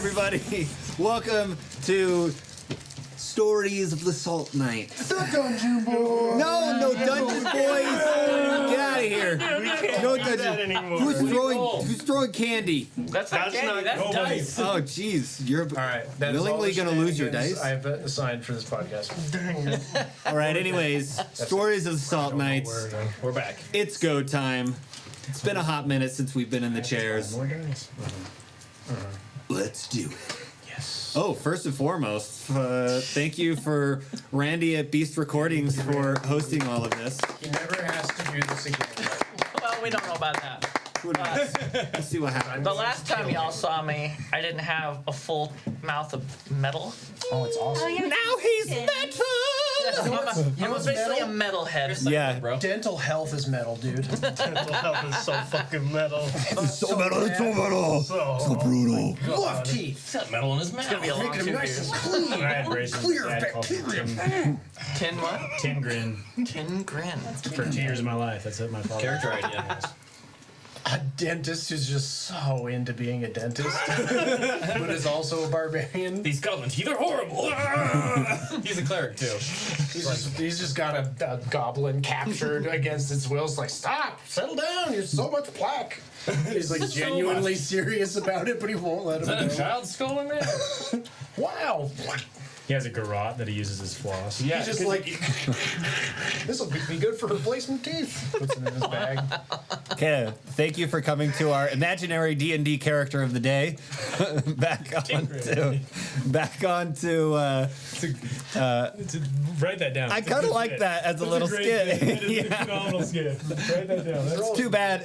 everybody. Welcome to Stories of the Salt Knight. The Dungeon Boys! No Dungeon Boys! Get out of here. No Dungeon. Who's throwing candy? That's not candy, that's dice. Oh, jeez. You're willingly going to lose your dice? I've assigned for this podcast. All right, anyways. Stories of the Salt Knights. We're back. It's go time. It's been a hot minute since we've been in the chairs. Let's do it. Yes. Oh, first and foremost, thank you for Randy at Beast Recordings for hosting all of this. He never has to do this again. Well, we don't know about that. Let's see what happens. The last time y'all saw me, I didn't have a full mouth of metal. Oh, it's awesome. Oh, yeah. Now he's metal! I'm basically a metalhead. Yeah. bro. Dental health is metal, dude. Dental health is so fucking metal. It's so metal, it's so metal. So brutal. Love teeth. He's got metal in his mouth. It's gonna be a long Making 2 them nice years. and clean. I had braces. Clear Dad called me bacteria. Tin what? Tin Grin. Tin grin. For 2 years of my life. That's what my father. Character idea. A dentist who's just so into being a dentist, but is also a barbarian. These goblin teeth are horrible. He's a cleric too. He's just got a goblin captured against its will. It's like, stop, settle down. There's so much plaque. He's like genuinely serious about it, but he won't let him Is that a go. child skull in there? Wow. He has a garrote that he uses as floss. Yeah, he's just like, this will be good for replacement teeth. Puts it in his bag. Okay, thank you for coming to our imaginary D&D character of the day. back on to Write that down. I kind of like that as a little skit. That is a Yeah. phenomenal skit. Write that down. That's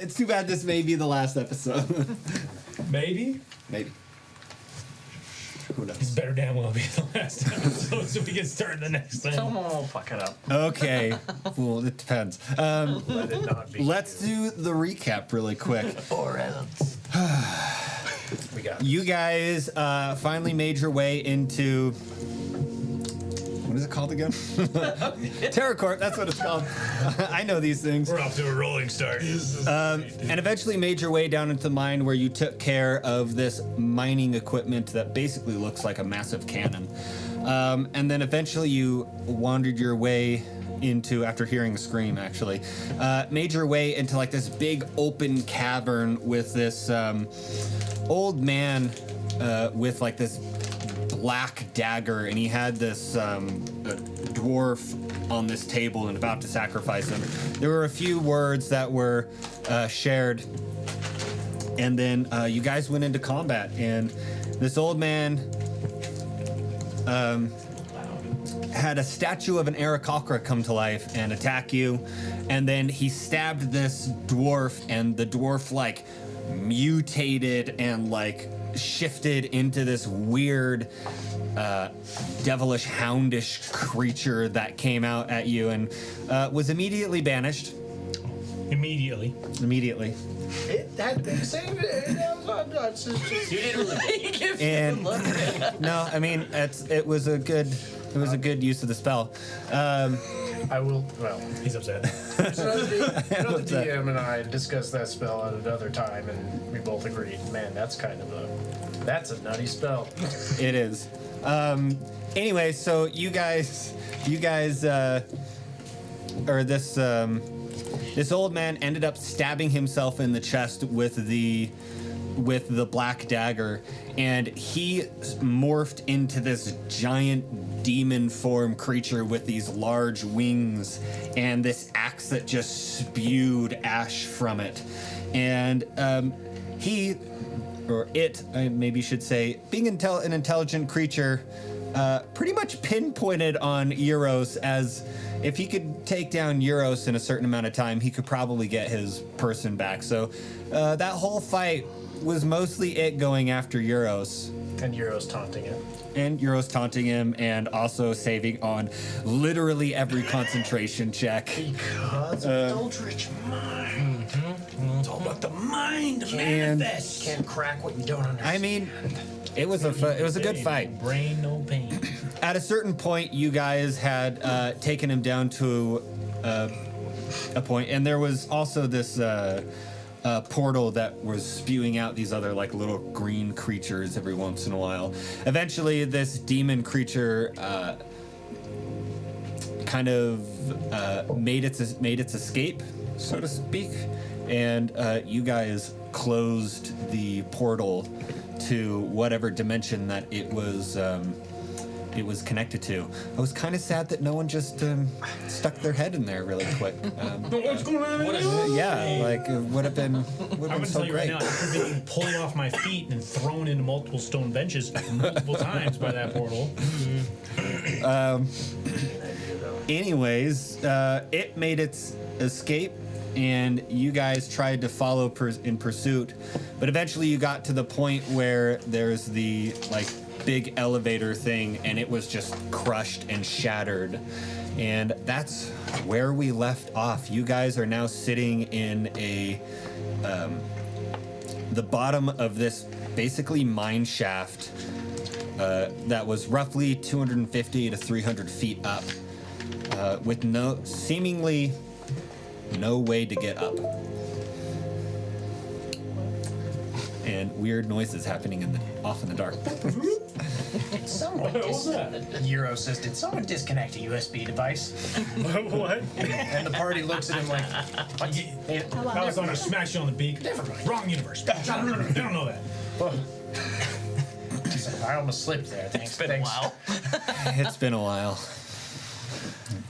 It's too bad this may be the last episode. maybe. Maybe. Who knows? It's better damn well be the last episode so we can start the next thing. Someone will fuck it up. Okay. Well, it depends. Let it not be. Let's do the recap really quick. Or else. We got You guys finally made your way into... What is it called again? TerraCorp, that's what it's called. I know these things. We're off to a rolling start. And eventually made your way down into the mine where you took care of this mining equipment that basically looks like a massive cannon. And then eventually you wandered your way into, after hearing a scream actually, made your way into like this big open cavern with this old man with like this black dagger, and he had this dwarf on this table and about to sacrifice him. There were a few words that were shared, and then you guys went into combat, and this old man had a statue of an Aarakocra come to life and attack you, and then he stabbed this dwarf, and the dwarf like mutated and like shifted into this weird devilish houndish creature that came out at you and was immediately banished. Immediately. it. Had to be the same. You didn't really And no, I mean it was a good use of the spell. I will. Well, He's upset. the DM and I discussed that spell at another time, and we both agreed, man, that's a nutty spell. It is. Anyway, so you guys, or this old man ended up stabbing himself in the chest with the black dagger, and he morphed into this giant demon form creature with these large wings and this axe that just spewed ash from it. And he, or it, I maybe should say, being an intelligent creature, pretty much pinpointed on Yeros as if he could take down Yeros in a certain amount of time, he could probably get his person back. So that whole fight was mostly it going after Yeros. And Yeros taunting it. And Yeros taunting him and also saving on literally every concentration check. Because of Eldritch Mind. It's all about the mind of And manifest. Can't crack what you don't understand. I mean, it was a good fight. Brain, no pain. At a certain point, you guys had taken him down to a point, and there was also this portal that was spewing out these other like little green creatures every once in a while. Eventually, this demon creature kind of made its escape, so to speak, and you guys closed the portal to whatever dimension that it was connected to. I was kind of sad that no one just stuck their head in there really quick. What's going on? Yeah, like it would have been I'm so gonna tell you great. right now, after being pulled off my feet and thrown into multiple stone benches multiple times by that portal. Anyways, it made its escape, and you guys tried to follow in pursuit, but eventually you got to the point where there's the like big elevator thing, and it was just crushed and shattered, and that's where we left off. You guys are now sitting in the bottom of this basically mine shaft that was roughly 250 to 300 feet up, with seemingly no way to get up, and weird noises happening off in the dark. Someone What was that? Yeros says, did someone disconnect a USB device? What? And the party looks at him like, what? Alessandro smacks you on the beak. Never mind. Wrong universe. No, they don't know that. I almost slipped there. Thanks. It's been a while. It's been a while.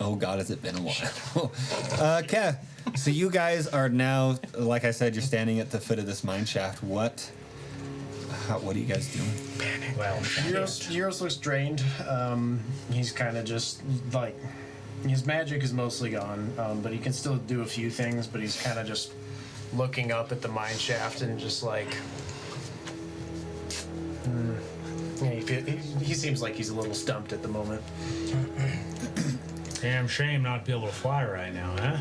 Oh God, has it been a while? Okay, so you guys are now, like I said, you're standing at the foot of this mine shaft. What are you guys doing? Well, Yeros looks drained. He's kind of just like, his magic is mostly gone, but he can still do a few things. But he's kind of just looking up at the mine shaft and just like, yeah, he seems like he's a little stumped at the moment. Damn shame not to be able to fly right now, huh?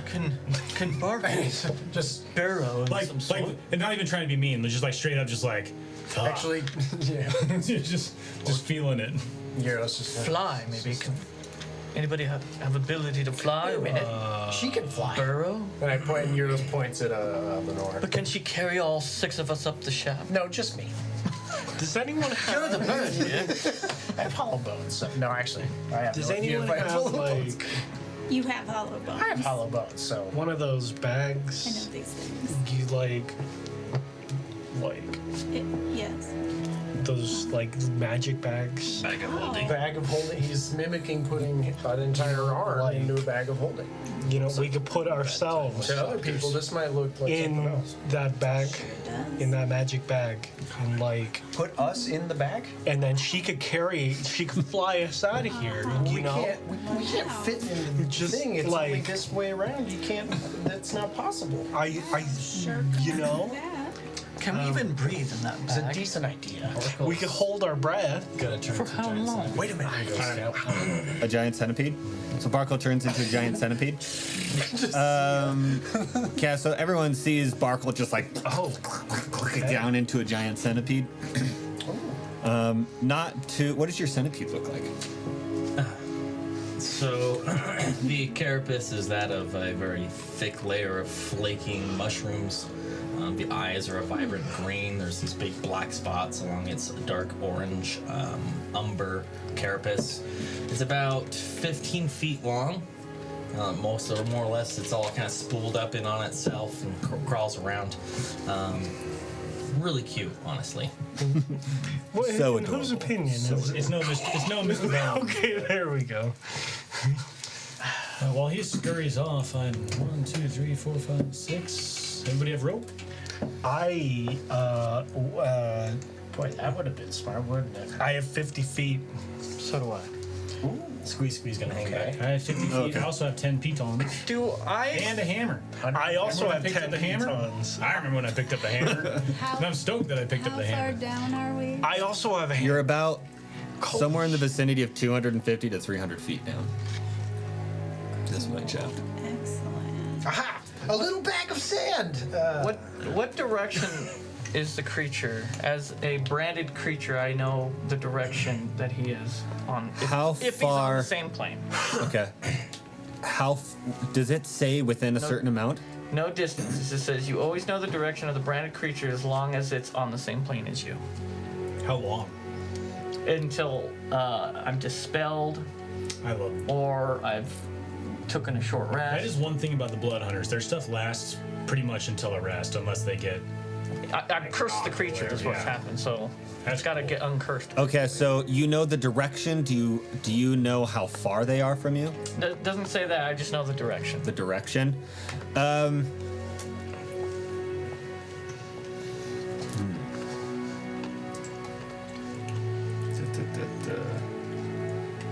Can Barkuell Just burrow in Like, some sort? and not even trying to be mean, just like straight up, just like, actually, yeah, just feeling it. Yeros just like, Fly, maybe. Can anybody have ability to fly? wait a minute, she can fly. Burrow? And I point. Yeros points at Lenore. But can she carry all 6 of us up the shaft? No, just me. Does anyone You're the have? bird here. I have hollow bones. So, no, actually, I have. Does no idea anyone if I have hollow bones. like You have hollow bones. I have hollow bones, so one of those I know bags? these things. You like Yes. those like magic bags? Bag of holding. bag of holding. He's mimicking putting an entire arm Like- into a bag of holding. You know, we could put ourselves To other people, this might look like something in else. that bag, Does. in that magic bag, and like, Put us in the bag? and then she could fly us out of here. You We know, can't. We can't fit in the Just thing. It's only like- this way around. You can't. That's not possible. I, Sure. you know, That. Can we even breathe in that It's a bag? decent idea. we could hold our breath. For how long? Wait a minute. A giant centipede. So Barkuell turns into a giant centipede. Yeah, so everyone sees Barkuell just like down into a giant centipede. What does your centipede look like? So, the carapace is that of a very thick layer of flaking mushrooms. The eyes are a vibrant green. There's these big black spots along its dark orange umber carapace. It's about 15 feet long. More or less, it's all kind of spooled up in on itself and crawls around. Really cute, honestly. Well, So in whose adorable. opinion is it? It's no Mr. Brown. Okay, there we go. While he scurries off, I'm 1, 2, 3, 4, 5, 6. Anybody have rope? Boy, that would have been smart, wouldn't it? I have 50 feet. So do I. Squeeze gonna hang back. I have 50 feet. Okay. I also have 10 pitons Do I? and a hammer. I also Remember when have I picked 10 up the hammer? pitons. I remember when I picked up the hammer. And I'm stoked that I picked up How the far hammer. down are we? I also have a hand. You're about somewhere in the vicinity of 250 to 300 feet down. This mine shaft. Excellent. Aha! A little bag of sand. What direction is the creature? As a branded creature, I know the direction that he is on. If he's on far- the same plane. Okay. Does it say within a certain amount? No distance. It says you always know the direction of the branded creature as long as it's on the same plane as you. How long? Until I'm dispelled I love it. or I've taken a short rest. That is one thing about the Blood Hunters. Their stuff lasts pretty much until a rest, unless they get. I cursed the creature. Is what's Yeah. happened. So That's it's got to cool. get uncursed. Okay, so you know the direction. Do you know how far they are from you? Doesn't say that. I just know the direction. The direction.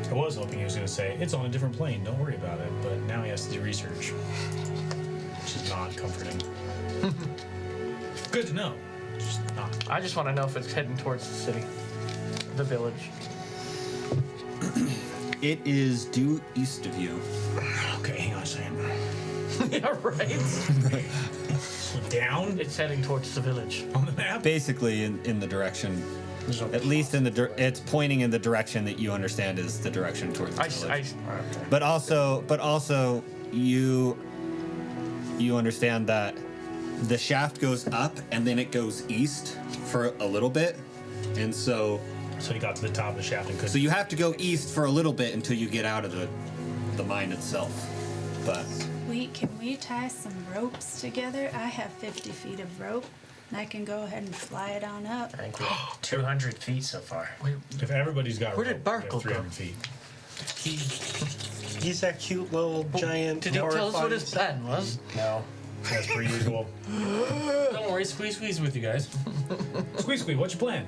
I was hoping he was going to say it's on a different plane. Don't worry about it. But now he has to do research, which is not comforting. Good to know. Just not. I just want to know if it's heading towards the city, the village. It is due east of you. Okay, hang on a second. Yeah, right. Down It's heading towards the village. on the map. Basically, in the direction. There's no At least in the it's pointing in the direction that you understand is the direction towards the village. But also you understand that the shaft goes up and then it goes east for a little bit, and so So he got to the top of the shaft and couldn't. so you have to go east for a little bit until you get out of the mine itself. But Can we tie some ropes together? I have 50 feet of rope, and I can go ahead and fly it on up. I think we're 200 feet so far. If everybody's got Where did rope, we have Barkuell 300 go? feet. He's that cute little giant. Did he tell us what his horrifying- plan was? No. As per usual. Don't worry, squeeze with you guys. Squeeze, what's your plan?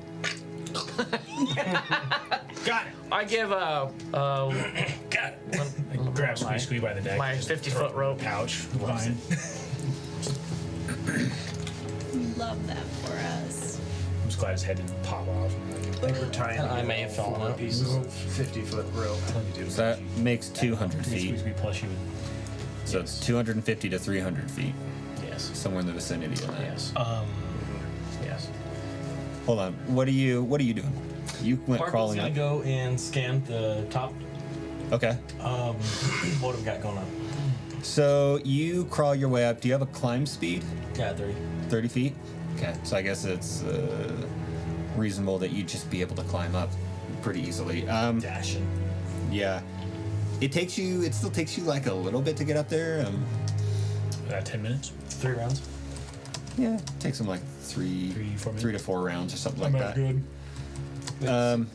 Got it. I give Got it. I grab my- Squeeze by the neck. my just 50-foot rope. pouch. Fine. Love that for us. I'm just glad his head didn't pop off. I think we're tying I may have fallen 4 out. pieces of 50-foot rope. so that makes 200 feet. Squeeze plus you would. So it's 250 to 300 feet, Yes. somewhere in the vicinity of that. Yes. Yes. Hold on. What are you doing? You went Barkuell's crawling gonna up. go and scan the top. Okay. What have we got going on? So you crawl your way up. Do you have a climb speed? Yeah, 30. 30 feet? Okay. So I guess it's reasonable that you'd just be able to climb up pretty easily. Dashing. Yeah. It still takes you like a little bit to get up there. 10 minutes. 3 rounds. Yeah. It takes them like 3 4 to 4 rounds or something like that. good. Um,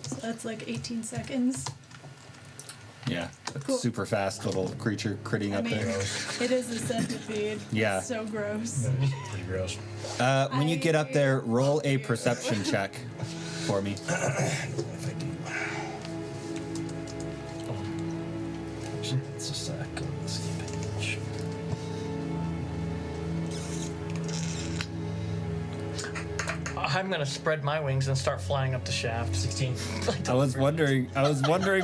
So that's like 18 seconds. yeah. Cool. Super fast little creature critting I up mean, there. it is a centipede. Yeah. It's so gross. Pretty gross. When you get up there, roll a perception check for me. If I do. It's just a go to the escape page. I'm gonna spread my wings and start flying up the shaft. 16. I was wondering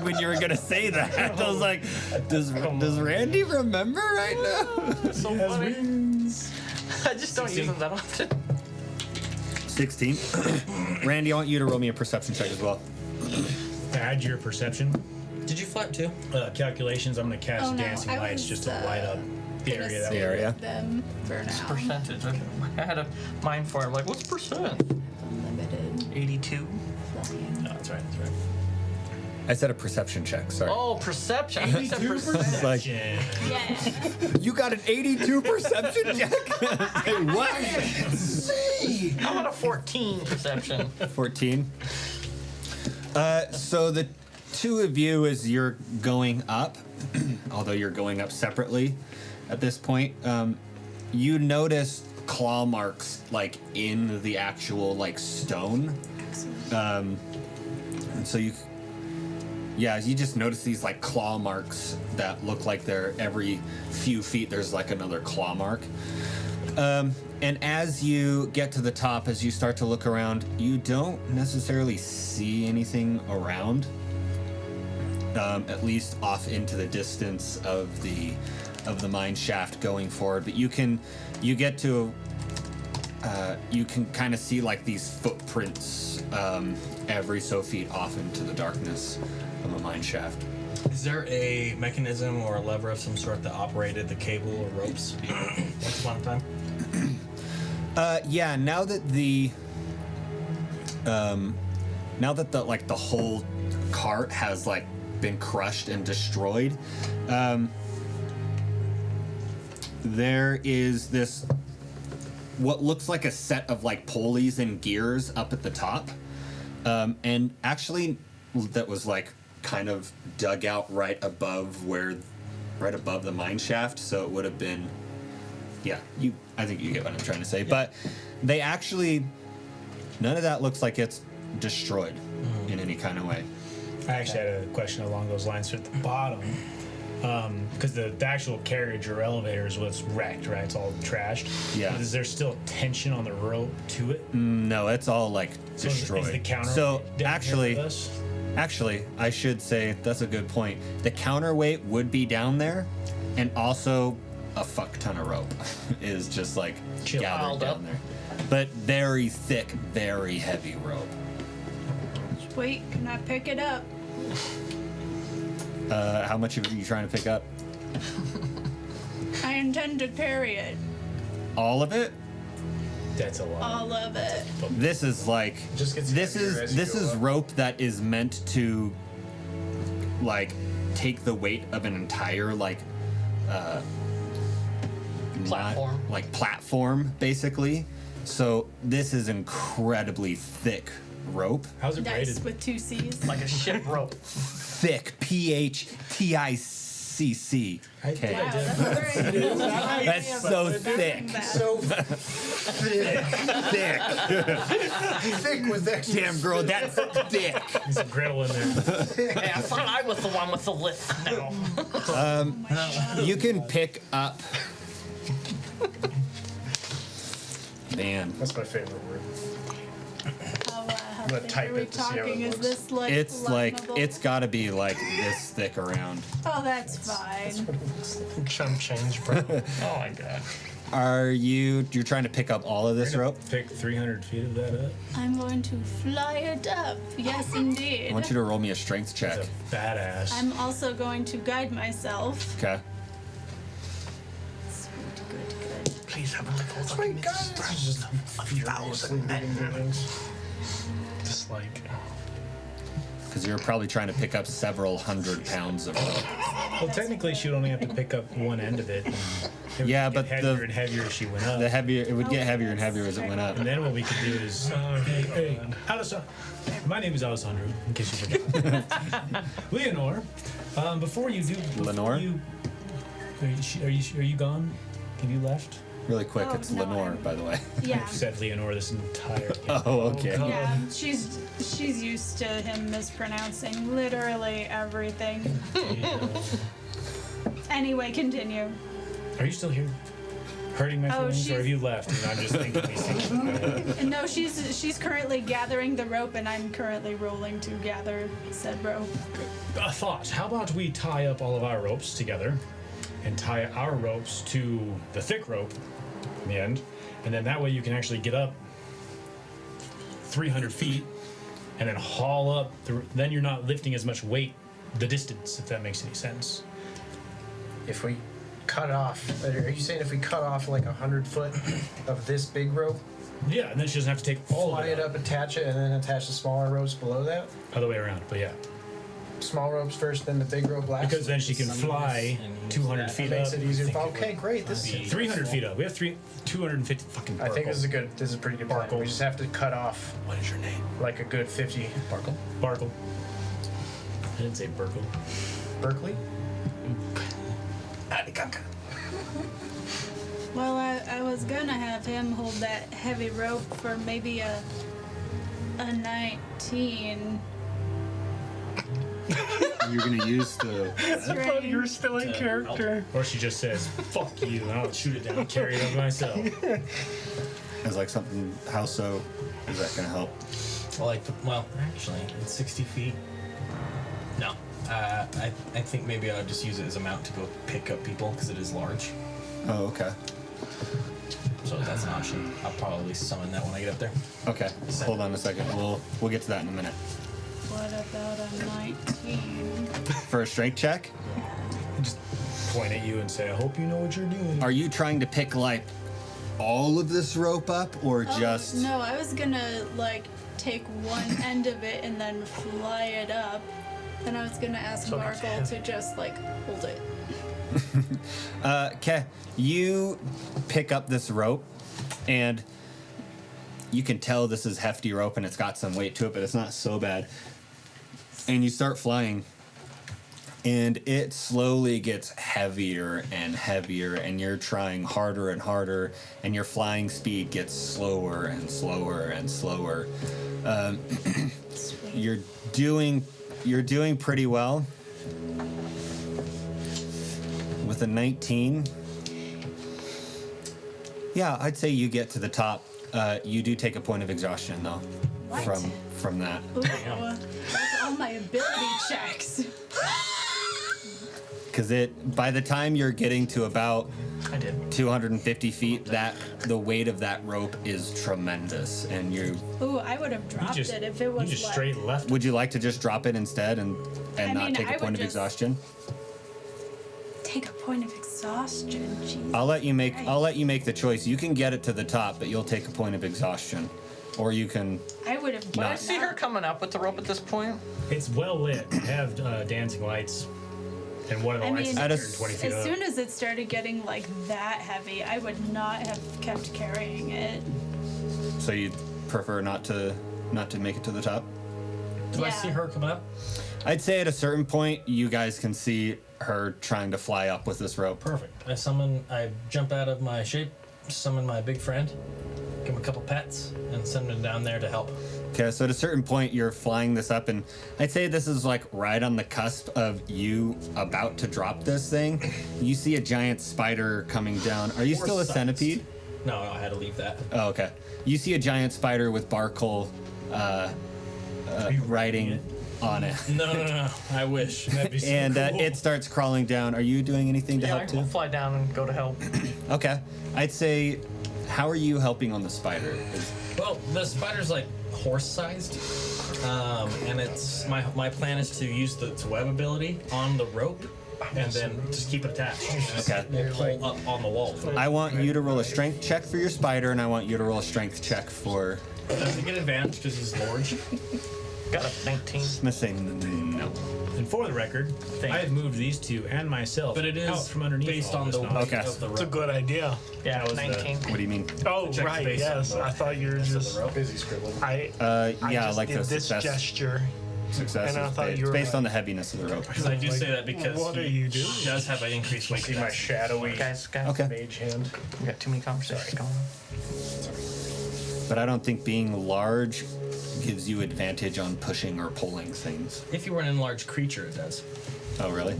when you were gonna say that. I was like, does Randy remember right now? That's so funny. I just don't use them that often. 16. Randy, I want you to roll me a perception check as well. Add your perception. Did you flap too? Calculations. I'm going to cast Oh, no, dancing I lights was, just to light up the Gonna area. That stay The area? with them for now. Percentage. I had a mind for it. I'm like, what's percent? Unlimited 82. flying. No, that's right. That's right. I said a perception check. Sorry. Oh, perception. I said percent. It's like Yeah. Yeah. you got an 82 perception check. Say what? How about a 14 perception? 14. So the two of you, as you're going up, although you're going up separately at this point, you notice claw marks like in the actual like stone, and so you just notice these like claw marks that look like they're every few feet there's like another claw mark. And as you get to the top, as you start to look around, you don't necessarily see anything around. At least off into the distance of the mine shaft going forward. But you can kind of see like these footprints every so feet off into the darkness of a mine shaft. Is there a mechanism or a lever of some sort that operated the cable or ropes once upon a time? Yeah. Now that the the whole cart has like been crushed and destroyed, there is this what looks like a set of like pulleys and gears up at the top, and actually that was like kind of dug out right above the mine shaft, so it would have been, I think you get what I'm trying to say. Yeah. But they actually, none of that looks like it's destroyed in any kind of way. I actually had a question along those lines at the bottom, because the actual carriage or elevator is what's wrecked, right? It's all trashed. Yeah. But is there still tension on the rope to it? No, it's all like destroyed. Is the counter so down actually, here with us? Actually, I should say that's a good point. The counterweight would be down there, and also a fuck ton of rope is just like gathered down there. But very thick, very heavy rope. Wait, can I pick it up? How much are you trying to pick up? I intend to carry it. All of it? That's a lot. All of it. This is like Just gets this heavier as you is go up. rope that is meant to like take the weight of an entire Platform. platform basically. So this is incredibly thick rope. How's it Nice braided? with 2 C's. Like a ship rope. Thick, PHTICC. Okay. Wow, that's very cool. That's so thick. So Thick. thick with extra. Damn girl, that's thick. There's a griddle in there. Hey, I thought I was the one with the list now. You can pick up. Man, That's my favorite word. How gonna thick type are we it to see how it talking? Is looks. this like it's like limeable? it's got to be like this thick around. Oh, that's fine. Chum change, bro. Oh my god. You're trying to pick up all of this rope? Pick 300 feet of that up. I'm going to fly it up. Yes, indeed. I want you to roll me a strength check. That's a badass. I'm also going to guide myself. Okay. Sweet, good. Please have a little Sweet God, it's just 1,000 men. Just like Because you're probably trying to pick up several hundred pounds of rope. Well, technically, she would only have to pick up one end of it. It would Yeah, get but heavier and heavier as she went up. The heavier it would get heavier and heavier as it went up. And then what we could do is, hey, Alessandro. My name is Alessandro, in case you forgot. Leonore, before you do, Lenore? are you gone? Have you left? Really quick, Oh, it's no, Lenore, I'm- by the way. Yeah. You said Leonore this entire game. Oh, okay. God. Yeah, she's used to him mispronouncing literally everything. Anyway, continue. Are you still here? Hurting my Oh, feelings, or she's- have you left? And I'm just thinking these things. in my head? No, she's currently gathering the rope, and I'm currently rolling to gather said rope. A thought. How about we tie up all of our ropes together and tie our ropes to the thick rope in the end, and then that way you can actually get up 300 feet and then haul up. Then you're not lifting as much weight the distance, if that makes any sense. if we cut off. Are you saying if we cut off like 100 foot of this big rope, Yeah, and then she doesn't have to take all fly of it up, attach it, and then attach the smaller ropes below that? Other way around, but yeah. Small ropes first, then the big rope last. Because then she can fly 200 feet up. makes it easier. Okay, great. This is 300 feet up. We have 250 fucking I think this is Barkuell. this is a pretty good plan. Barkuell. We just have to cut off What is your name? like a good 50. Barkuell? Barkuell. I didn't say Barkuell. Berkeley? Well, I was gonna have him hold that heavy rope for maybe a 19. You're gonna use the. Strain. still in character. Or she just says, fuck you, and I'll shoot it down and carry it up myself. As like something. How so? Is that gonna help? Well, actually, it's 60 feet. No. I think maybe I'll just use it as a mount to go pick up people because it is large. Oh, okay. So that's an option. I'll probably summon that when I get up there. Okay. Hold on a second. We'll get to that in a minute. What about a 19? For a strength check? Just point at you and say, I hope you know what you're doing. Are you trying to pick like all of this rope up or just No, I was gonna like take one end of it and then fly it up. Then I was gonna ask So it's Barkuell to just like hold it. Okay, you pick up this rope, and you can tell this is hefty rope and it's got some weight to it, but it's not so bad. And you start flying, and it slowly gets heavier and heavier, and you're trying harder and harder, and your flying speed gets slower and slower and slower. You're doing pretty well. With a 19, yeah, I'd say you get to the top. You do take a point of exhaustion though, What? from that. Ooh, that's all my ability checks. Because by the time you're getting to about I did. 250 feet, the weight of that rope is tremendous, and you. Ooh, I would have dropped it if it was You just like, straight left. Would you like to just drop it instead and I not mean, take I a would point of just- exhaustion? take a point of exhaustion. Jeez. I'll let you make the choice. You can get it to the top, but you'll take a point of exhaustion, or you can. I would have I gotten see her up. coming up with the rope at this point. It's well lit. I have dancing lights, and one of the I lights mean, is At a 120 feet As up. soon as it started getting like that heavy, I would not have kept carrying it. So you prefer not to make it to the top? Do I Yeah. see her coming up? I'd say at a certain point, you guys can see her trying to fly up with this rope. Perfect. I jump out of my shape, summon my big friend, give him a couple pats, and send him down there to help. Okay, so at a certain point, you're flying this up, and I'd say this is like right on the cusp of you about to drop this thing. You see a giant spider coming down. Are you still a Foresight. centipede? No, I had to leave that. Oh, okay. You see a giant spider with Barkuell riding on it. No. I wish. That'd be so And cool. it starts crawling down. Are you doing anything to Yeah, I help will too? fly down and go to help. Okay. I'd say, how are you helping on the spider? Well, the spider's like horse-sized, and it's my plan is to use its web ability on the rope, and then just keep it attached. Okay. We'll pull up on the wall. I want you to roll a strength check for your spider, and I want you to roll a strength check for. Does he get advantage because he's large? Got a 19. I'm gonna say no. And for the record, I have moved these two and myself But it is out from underneath based all on this the weight knowledge. Okay. of the rope. It's a good idea. Yeah, That was the- 19. What do you mean? Oh, Check's right, based on yes. the- I thought you were just. Busy scribbling. I Yeah, just like did the this success. gesture. Success. and I is thought ba- you were based like- on the heaviness of the rope. Because I do say that because what are he you doing? does have an increased weight. See my shadowy Guys, Okay. mage hand. we got too many conversations going on. But I don't think being large gives you advantage on pushing or pulling things. If you were an enlarged creature, it does. Oh, really?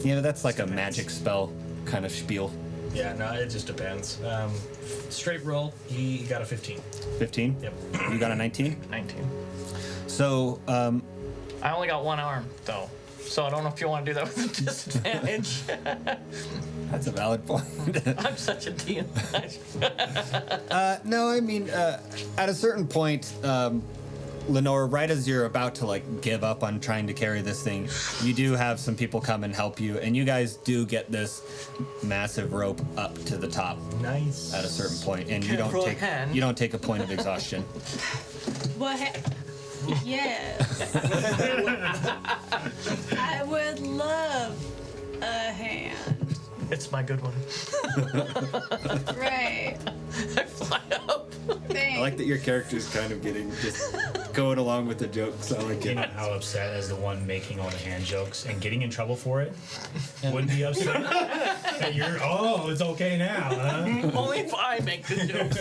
Yeah, that's like a magic spell kind of spiel. Yeah, no, it just depends. Straight roll, he got a 15. 15? Yep. You got a 19? 19. So, I only got one arm, though. So I don't know if you want to do that with a disadvantage. that's a valid point. I'm such a DM. No, I mean, at a certain point, Leonore, right as you're about to like give up on trying to carry this thing, you do have some people come and help you, and you guys do get this massive rope up to the top Nice. at a certain point, and Careful hand. you don't take a point of exhaustion. What? Yes. I would love a hand. It's my good one. Right. I fly up. Thanks. I like that your character's kind of getting just going along with the jokes. I like You it. know how upset as the one making all the hand jokes and getting in trouble for it? Wouldn't be upset that you're, oh, it's okay now, huh? Only if I make the jokes.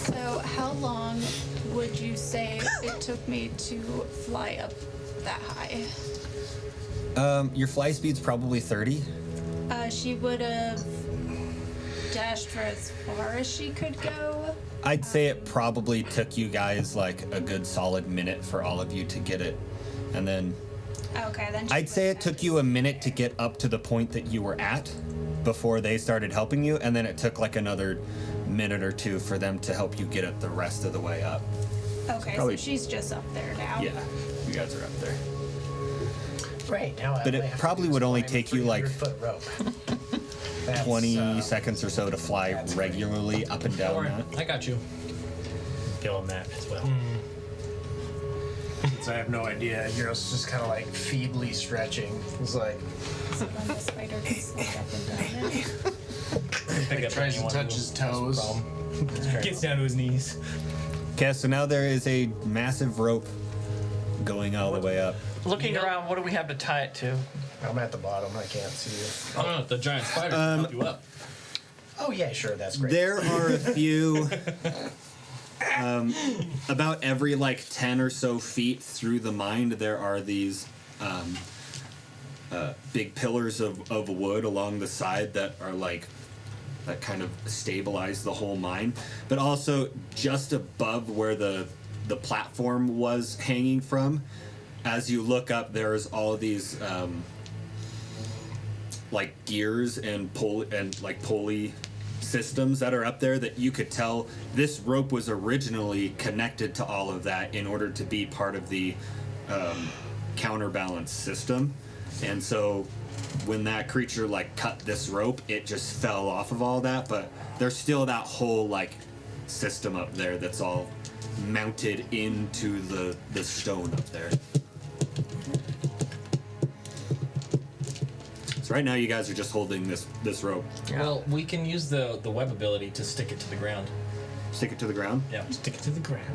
So, how long would you say it took me to fly up that high? Your fly speed's probably 30. She would have dashed for as far as she could go. I'd say it probably took you guys like a good solid minute for all of you to get it. And then Okay, then. she I'd say would it took you a minute to get up to the point that you were at before they started helping you. And then it took like another minute or two for them to help you get it the rest of the way up. Okay, Probably- so she's just up there now. Yeah, you guys are up there. Right now, But it probably would only take you, like, 300-foot rope. That's, 20 seconds or so to fly that's regularly up and down Don't worry, that. I got you. Go on that as well. So I have no idea. Yeros just kind of like feebly stretching. He's like, So then the spider can slide up and down it. Pick up tries to anyone touch who his has a toes. problem. Gets down to his knees. Okay, so now there is a massive rope going all the way up. Looking around, what do we have to tie it to? I'm at the bottom. I can't see you. Oh no, the giant spider can help you up. Oh yeah, sure. That's great. There are a few, about every like 10 or so feet through the mine, there are these big pillars of wood along the side that are like, that kind of stabilize the whole mine. But also just above where the platform was hanging from, as you look up, there's all these like gears and pulley systems that are up there that you could tell this rope was originally connected to all of that in order to be part of the counterbalance system. And so when that creature like cut this rope, it just fell off of all that, but there's still that whole like system up there that's all mounted into the stone up there. So right now you guys are just holding this rope. Well, we can use the web ability to stick it to the ground. Stick it to the ground. Yeah. Stick it to the ground.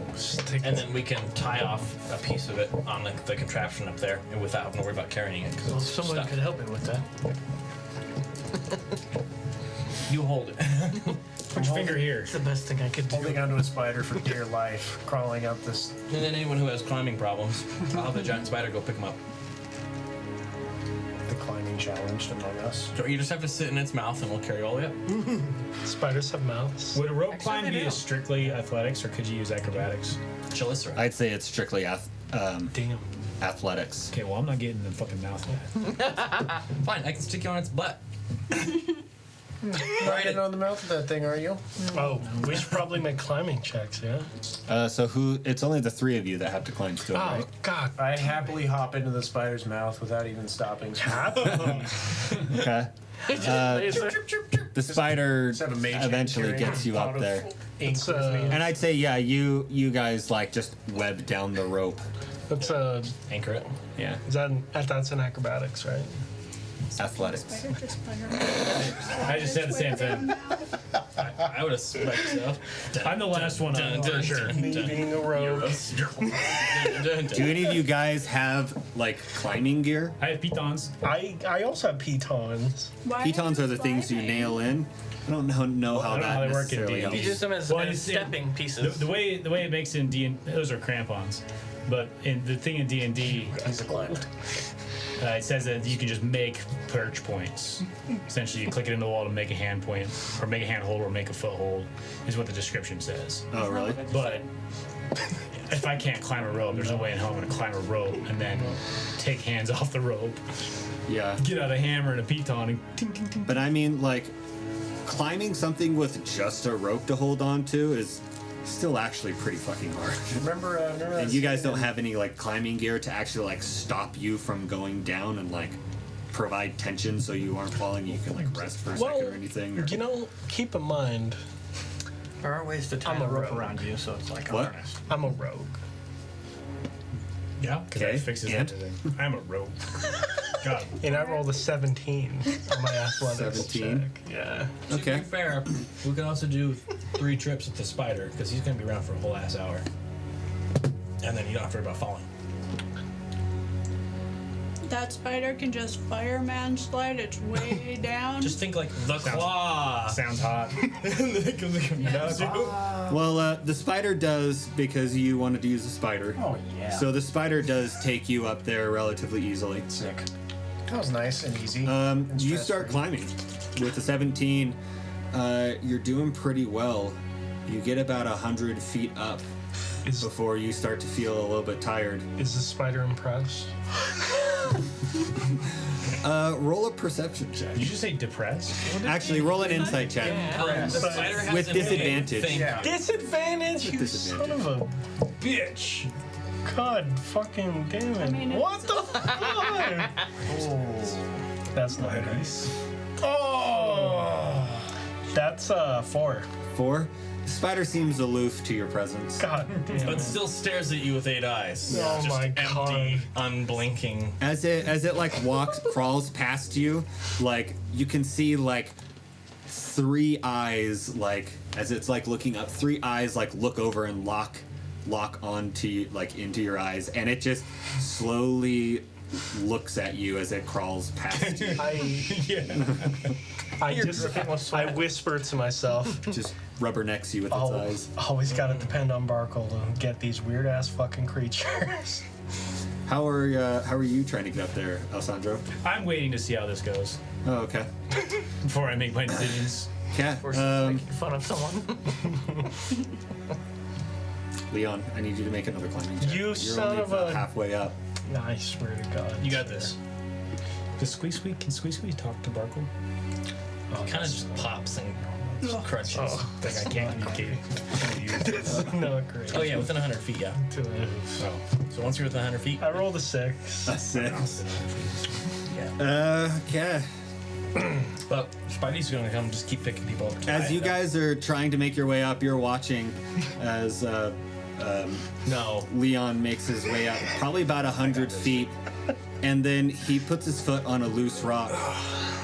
And then we can tie off a piece of it on the contraption up there, and without having to worry about carrying it. 'Cause Well, it's someone stuck. could help me with that. You hold it. Put your finger here. It's the best thing I could do. Holding onto a spider for dear life, crawling up this. And then anyone who has climbing problems, I'll have the giant spider go pick them up. The climbing challenged among us. So you just have to sit in its mouth, and we'll carry you all the way up. Spiders have mouths. Would a rope Actually, climb they be do. strictly athletics, or could you use acrobatics? Chelicera. I'd say it's strictly Damn. athletics. Okay, well, I'm not getting in the fucking mouth yet. Fine, I can stick you on its butt. Not getting on the mouth of that thing, are you? Oh, we should probably make climbing checks, yeah? So it's only the three of you that have to climb still, Oh, right? God. I happily hop into the spider's mouth without even stopping. Okay. The spider Just have a mage hand eventually carrying gets you a pot up of there. ink It's, with me. And I'd say, yeah, you guys like just web down the rope. That's Anchor it. Yeah. that's an acrobatics, right? Athletics. Spider just spider. I just said the same thing. I would expect so. I'm the last one on, for sure. Being a rogue. Do any of you guys have like climbing gear? I have pitons. I also have pitons. Why Pitons are the things you sliding? nail in. I don't know how I don't know that how they work in necessarily D&D. helps. You use them as, Well, as it's- stepping pieces. The way it makes in D&D, those are crampons. But in the thing in D&D, He's a climber. it says that you can just make perch points. Essentially, you click it in the wall to make a hand point, or make a handhold, or make a foothold, is what the description says. Oh, really? But if I can't climb a rope, there's no way in hell I'm going to climb a rope and then take hands off the rope, Yeah. get out a hammer and a piton, and ting, ting, ting. But I mean, like, climbing something with just a rope to hold on to is still actually pretty fucking hard. Remember that And you guys scene don't have any like climbing gear to actually like stop you from going down and like provide tension so you aren't falling. You can like rest for a second or anything. Or... You know, keep in mind, There are ways to tie I'm a a rope rogue. around you, so it's like What? a harness. I'm a rogue. Yeah, because Okay, that fixes and? everything. I'm a rope. God. And I rolled a 17 on my athletics 17? check. Yeah. To Okay. be fair, we can also do 3 trips with the spider, because he's going to be around for a whole ass hour. And then you don't have to worry about falling. That spider can just fireman slide its way down. Just think like the claw. Sounds hot. Well, the spider does because you wanted to use the spider. Oh yeah. So the spider does take you up there relatively easily. sick. That was nice and easy. and You start stress-free. climbing. With the 17, you're doing pretty well. You get about 100 feet up Is, before you start to feel a little bit tired. is the spider impressed? Roll a perception check. Did you just say depressed? Actually, roll an insight check. The spider has With a disadvantage. thing. Yeah. Disadvantage, you Disadvantage. son of a bitch. God fucking damn it. I mean, what the fuck? Oh, that's not nice. Oh, that's 4. 4. The spider seems aloof to your presence. God damn But it. still stares at you with 8 eyes. Oh Just my empty, unblinking. As it like crawls past you, like you can see like 3 eyes, like as it's like looking up, 3 eyes like look over and lock onto you, like into your eyes, and it just slowly looks at you as it crawls past you. I whisper to myself, Just rubbernecks you with its eyes. always gotta depend on Barkuell to get these weird ass fucking creatures. How are you trying to get up there, Alessandro? I'm waiting to see how this goes Oh, okay. before I make my decisions. Yeah. Or making fun of someone. Leon, I need you to make another climbing check. You You're son only of about a- halfway up. I swear to God. You got this. Can Squeak talk to Barkuell? Kind of just pops and crunches. Oh, Like I can't communicate. this is not great. Oh yeah, within 100 feet, yeah. Oh. So once you're within 100 feet, I rolled a 6. A 6. yeah. Yeah. But Spidey's gonna come just keep picking people up. As you guys are trying to make your way up, you're watching as No. Leon makes his way up, probably about 100 feet, and then he puts his foot on a loose rock,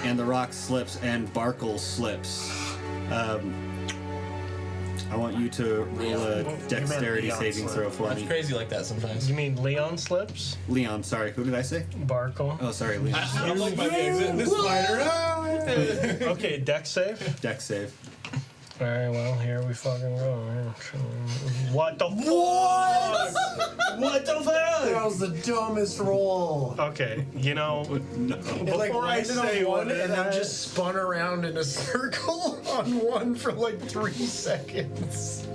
and the rock slips, and Barkuell slips. I want you to roll a dexterity Leon saving slip. throw for I'm me. crazy like that sometimes. You mean Leon slips? Leon, sorry, who did I say? Barkuell? Oh, sorry, Leon. I'm like by the exit. This spider. Okay, dex save. Dex save. Alright, well, here we fucking go. What the fuck? What the fuck? That was the dumbest roll. Okay, you know, No. It like Before I landed say on one what and I- then just spun around in a circle on one for like 3 seconds.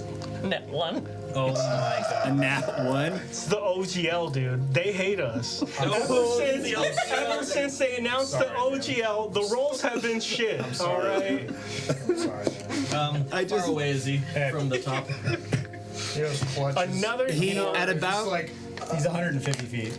Net 1. Oh my A god. nat 1? it's the OGL, dude. They hate us. Ever since they announced the OGL, the rolls have been shit. Alright? I Far just- away is he from the top? Yeros clutches. Another, He, you know, at Just about, like He's 150 feet.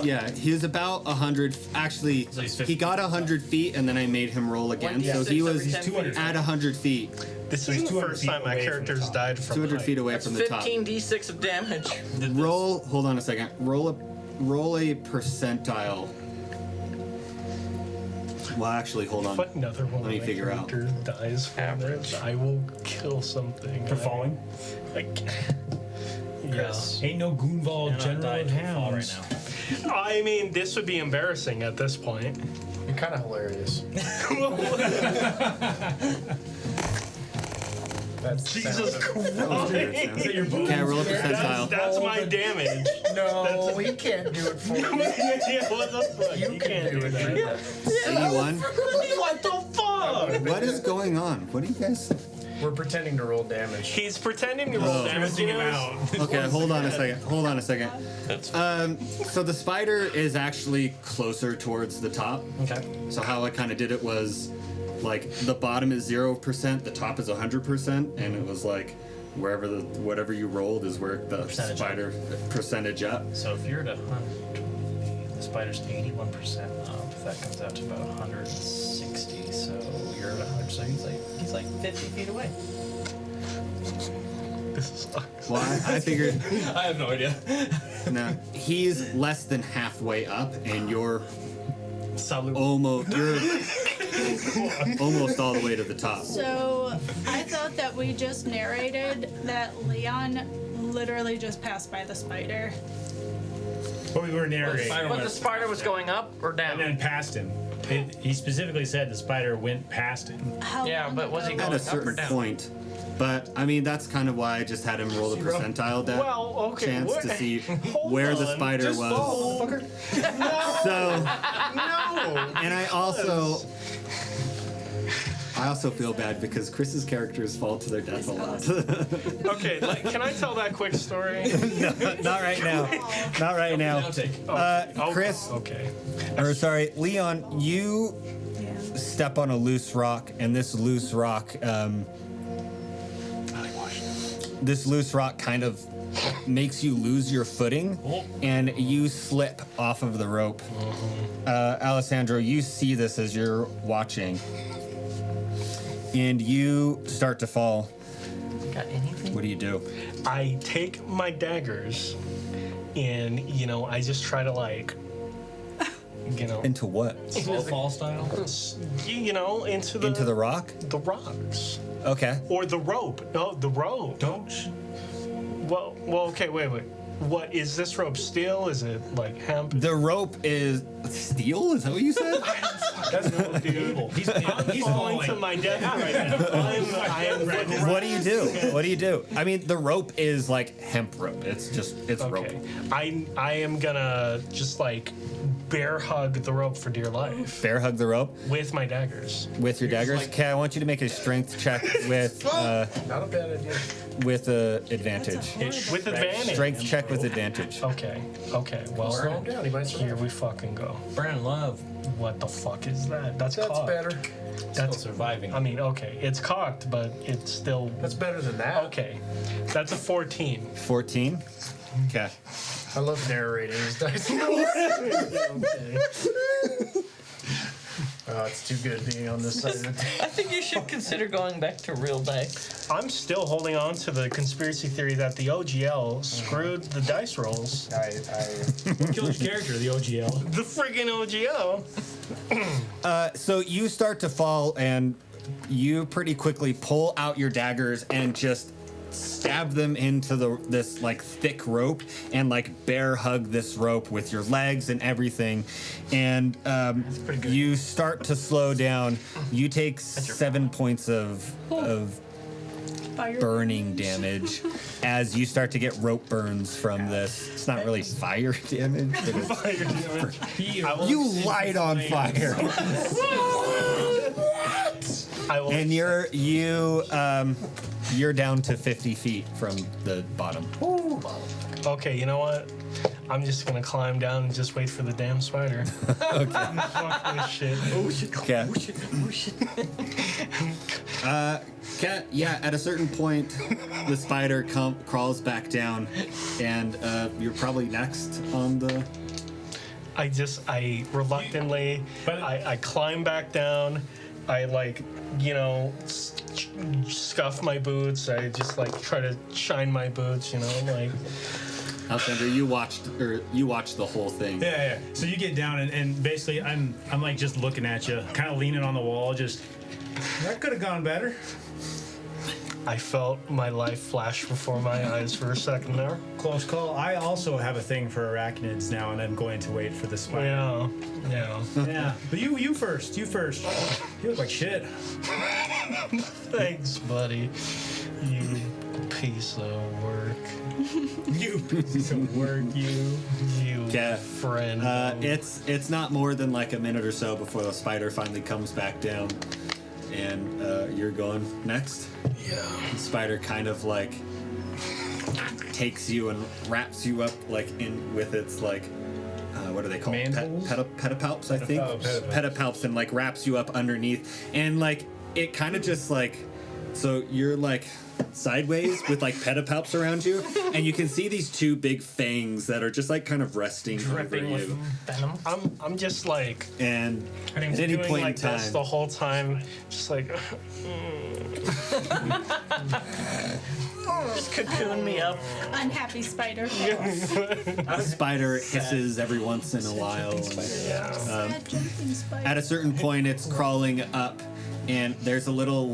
yeah, he was about 100, actually, So he's 50 he got 100 feet and then I made him roll again, so he was He's 200 at 100 feet, this he's is the 200 first feet time my away from the character's top. died from 200 height. feet away That's from the top. 15d6 of damage. Roll, hold on a second, roll a percentile. Well, actually, hold on. If another one Let me of my figure out. characters dies from this, I will kill something. For falling? Yes. Ain't no Goonval Cannot general die in to a fall hounds. right now. I mean, this would be embarrassing at this point. you're kind of hilarious. That's the Jesus sound Christ. Is that your bow? Okay, roll a percentile. That's my damage. of- No, he can't do it for you. Yeah, what the fuck? You can do it. that. 81. What the fuck? What is going on? What do you guys? We're pretending to roll damage. He's pretending to roll damage. Testing him out. Okay, hold on a second. Hold on a second. So the spider is actually closer towards the top. Okay. So how I kind of did it was, like, the bottom is 0%, the top is 100%, and it was like wherever whatever you rolled is where the Percentage spider percentage up. So if you're at 120, the spider's 81% up. That comes out to about 160. So you're at 100. So he's like 50 feet away. This sucks. Well, I figured I have no idea. no, he's less than halfway up, and you're Salute. almost almost all the way to the top. So I thought that we just narrated that Leon literally just passed by the spider. But we were narrating. But the spider was going up or down? And then past him. He specifically said the spider went past him. How Yeah, long but was he ago? At going a up or certain down? point. But I mean, that's kind of why I just had him roll the percentile Well, okay, chance what- to see hold where the on, spider just was. fall. So, No. and I also I also feel bad because Chris's characters fall to their death a lot. Okay, can I tell that quick story? Not right now. Not right now. Chris, Okay. or sorry, Leon, you Yeah. step on a loose rock, and this loose rock kind of makes you lose your footing, and you slip off of the rope. Alessandro, you see this as you're watching, and you start to fall. Got anything? What do you do? I take my daggers, and I just try to Into what? Slow fall style. into the Into the rock? the rocks Okay. or the rope. No, the rope. Don't. Well, okay, wait. What is this rope? Steel? Is it like hemp? The rope is steel? Is that what you said? That's no, dude. He's Falling to my death right now. I am What do you do? What do you do? I mean, the rope is like hemp rope. It's rope. Okay. I am gonna just bear hug the rope for dear life Bear hug the rope with my daggers. with your daggers. Okay, I want you to make a strength check with Not a bad idea. advantage. With advantage. Strength check with advantage. Okay. Well, Slow him down. He might here survive. we fucking go. Burn love. What the fuck is that? That's That's cocked. better. Still That's surviving. I mean, okay, it's cocked, but it's still That's better than that. okay. That's a 14. 14. Okay. I love narrating these dice. Okay. Oh, it's too good being on this side of the table. I think you should consider going back to real dice. I'm still holding on to the conspiracy theory that the OGL screwed the dice rolls. What killed your character, the OGL? The friggin' OGL. So you start to fall, and you pretty quickly pull out your daggers and just stab them into this thick rope and bear hug this rope with your legs and everything, and you start to slow down. You take 7 points of Fire burning damage as you start to get rope burns from this. It's not really fire damage, but it's, Fire damage. you light on fire. I will. And you're down to 50 feet from the bottom. Okay, you know what? I'm just gonna climb down and just wait for the damn spider. Okay. Fuck this shit. Okay. Yeah, at a certain point, the spider crawls back down, and you're probably next on the. I reluctantly, I climb back down. I scuff my boots. I just try to shine my boots. Alessandro, you watched the whole thing. Yeah. So you get down and basically I'm just looking at you, kind of leaning on the wall, just that could have gone better. I felt my life flash before my eyes for a second there. Close call. I also have a thing for arachnids now, and I'm going to wait for the spider. Yeah. Yeah. But you first. You look like shit. Thanks, buddy. You piece of work. You piece of work, you. Okay. Friend. It's not more than a minute or so before the spider finally comes back down, and you're going next. Yeah. The spider kind of takes you and wraps you up in with its what are they called? Mandibles? Pedipalps, I think. Pedipalps. Pedipalps, and wraps you up underneath, and it kind of just so you're sideways with pedipalps around you, and you can see these two big fangs that are just kind of resting Dripping over with you. venom. I'm just And at any doing point in this time, the whole time, just Just cocoon me up. Unhappy spider. the spider hisses every once in a while. And, Sad jumping spider. at a certain point, it's crawling up, and there's a little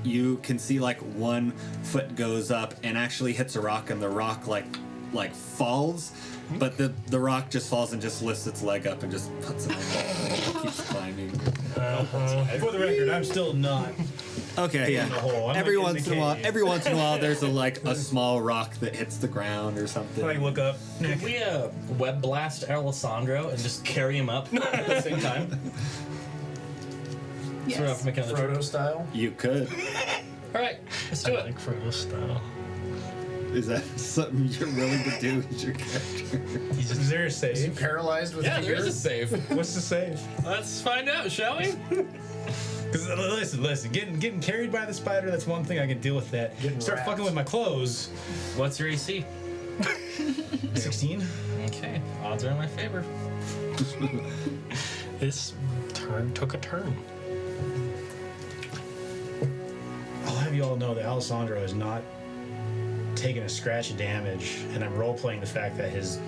you can see one foot goes up and actually hits a rock, and the rock falls, but the rock just falls and just lifts its leg up and just puts it on and keeps climbing. For the record, I'm still not. Okay, yeah. the hole. I'm Every in once the in a while, cave. there's a small rock that hits the ground or something. I look up. Could we web blast Alessandro and just carry him up at the same time? Yes. So we're off making the trip. Frodo style. You could. All right, let's do I it. like Frodo style. Is that something you're willing to do with your character? Is there a Is he save? paralyzed with Yeah, fear? there is a save. What's the save? Let's find out, shall we? Because listen, getting carried by the spider, that's one thing I can deal with that. Getting Start wrapped. fucking with my clothes. What's your AC? 16. Okay, odds are in my favor. This turn took a turn. I'll have you all know that Alessandro has not taken a scratch of damage, and I'm role-playing the fact that he's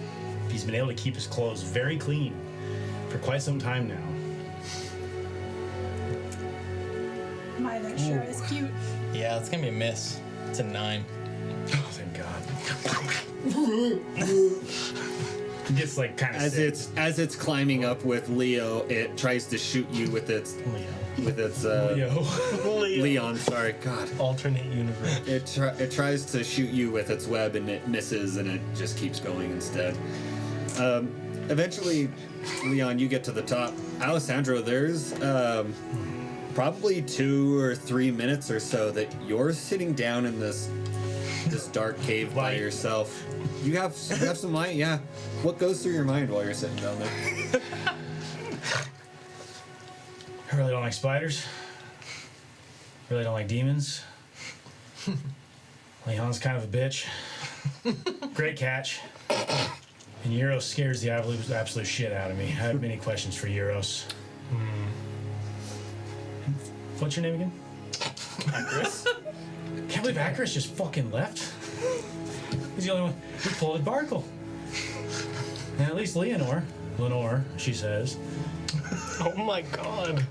been able to keep his clothes very clean for quite some time now. My, that sure is cute. Yeah, it's gonna be a miss. It's a 9. Oh, thank God. It gets like kind of As it's climbing up with Leo, it tries to shoot you with its Leon. Sorry, God. Alternate universe. It tries to shoot you with its web and it misses and it just keeps going instead. Eventually, Leon, you get to the top. Alessandro, there's probably 2 or 3 minutes or so that you're sitting down in this dark cave by Light. yourself. You have some light, yeah. What goes through your mind while you're sitting down there? I really don't like spiders. Really don't like demons. Leon's kind of a bitch. Great catch. And Yeros scares the absolute shit out of me. I have many questions for Yeros. What's your name again? Akrius? Can't believe Akrius just fucking left. He's the only one who pulled at Barkuell. And at least Leonore, she says. Oh my god.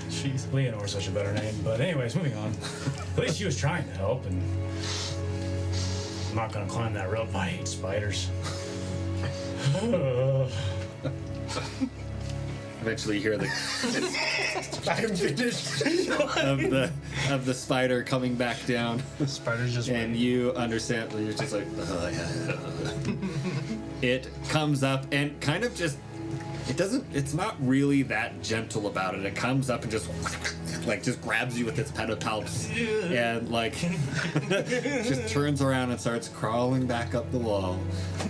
Jeez, Leonore's such a better name. But anyways, moving on. At least she was trying to help, and I'm not gonna climb that rope. I hate spiders. Eventually, you hear the I'm finished. of the spider coming back down, Spider's just and you understand. You're just like, oh, yeah. It comes up and kind of just. It doesn't. It's not really that gentle about it. It comes up and just grabs you with its pedipalps and just turns around and starts crawling back up the wall.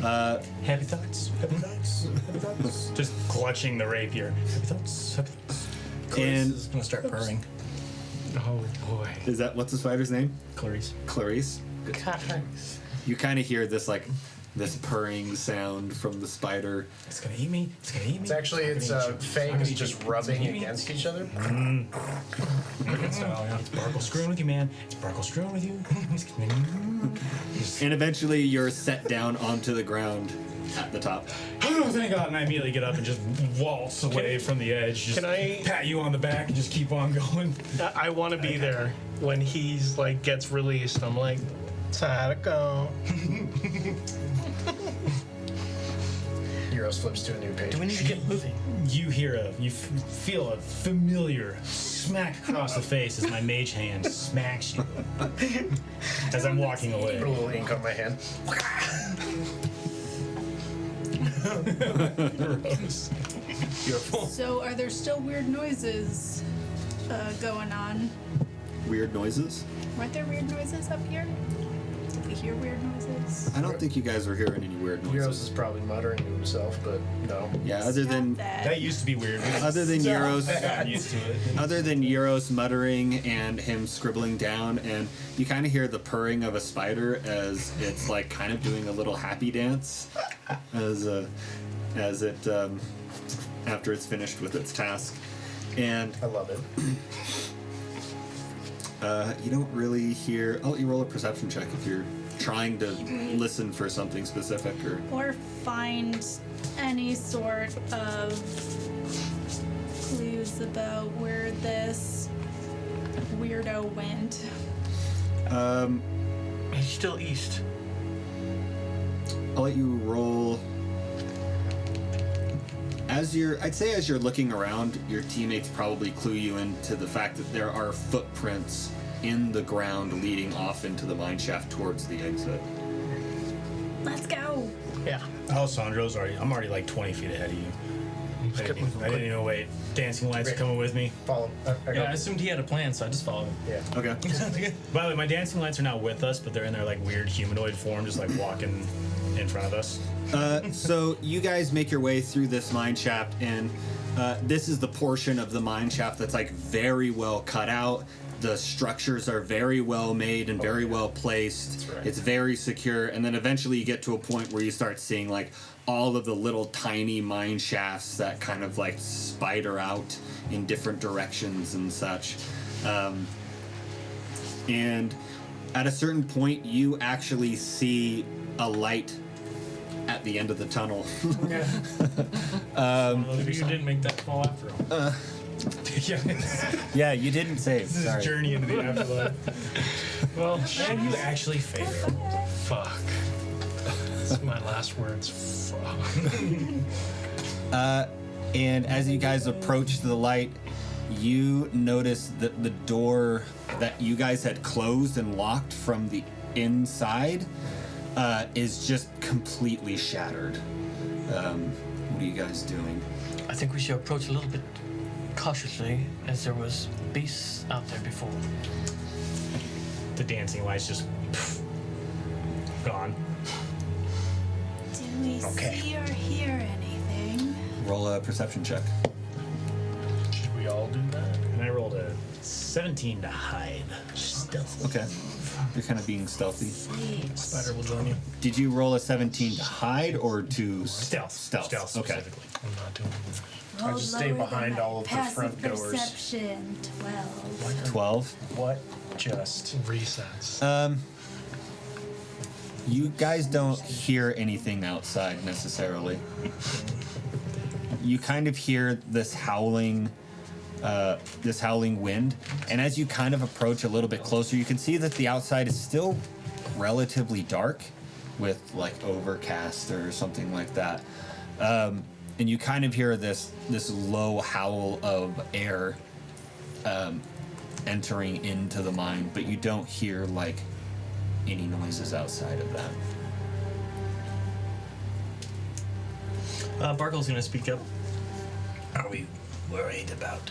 Happy thoughts, happy thoughts, happy thoughts. Just clutching the rapier. Happy thoughts, happy thoughts. And is gonna start purring. Oh boy. is that what's the spider's name? Clarice. Clarice. You kind of hear this purring sound from the spider. It's gonna eat me. It's gonna eat me. It's actually fangs just rubbing against each other. It's Barkuell screwing with you, man. It's Barkuell screwing with you. And eventually you're set down onto the ground at the top. Oh, thank God. And I immediately get up and just waltz away from the edge. Just Can I- pat you on the back and just keep on going. I want to be there when he's like gets released. I'm like, time to go. Yeros flips to a new page. Do we need to get moving? You feel a familiar smack across the face as my mage hand smacks you as I'm walking away. Put a little ink on my hand. Beautiful. So, are there still weird noises going on? Weird noises? Weren't there weird noises up here? Did we hear weird noises? I don't think you guys were hearing any weird Yeros noises. is probably muttering to himself, but no. Yeah, other than Stop That used to be weird. other than Yeros, I'm used to it. other than Yeros muttering and him scribbling down, and you kind of hear the purring of a spider as it's like kind of doing a little happy dance, as it after it's finished with its task, and I love it. you don't really hear. I'll let you roll a perception check if you're trying to listen for something specific Or find any sort of clues about where this weirdo went. He's still east. I'll let you roll. As you're looking around, your teammates probably clue you into the fact that there are footprints in the ground leading off into the mineshaft towards the exit. Let's go. Yeah. Alessandro's I'm already like 20 feet ahead of you. I didn't even wait. Dancing lights are coming with me. Follow. Yeah, I assumed he had a plan, so I just followed him. Yeah. Okay. By the way, my dancing lights are not with us, but they're in their like weird humanoid form, just like walking in front of us. So you guys make your way through this mine shaft, and this is the portion of the mine shaft that's like very well cut out. The structures are very well made and very well placed. That's right. It's very secure, and then eventually you get to a point where you start seeing like all of the little tiny mine shafts that kind of like spider out in different directions and such. And at a certain point, you actually see a light at the end of the tunnel. Maybe you didn't make that fall after all. Yeah, you didn't save. This is Sorry. his journey into the afterlife. Well, And you actually failed. fuck. That's my last words. Fuck. And as you guys approach the light, you notice that the door that you guys had closed and locked from the inside is just completely shattered. What are you guys doing? I think we should approach a little bit cautiously, as there was beasts out there before. The dancing lights just gone. Do we see or hear anything? Roll a perception check. Should we all do that? And I rolled a 17 to hide. Stealth. Okay. You're kind of being stealthy. Sweet. Spider will join you. Did you roll a 17 to hide or to Stealth. Stealth. Okay. Specifically. I'm not doing that. Roll just stay lower than behind my all of the passive front doors. Perception 12. 12. What? Just. Resets. You guys don't hear anything outside necessarily. You kind of hear this howling wind, and as you kind of approach a little bit closer, you can see that the outside is still relatively dark, with like overcast or something like that. And you kind of hear this low howl of air entering into the mine, but you don't hear like any noises outside of that. Barkuell's gonna speak up. Are we worried about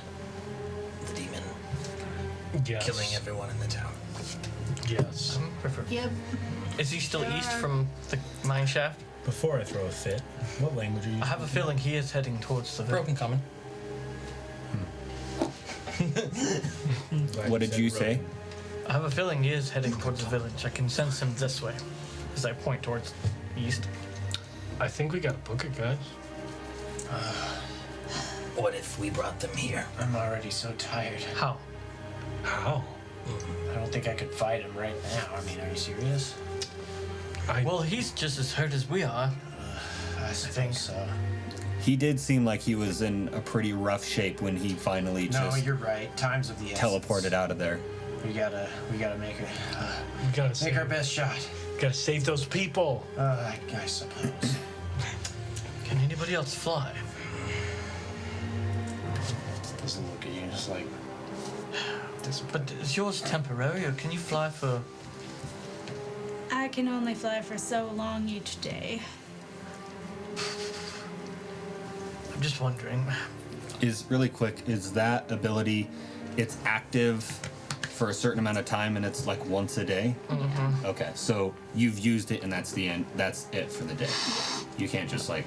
the demon Yes. killing everyone in the town? Yes. Yep. Is he still east from the mine shaft? Before I throw a fit, what language are you I have a feeling he is heading towards the Broken common. What did you say? I have a feeling he is heading towards the village. I can sense him this way, as I point towards east. I think we gotta book it, guys. What if we brought them here? I'm already so tired. How? How? I don't think I could fight him right now. I mean, are you serious? Well, he's just as hurt as we are. I think so. He did seem like he was in a pretty rough shape when he finally No, just you're right. Times of the essence. teleported out of there. We gotta make We gotta make save, our best shot. gotta save those people. I suppose. Can anybody else fly? Doesn't look at you just like. But is yours temporary, or can you fly for... I can only fly for so long each day. I'm just wondering. Is really quick, is that ability, it's active for a certain amount of time and it's like once a day? Mm-hmm. Okay, so you've used it and that's the end, that's it for the day. You can't just like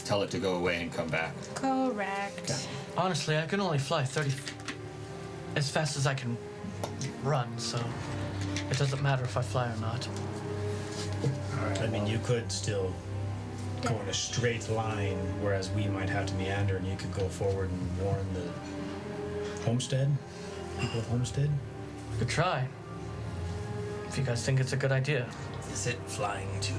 tell it to go away and come back. Correct. Okay. Honestly, I can only fly 30... as fast as I can run, so it doesn't matter if I fly or not. I mean, you could still go in a straight line, whereas we might have to meander, and you could go forward and warn the Homestead, people of Homestead. I could try. If you guys think it's a good idea. Is it flying too?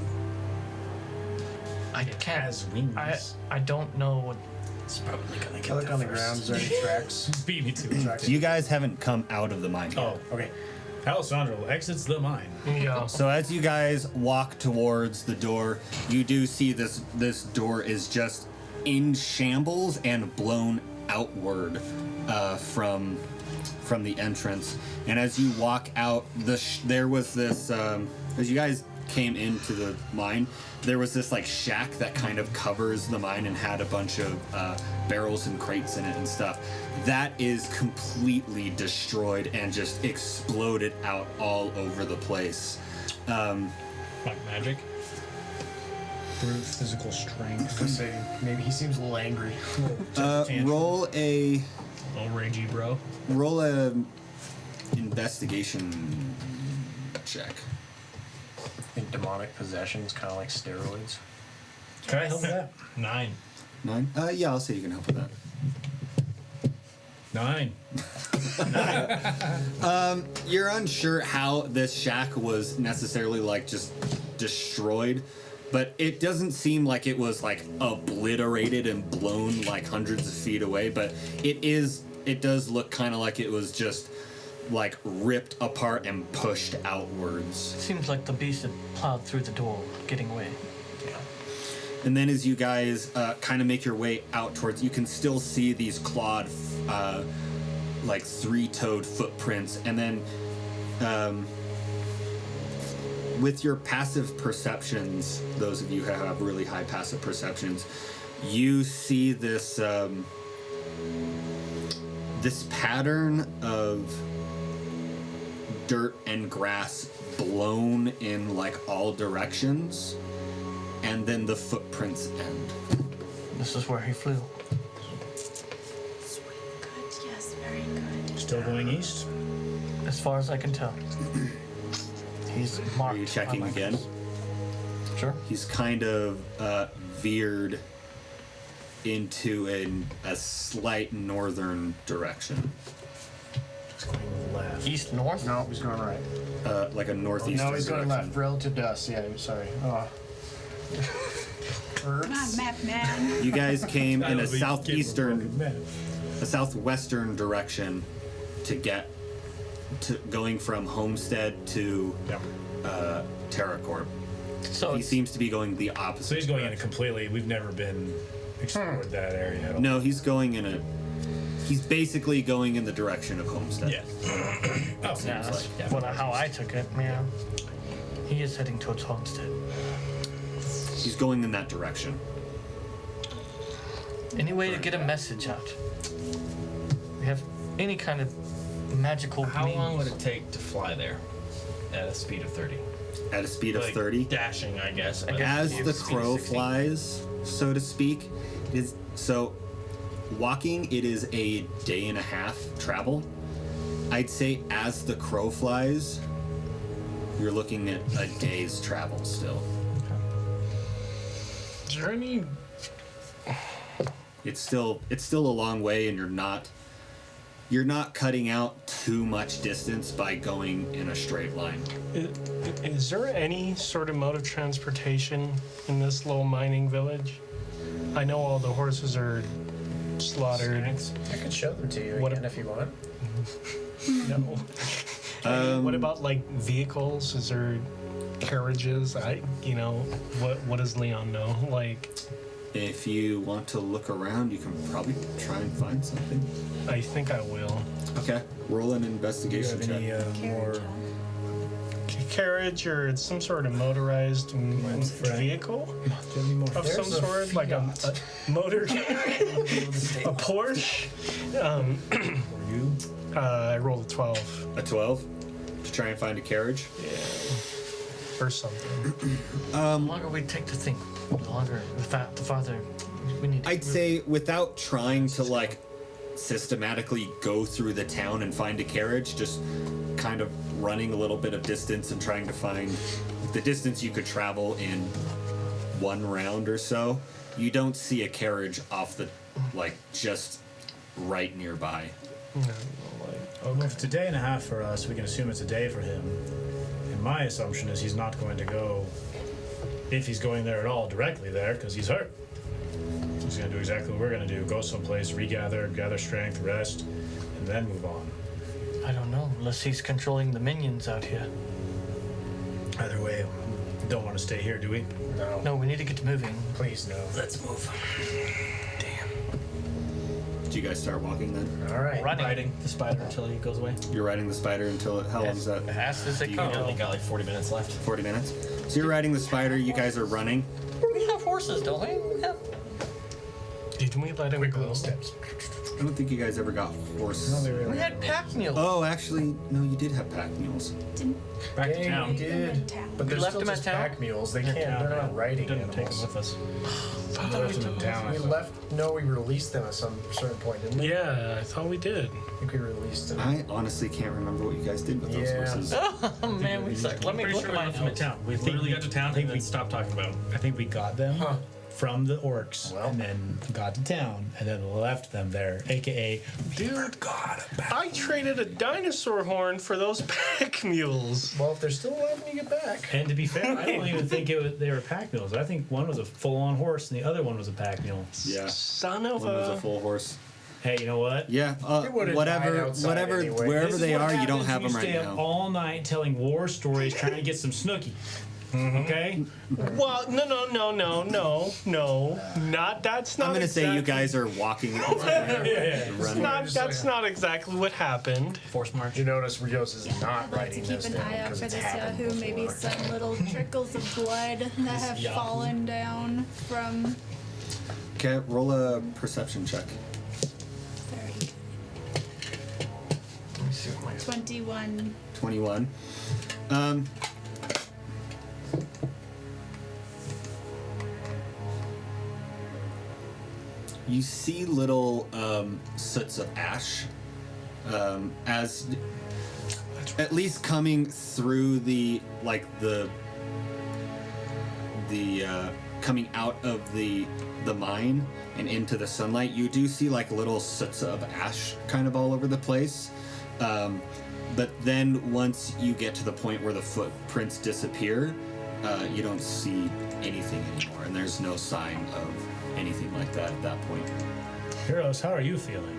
I can't. has wings. I don't know what... It's probably gonna I get look there on the first. ground. Is there any tracks? Beat me to it. Tracks? You guys haven't come out of the mine yet. Oh, Okay. Alessandro exits the mine. Yeah. So as you guys walk towards the door, you do see this door is just in shambles and blown outward from the entrance. And as you walk out, there was this as you guys came into the mine, there was this like shack that kind of covers the mine and had a bunch of barrels and crates in it and stuff. That is completely destroyed and just exploded out all over the place. Like magic. Brute physical strength. Let's say maybe he seems a little angry. Roll a Little ragey, bro. investigation check. I think demonic possession is kind of like steroids. Can I help with that? 9. 9? Yeah, I'll say you can help with that. 9. You're unsure how this shack was necessarily like just destroyed, but it doesn't seem like it was like obliterated and blown like hundreds of feet away, but it does look kind of like it was just like ripped apart and pushed outwards. Seems like the beast had plowed through the door, getting away. And then as you guys kind of make your way out towards, you can still see these clawed, like three-toed footprints. And then with your passive perceptions, those of you who have really high passive perceptions, you see this this pattern of dirt and grass blown in like all directions. And then the footprints end. This is where he flew. Good, yes, very good. Still going east? As far as I can tell. He's marked. Are you checking on my again? compass. Sure. He's kind of veered into a slight northern direction. Just going left. East, north? No, he's going right. Like a northeastern No, he's going direction. left. Relative to us. Yeah, sorry. Oh. Come on, map man. You guys came in a Give him southeastern, map. a southwestern direction to get to going from Homestead to Yep. TerraCorp. So He it's, seems to be going the opposite. So he's going in a direction. completely. We've never been explored that area at all. No, he's going in a. He's basically going in the direction of Homestead. Yeah. yeah, that's how I took it, yeah. He is heading towards Homestead. He's going in that direction. Any way to get a message out? We have any kind of magical How means. long would it take to fly there at a speed of 30? At a speed of Like 30. Dashing, I guess. but As speed the of crow 16. flies, so to speak, is so walking. It is a day and a half travel. I'd say as the crow flies, you're looking at a day's travel still. Is there any? It's still a long way, and you're not cutting out too much distance by going in a straight line. Is there any sort of mode of transportation in this little mining village? I know all the horses are slaughtered. I could show them to you What again if you want. No. What about like vehicles? Is there carriages? What does Leon know? Like, If you want to look around, you can probably try and find something. I think I will. Okay, roll an Do you investigation have any check. more? Carriage or some sort of motorized vehicle Do you have any more? of some sort, like a motor, a Porsche. For you? I rolled a 12 A 12 to try and find a carriage. or something. The longer we take to think, the longer, the farther we need to I'd say without trying to like systematically go through the town and find a carriage, just kind of running a little bit of distance and trying to find the distance you could travel in one round or so. You don't see a carriage off the like just right nearby. Well, if it's a day and a half for us, we can assume it's a day for him. And my assumption is he's not going to go, if he's going there at all, directly there, because he's hurt. So he's going to do exactly what we're going to do: go someplace, regather, gather strength, rest, and then move on. I don't know, unless he's controlling the minions out here. Either way, we don't want to stay here, do we? No. No, we need to get moving. Please, no. Let's move. Damn. Do you guys start walking then? All right. Riding the spider until he goes away. You're riding the spider until how long is that? Fast as it You goes. only got like 40 minutes left. 40 minutes. So you're riding the spider. You guys are running. We have horses, don't we? Yeah. Didn't we let him Quick go? little steps. I don't think you guys ever got horse. We had pack mules. Oh, actually, no, you did have pack mules. Back to Yeah, town. we did. But We they're left still them at just town? pack mules. They can't. Town, They're yeah. not riding Didn't take them animals. with us. I We left them in town. We left. No, we released them at some certain point, didn't we? Yeah, I thought we did. I think we released them. I honestly can't remember what you guys did with those Yeah. horses. Oh man, we suck. Let me Pretty look sure at we my left them in notes. town. We think literally we- got to town I think and then we- stopped talking about them. I think we got them Huh. from the orcs, Well. and then got to town, and then left them there, aka Dude, I traded a dinosaur horn for those pack mules. Well, if they're still alive when you get back. And to be fair, I don't even think they were pack mules. I think one was a full-on horse, and the other one was a pack mule. Yeah. Son of One was a a. full horse. Hey, you know what? Yeah. It would've died outside anyway. Wherever This is they what are, you don't happens have when them right stay up now. all night telling war stories, trying to get some snooky. Okay. Well, no. Not that's not. I'm gonna say you exactly- guys are walking. That's running. not exactly what happened. Force march. You notice Rios is not I'd like to writing keep this an down eye out because for it's this happened Yahoo. Maybe before. some little trickles of blood that have Yahoo. fallen down from. Okay, roll a perception check. Very good. Let me see what my 21. 21. You see little soots of ash as at least coming through the coming out of the mine and into the sunlight. You do see like little soots of ash kind of all over the place. But then once you get to the point where the footprints disappear, you don't see anything anymore, and there's no sign of anything like that at that point. Yeros, how are you feeling?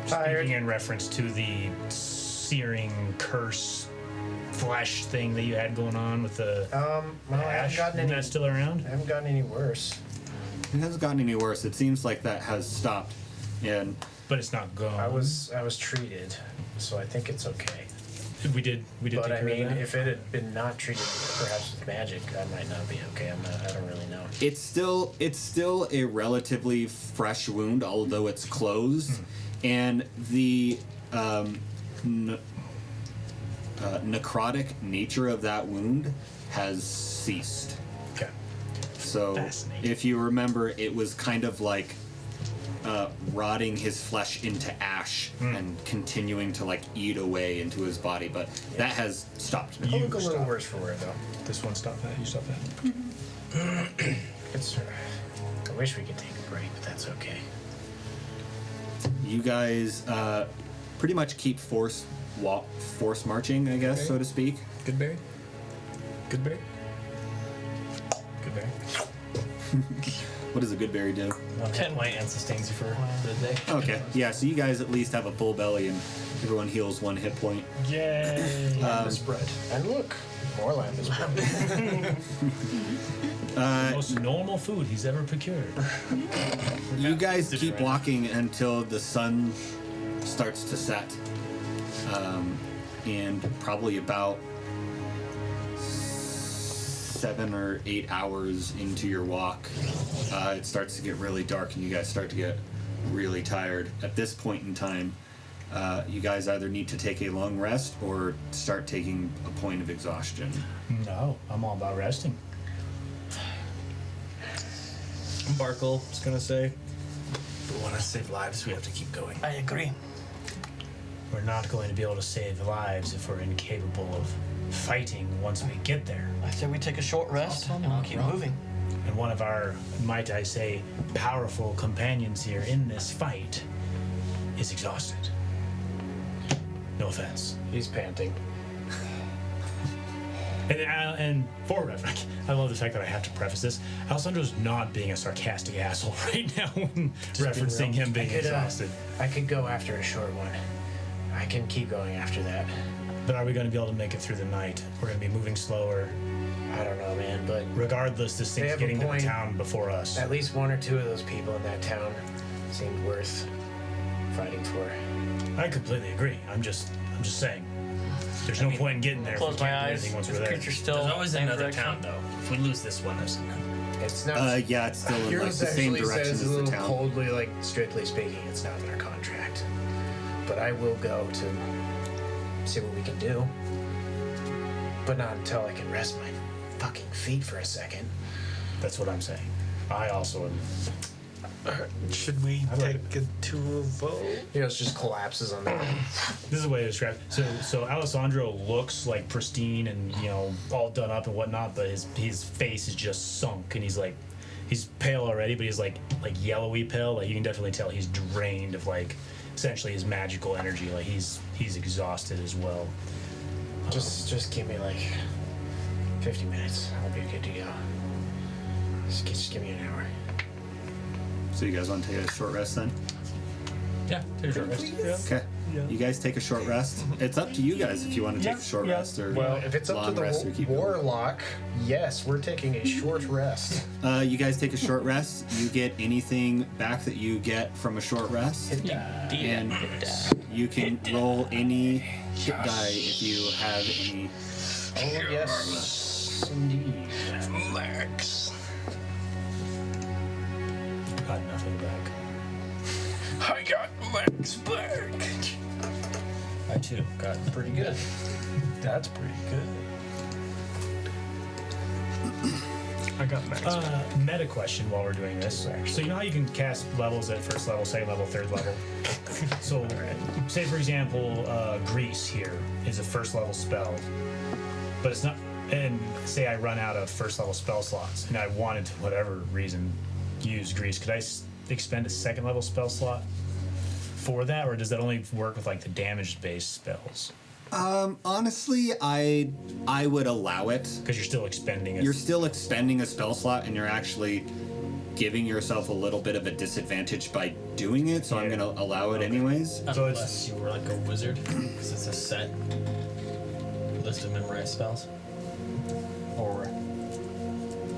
Tired. Speaking in reference to the searing curse flesh thing that you had going on with the Well, I haven't ash. gotten Isn't any. that still around? I haven't gotten any worse. It hasn't gotten any worse. It seems like that has stopped, and But it's not gone. I was treated, so I think it's okay. We did But take I care mean, of that. if it had been not treated, perhaps with magic, I might not be okay. I don't really know. it's still a relatively fresh wound, although it's closed, and the necrotic nature of that wound has ceased. Okay. So Fascinating. if you remember, it was kind of like rotting his flesh into ash and continuing to like eat away into his body, but that has stopped now. I'll look a little worse for wear, though. This one stopped that. You stopped that. It's. I wish we could take a break, but that's okay. You guys pretty much keep force marching, I guess, so to speak. Goodberry. Goodberry. Goodberry. What does a good berry do? 10 point and sustains you for the day. Okay, yeah, so you guys at least have a full belly and everyone heals 1 hit point. Yay! Spread. And look, more lamb is spread. Most normal food he's ever procured. You guys Did it keep right. walking until the sun starts to set. And probably about 7 or 8 hours into your walk, it starts to get really dark and you guys start to get really tired. At this point in time, you guys either need to take a long rest or start taking a point of exhaustion. No, I'm all about resting. Barkuell is gonna say, "We want to save lives. We have to keep going." I agree. We're not going to be able to save lives if we're incapable of fighting once we get there. I say we take a short rest and we'll keep moving. And one of our, might I say, powerful companions here in this fight is exhausted. No offense. He's panting. And for reference, I love the fact that I have to preface this. Alessandro's not being a sarcastic asshole right now when referencing him being exhausted. I could go after a short one. I can keep going after that. But are we going to be able to make it through the night? We're going to be moving slower. I don't know, man, but Regardless, this They thing's have a getting to the point. town before us. at least 1 or 2 of those people in that town seemed worth fighting for. I completely agree. I'm just saying. There's no point in getting there. Close if we my can't do eyes. anything once Is we're the there. creature still There's always same another direction? town, though. If we lose this one, there's another. It's not. Yeah, it's still in like Yeros the same actually direction says as a the little town. coldly, like strictly speaking, it's not in our contract. But I will go to see what we can do. But not until I can rest my fucking feet for a second. That's what I'm saying. I also am. Should we take it to a vote? Yeros just collapses on the ground. This is the way to describe it. So Alessandro looks like pristine and all done up and whatnot, but his face is just sunk and he's pale already, but he's like yellowy pale. Like you can definitely tell he's drained of like essentially his magical energy. Like he's exhausted as well. Just give me like 50 minutes. I'll be good to go. Just give me an hour. So you guys want to take a short rest then? Yeah, take a short rest. Okay. Yeah. You guys take a short rest. It's up to you guys if you want to take a short rest or Well, if it's up to long rest or the keep going. warlock, yes, we're taking a short rest. You guys take a short rest. You get anything back that you get from a short rest, and you can roll any hit die if you have any. Oh, yes, indeed. Max. Got nothing back. I got Max back. I too got pretty good. That's pretty good. I got max. Meta question while we're doing this. So you know how you can cast levels at first level, second level, third level? So say for example, Grease here is a first level spell, but it's not, and say I run out of first level spell slots and I wanted to, whatever reason, use Grease, could I expend a second level spell slot for that, or does that only work with like the damage based spells? Honestly, I would allow it. Because you're still expending it. You're still expending a spell slot, and you're actually giving yourself a little bit of a disadvantage by doing it. So I'm Yeah. gonna allow it anyways. So Unless you were like a wizard, because it's a set list of memorized spells. Or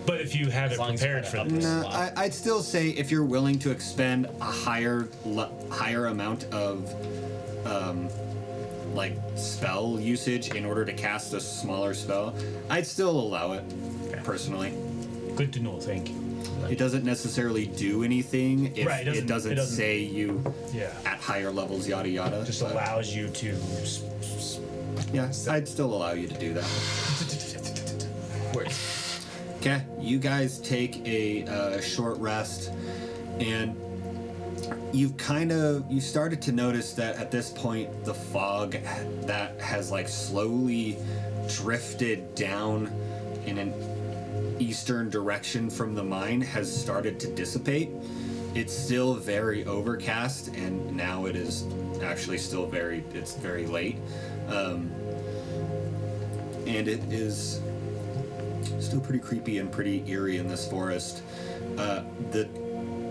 But if you have As it long as you prepared have for it this, up. No, I'd still say if you're willing to expend a higher amount of like spell usage in order to cast a smaller spell, I'd still allow it. Personally, good to know. Thank you. it doesn't necessarily do anything if Right, it doesn't say you Yeah. at higher levels, yada yada. Just but allows you to. yeah, I'd still allow you to do that. wait, Okay, you guys take a short rest, and you started to notice that at this point the fog that has like slowly drifted down in an eastern direction from the mine has started to dissipate. It's still very overcast, and now it is actually still it's very late, and it is still pretty creepy and pretty eerie in this forest. The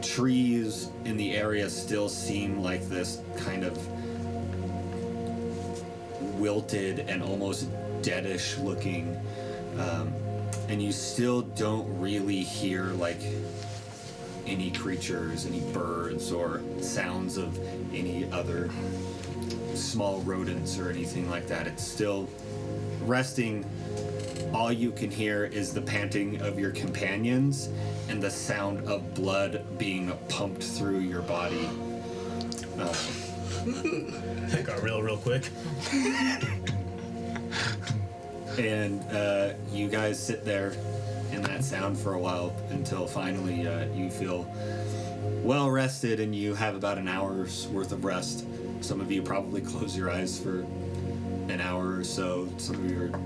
trees in the area still seem like this kind of wilted and almost deadish looking, and you still don't really hear like any creatures, any birds, or sounds of any other small rodents or anything like that. It's still resting. All you can hear is the panting of your companions and the sound of blood being pumped through your body. Got real quick. And you guys sit there in that sound for a while until finally you feel well rested and you have about an hour's worth of rest. Some of you probably close your eyes for an hour or so. Some of you are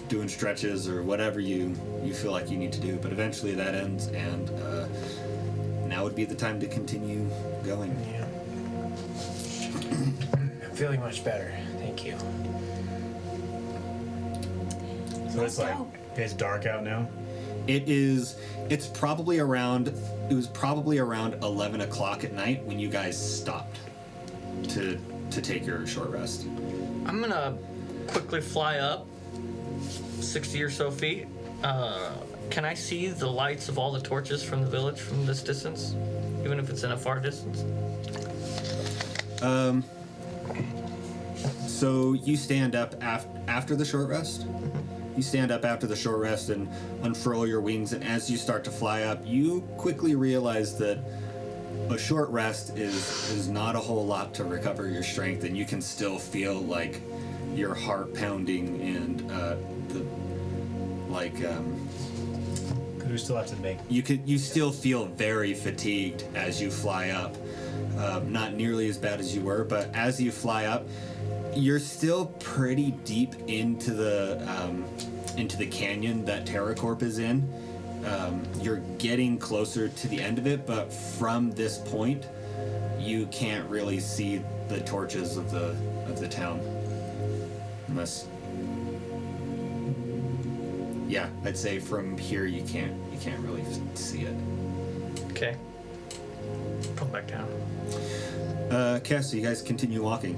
doing stretches or whatever you feel like you need to do, but eventually that ends, and now would be the time to continue going. Yeah. I'm feeling much better. Thank you. So it's like it's dark out now. It was probably around 11 o'clock at night when you guys stopped to take your short rest. I'm gonna quickly fly up 60 or so feet. Can I see the lights of all the torches from the village from this distance, even if it's in a far distance? So you stand up after the short rest? You stand up after the short rest and unfurl your wings, and as you start to fly up, you quickly realize that a short rest is not a whole lot to recover your strength, and you can still feel like your heart pounding and Could we still have to make? you still feel very fatigued as you fly up. Not nearly as bad as you were, but as you fly up, you're still pretty deep into the canyon that TerraCorp is in. You're getting closer to the end of it, but from this point, you can't really see the torches of the town. Unless, yeah, I'd say from here you can't really see it. Okay. Come back down. Cass, so you guys continue walking.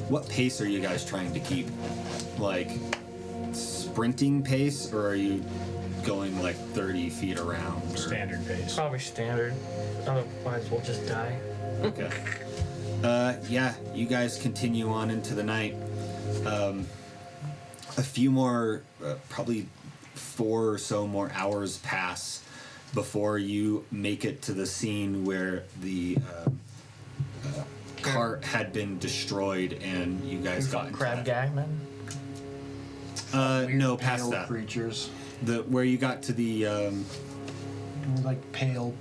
What pace are you guys trying to keep? Like sprinting pace, or are you going like 30 feet around? Or? Standard pace. Probably standard. Otherwise, we'll just die. Okay. Yeah, you guys continue on into the night. A few more, probably 4 or so more hours pass before you make it to the scene where the cart had been destroyed and you guys got into Crab that. Gagman. No, past pale that. creatures. Where you got to the Like pale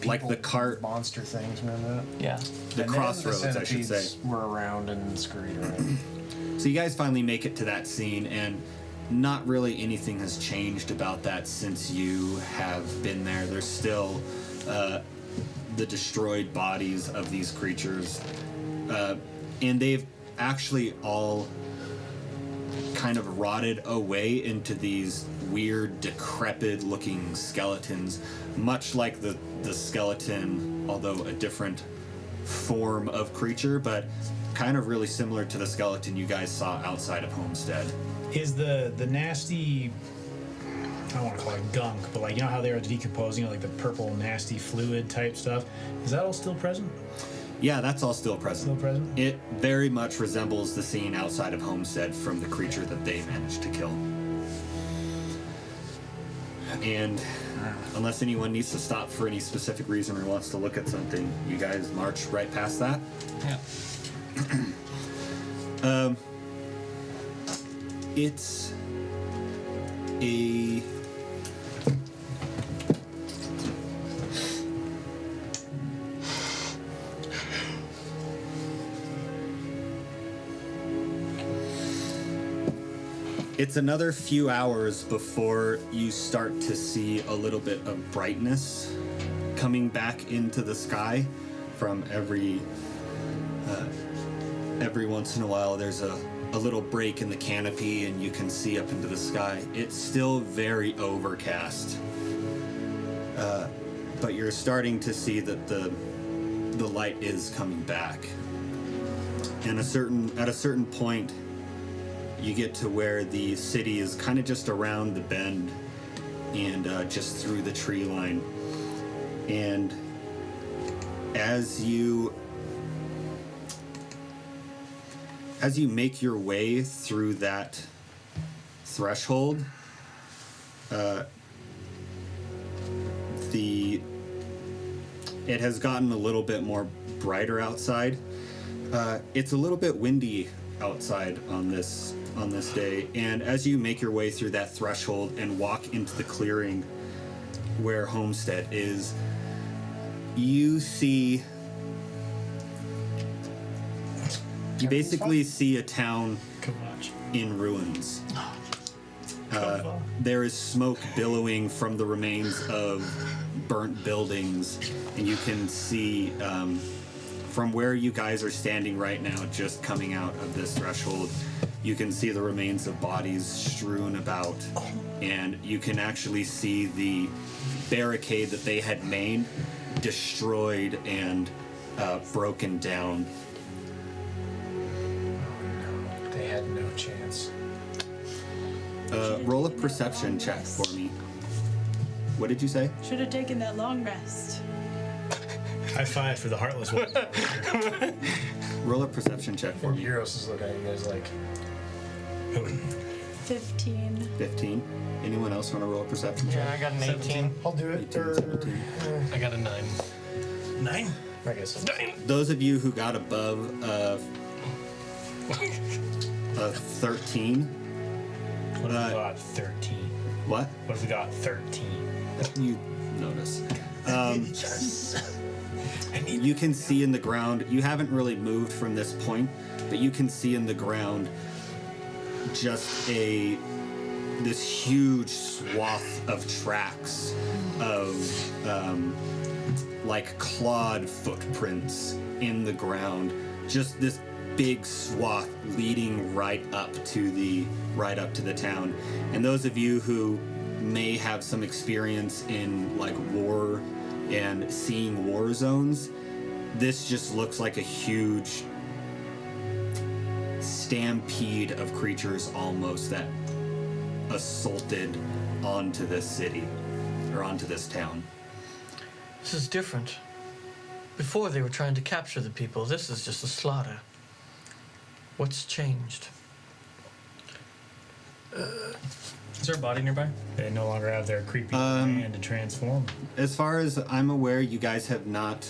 like people, the cart, monster things, remember that? Yeah. the And then crossroads, I should say. centipedes were around and scurried around. So you guys finally make it to that scene, and not really anything has changed about that since you have been there. There's still the destroyed bodies of these creatures, and they've actually all kind of rotted away into these weird, decrepit-looking skeletons, much like the skeleton, although a different form of creature, but kind of really similar to the skeleton you guys saw outside of Homestead. Is the nasty, I don't want to call it gunk, but like, you know how they were decomposing, like the purple nasty fluid type stuff, is that all still present? Yeah, that's all still present. Still present? It very much resembles the scene outside of Homestead from the creature that they managed to kill. And unless anyone needs to stop for any specific reason or wants to look at something, you guys march right past that. Yeah. It's a It's another few hours before you start to see a little bit of brightness coming back into the sky from every once in a while. There's a little break in the canopy and you can see up into the sky. It's still very overcast, but you're starting to see that the light is coming back. And at a certain point, you get to where the city is kind of just around the bend and just through the tree line. And as you make your way through that threshold, it has gotten a little bit more brighter outside. It's a little bit windy outside on this day, and as you make your way through that threshold and walk into the clearing where Homestead is, you basically see a town in ruins. There is smoke billowing from the remains of burnt buildings, and you can see from where you guys are standing right now, just coming out of this threshold, you can see the remains of bodies strewn about, and you can actually see the barricade that they had made destroyed and broken down. They had no chance. Roll a perception check for me. What did you say? Should have taken that long rest. High five for the heartless one. Roll a perception check for me. Yeros is looking at you guys like, 15. 15. Anyone else want to roll a perception check? Yeah, I got an 18. I'll do it. 18, 17. I got a 9. 9? I guess. Those of you who got above a 13. What if we got 13? What? What if we got 13? You notice. You can see in the ground, you haven't really moved from this point, but you can see in the ground just this huge swath of tracks of like clawed footprints in the ground. Just this big swath leading right up to the town. And those of you who may have some experience in like war and seeing war zones, this just looks like a huge stampede of creatures almost that assaulted onto this city or onto this town. This is different. Before they were trying to capture the people. This is just a slaughter. What's changed? Is there a body nearby? They no longer have their creepy command to transform. As far as I'm aware, you guys have not,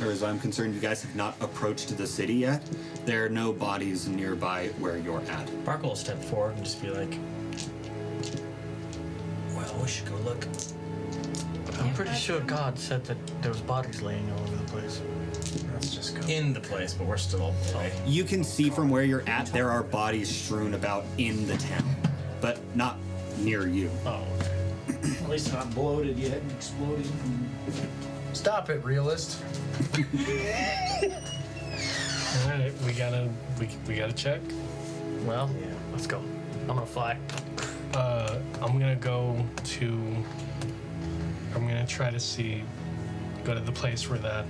or as I'm concerned, you guys have not approached the city yet. There are no bodies nearby where you're at. Barkuell will step forward and just be like, well, we should go look. I'm pretty sure God said that there was bodies laying all over the place. Let's just go. In the place, but we're still away. You can see from where you're at, there are bodies strewn about in the town, but not near you. Oh, okay. At least not bloated yet and exploding. Stop it, realist. All right, we gotta check. Well, let's go. I'm gonna fly. I'm gonna try to go to the place where that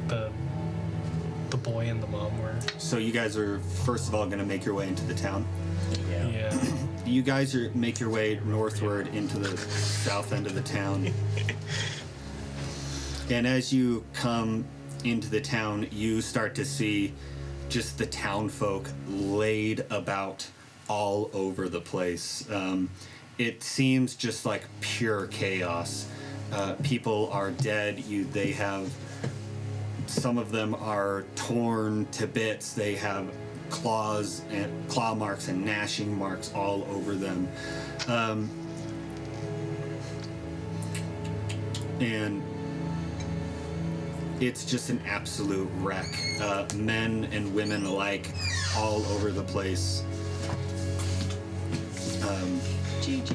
the boy and the mom were. So you guys are first of all going to make your way into the town. Yeah. You guys make your way northward into the south end of the town. And as you come into the town, you start to see just the town folk laid about all over the place. It seems just like pure chaos. People are dead. They have, some of them are torn to bits. They have claws and claw marks and gnashing marks all over them. And it's just an absolute wreck. Men and women alike all over the place. GG.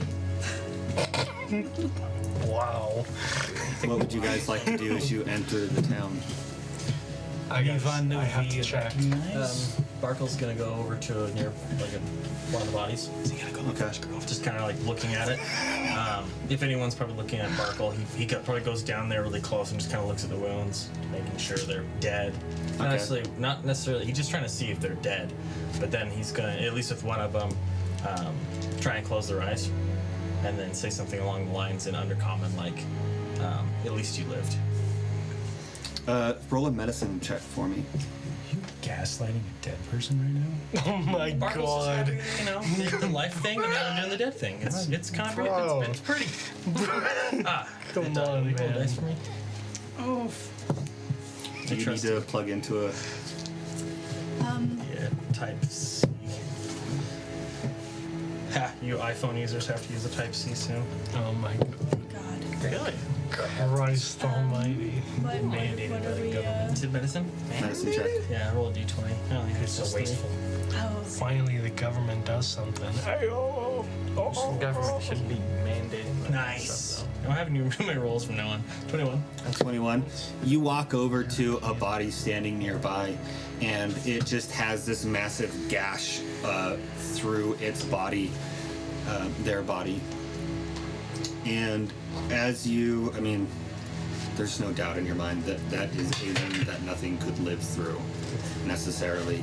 Wow. What would you guys like to do as you enter the town? I have to check. Barkuell's gonna go over to one of the bodies. Okay. Just kind of like looking at it. If anyone's probably looking at Barkuell, he probably goes down there really close and just kind of looks at the wounds, making sure they're dead. Okay. Not necessarily. He's just trying to see if they're dead. But then he's gonna, at least with one of them, try and close their eyes, and then say something along the lines in Undercommon like, "At least you lived." Roll a medicine check for me. You gaslighting a dead person right now? Oh my Barkuell's just god. happy, the life thing and now I'm doing the dead thing. It's kind of Bro. it's pretty. Come on, roll man. dice for me. Oh. Do you need to plug into a... Yeah, type C. Ha! You iPhone users have to use a type C soon. Oh my god. Really? Christ almighty. What are we, Is it medicine? medicine check? Yeah, roll a d20. Oh, yeah, It's so wasteful. Oh. Finally, the government does something. The government should be mandating that Nice. stuff, I don't have any my rolls from now on. 21. 21. You walk over to a body standing nearby, and it just has this massive gash through its body, their body. And as you, there's no doubt in your mind that is a wound that nothing could live through necessarily.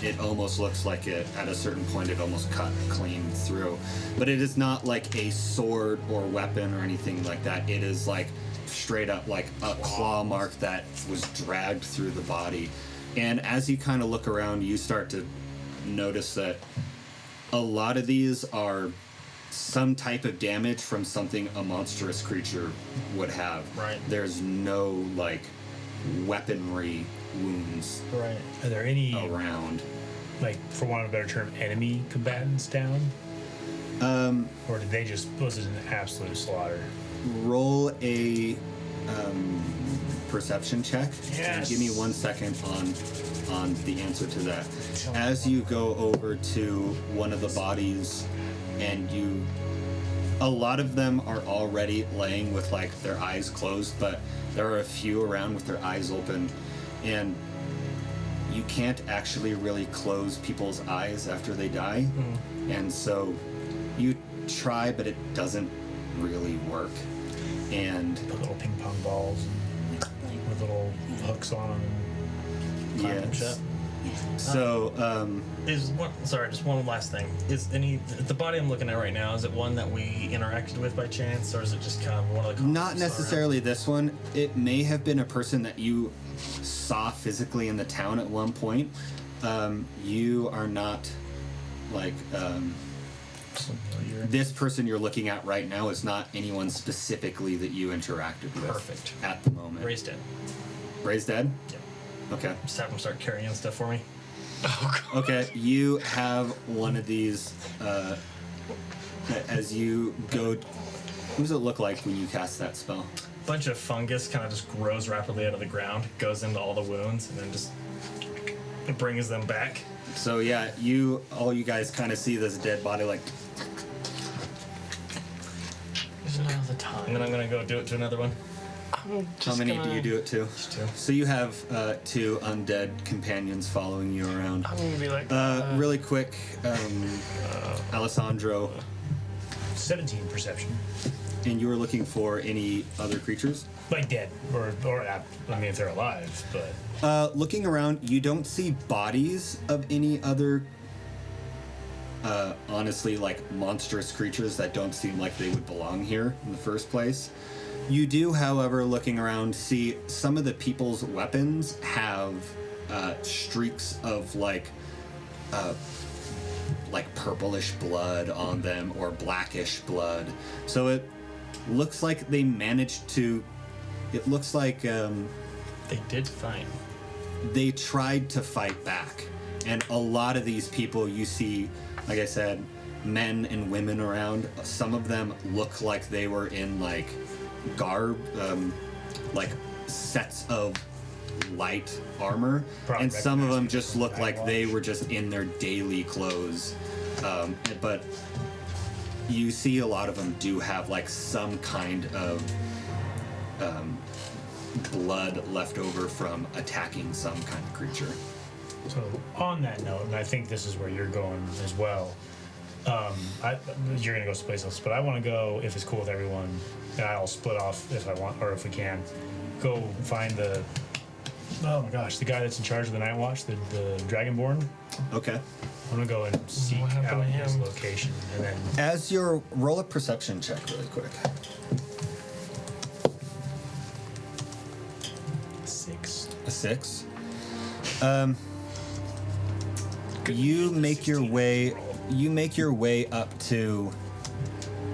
It almost looks like at a certain point it almost cut clean through. But it is not like a sword or weapon or anything like that. It is like straight up like a claw mark that was dragged through the body. And as you kind of look around, you start to notice that a lot of these are some type of damage from something a monstrous creature would have. Right. There's no like weaponry wounds Right. Are there any, around. like, for want of a better term, enemy combatants down? Or did they just, was it an absolute slaughter? Roll a perception check. Yes. And give me 1 second on the answer to that. As you go over to one of the bodies, and a lot of them are already laying with like their eyes closed, but there are a few around with their eyes open, and you can't actually really close people's eyes after they die. And so you try, but it doesn't really work. And Put little ping pong balls with little hooks on them. yeah, Shut. so Is one sorry, just one last thing. Is the body I'm looking at right now, is it one that we interacted with by chance, or is it just kind of one of the not necessarily this one. It may have been a person that you saw physically in the town at one point. You are not like this person you're looking at right now is not anyone specifically that you interacted with. Perfect. At the moment. Ray's dead. Ray's dead? Yep. Okay. Just have him start carrying stuff for me. Okay, you have one of these as you go. What does it look like when you cast that spell? Bunch of fungus kind of just grows rapidly out of the ground, goes into all the wounds, and then just it brings them back. So yeah, all you guys kind of see this dead body like. There's now the And time. then I'm gonna go do it to another one. How many do you do it to? Just two. So you have two undead companions following you around. I'm gonna be like, Really quick, Alessandro, 17 perception. and you were looking for any other creatures? Like dead. Or I mean, if they're alive, but. Looking around, you don't see bodies of any other, honestly, like monstrous creatures that don't seem like they would belong here in the first place. You do, however, looking around, see some of the people's weapons have streaks of like purplish blood on them or blackish blood. So it looks like they managed to. It looks like They did fine. they tried to fight back, and a lot of these people you see, like I said, men and women around. Some of them look like they were in like garb, like sets of light armor, Probably and some of them recognize just people look from like Nightwatch. they were just in their daily clothes. But you see a lot of them do have like some kind of blood left over from attacking some kind of creature. So on that note, and I think this is where you're going as well. You're gonna go someplace else, but I want to go, if it's cool with everyone, and I'll split off if I want, or if we can. Go find the the guy that's in charge of the Night Watch, the Dragonborn. Okay. I'm gonna go and seek What happened out to his him? location, and then As your roll a perception check really quick. 6. A 6. You make your way. You make your way up to.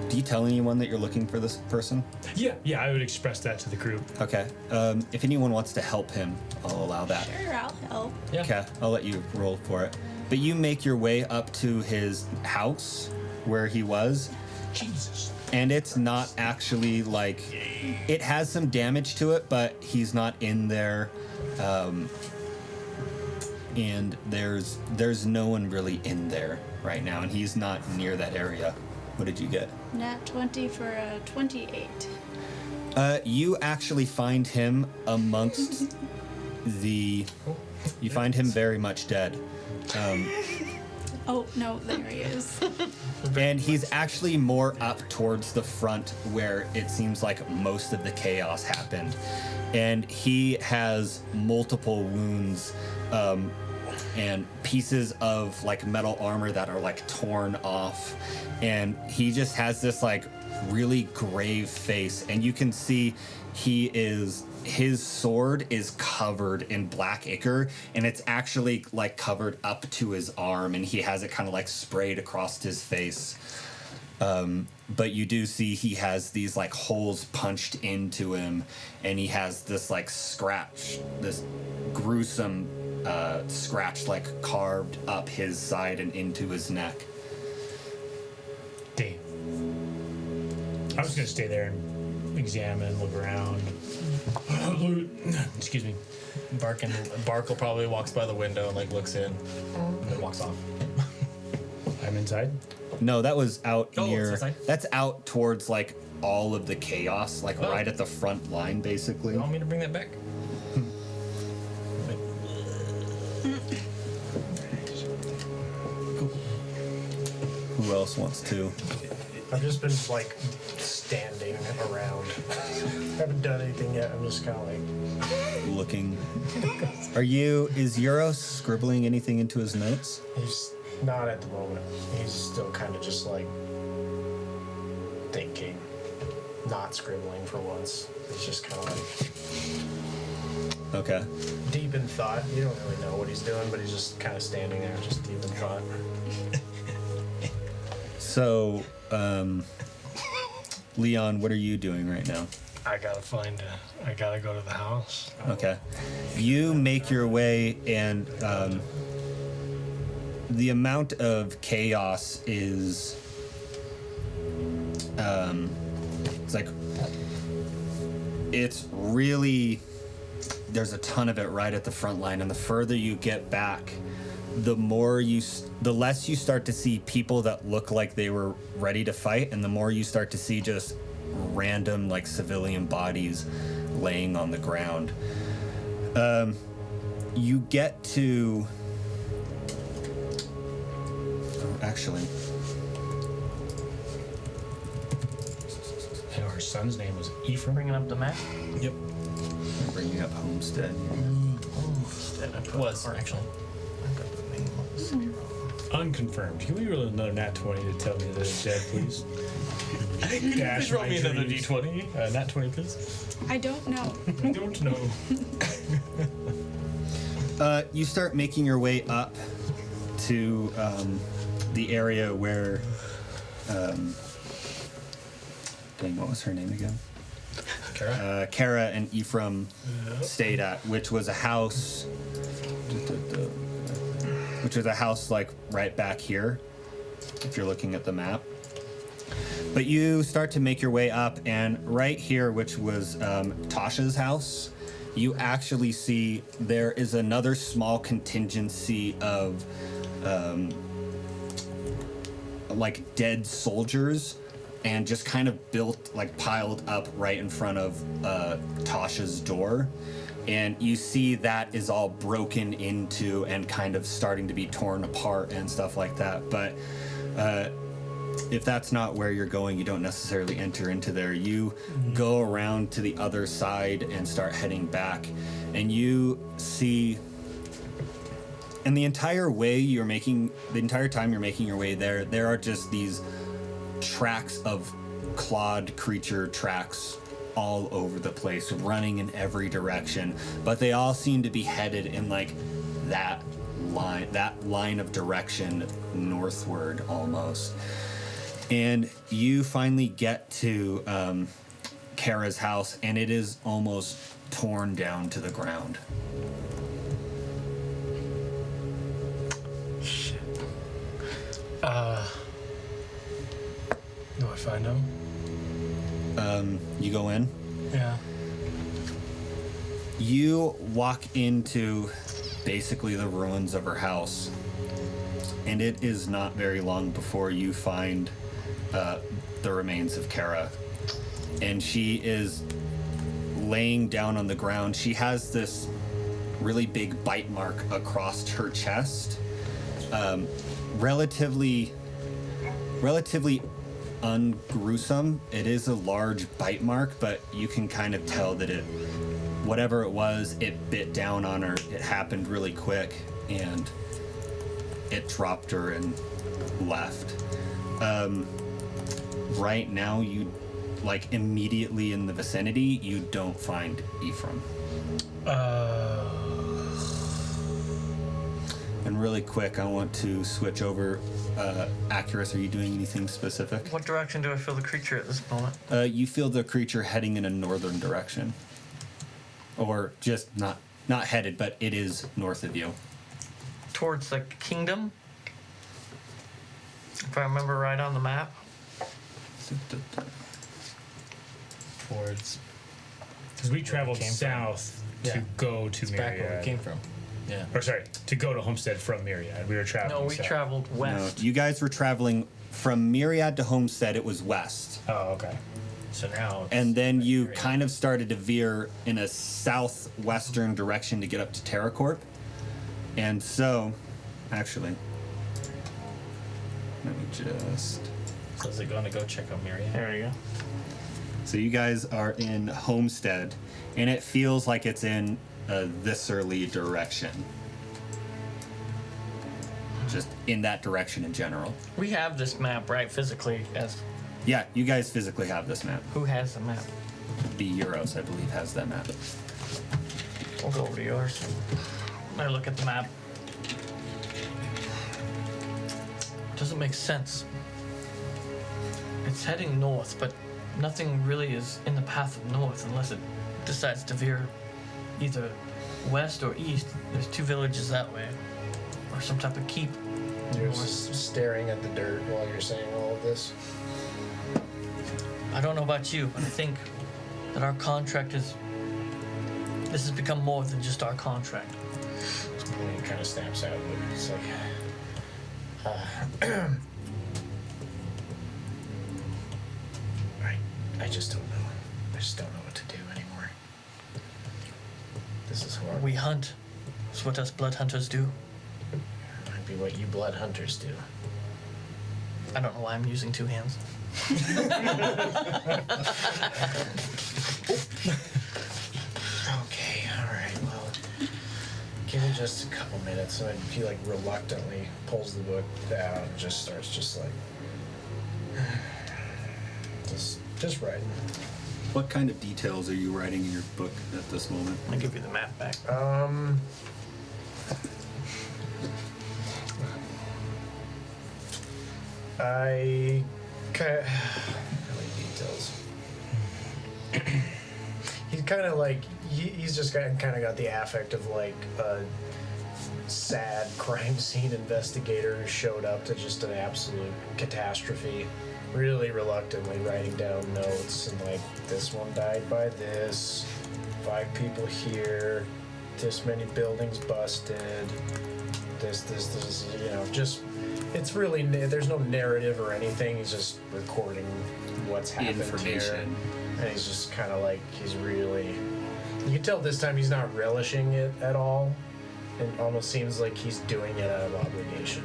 Do you tell anyone that you're looking for this person? Yeah, I would express that to the group. Okay. If anyone wants to help him, I'll allow that. Sure, I'll help. Yeah. Okay, I'll let you roll for it. But you make your way up to his house where he was. Jesus. And it's not actually like it has some damage to it, but he's not in there. And there's no one really in there right now, and he's not near that area. What did you get? Nat 20 for a 28. You actually find him amongst the. You find him very much dead. Oh, no, there he is. And he's actually more up towards the front where it seems like most of the chaos happened. And he has multiple wounds and pieces of like metal armor that are like torn off, and he just has this like really grave face, and you can see his sword is covered in black ichor, and it's actually like covered up to his arm, and he has it kind of like sprayed across his face. But you do see he has these like holes punched into him, and he has this like scratch, this gruesome scratch like carved up his side and into his neck. Dave. I was gonna stay there and examine, look around. Excuse me. Barkuell probably walks by the window and like looks in and then walks off. I'm inside. No, that was out Oh, near. it's outside? That's out towards like all of the chaos, like Oh. right at the front line, basically. You want me to bring that back? Who else wants to? I've just been like standing around. Haven't done anything yet. I'm just kind of like Looking. Is Yeros scribbling anything into his notes? he's not at the moment. He's still kind of just like thinking, not scribbling for once. He's just kind of like Okay. deep in thought. You don't really know what he's doing, but he's just kind of standing there, just deep in thought. So, Leon, what are you doing right now? I gotta go to the house. Okay. You make your way, and the amount of chaos is. It's like. It's really. There's a ton of it right at the front line, and the further you get back, the less you start to see people that look like they were ready to fight, and the more you start to see just random like civilian bodies laying on the ground. You get to actually And our son's name was Ephraim. Bringing up the map. Yep. I'm bringing up Homestead. Instead, I put Was, or actually. I've got the main one. City Road. Unconfirmed. Can we roll another nat 20 to tell me that it's dead, please? Please roll my me another dreams. d20. Nat 20, please. I don't know. I don't know. You start making your way up to the area where dang, what was her name again? Kara? Kara and Ephraim stayed at, which was a house. Which is a house like right back here, if you're looking at the map. But you start to make your way up, and right here, which was Tasha's house, you actually see there is another small contingency of like dead soldiers, and just kind of built, like piled up right in front of Tasha's door. And you see that is all broken into and kind of starting to be torn apart and stuff like that. But if that's not where you're going, you don't necessarily enter into there. You go around to the other side and start heading back. And you see, and the entire time you're making your way there are just these tracks of clawed creature tracks all over the place, running in every direction, but they all seem to be headed in like that line of direction northward almost. And you finally get to Kara's house, and it is almost torn down to the ground. Do I find him? You go in. Yeah. You walk into basically the ruins of her house, and it is not very long before you find the remains of Kara. And she is laying down on the ground. She has this really big bite mark across her chest. Relatively ungruesome. It is a large bite mark, but you can kind of tell that whatever it was, it bit down on her. It happened really quick. and it dropped her and left. Right now, you, like, immediately in the vicinity, you don't find Ephraim. And really quick, I want to switch over. Akrius, are you doing anything specific? What direction do I feel the creature at this moment? You feel the creature heading in a northern direction. Or just not headed, but it is north of you. Towards the kingdom? If I remember right on the map. Towards. Because we traveled Came from. south to Yeah. go to It's back where we Myriad. came from. Yeah. Or sorry, to go to Homestead from Myriad. We were traveling No, we south. traveled No, west. you guys were traveling from Myriad to Homestead. It was west. Oh, okay. So now... it's And then you Myriad. kind of started to veer in a southwestern direction to get up to TerraCorp. And so, actually, let me just... So is it going to go check out Myriad? There you go. So you guys are in Homestead, and it feels like it's in a this-early direction. Just in that direction in general. We have this map, right, physically, as Yeah, you guys physically have this map. who has the map? The Yeros, I believe, has that map. We'll go over to yours. I look at the map. Doesn't make sense. It's heading north, but nothing really is in the path of north unless it decides to veer either west or east. There's 2 villages that way, or some type of keep. You're just staring at the dirt while you're saying all of this. I don't know about you, but I think that our contract is. This has become more than just our contract. And he kind of snaps out of it. It's like, I just don't know. I just don't know what to do anymore. This is horrible. We hunt. It's what us blood hunters do. Might be what you blood hunters do. I don't know why I'm using 2 hands. Okay, alright, well, give me just a couple minutes. And he like reluctantly pulls the book out and just starts just like, just writing. What kind of details are you writing in your book at this moment? I'll give you the map back. I kind of, how many details? He's kind of like, he's just kind of got the affect of like a sad crime scene investigator who showed up to just an absolute catastrophe, really reluctantly writing down notes and like, this one died by this, 5 people here, this many buildings busted, this, you know, just, it's really, there's no narrative or anything, he's just recording what's happened here. And he's just kind of like, he's really, you can tell this time he's not relishing it at all. It almost seems like he's doing it out of obligation.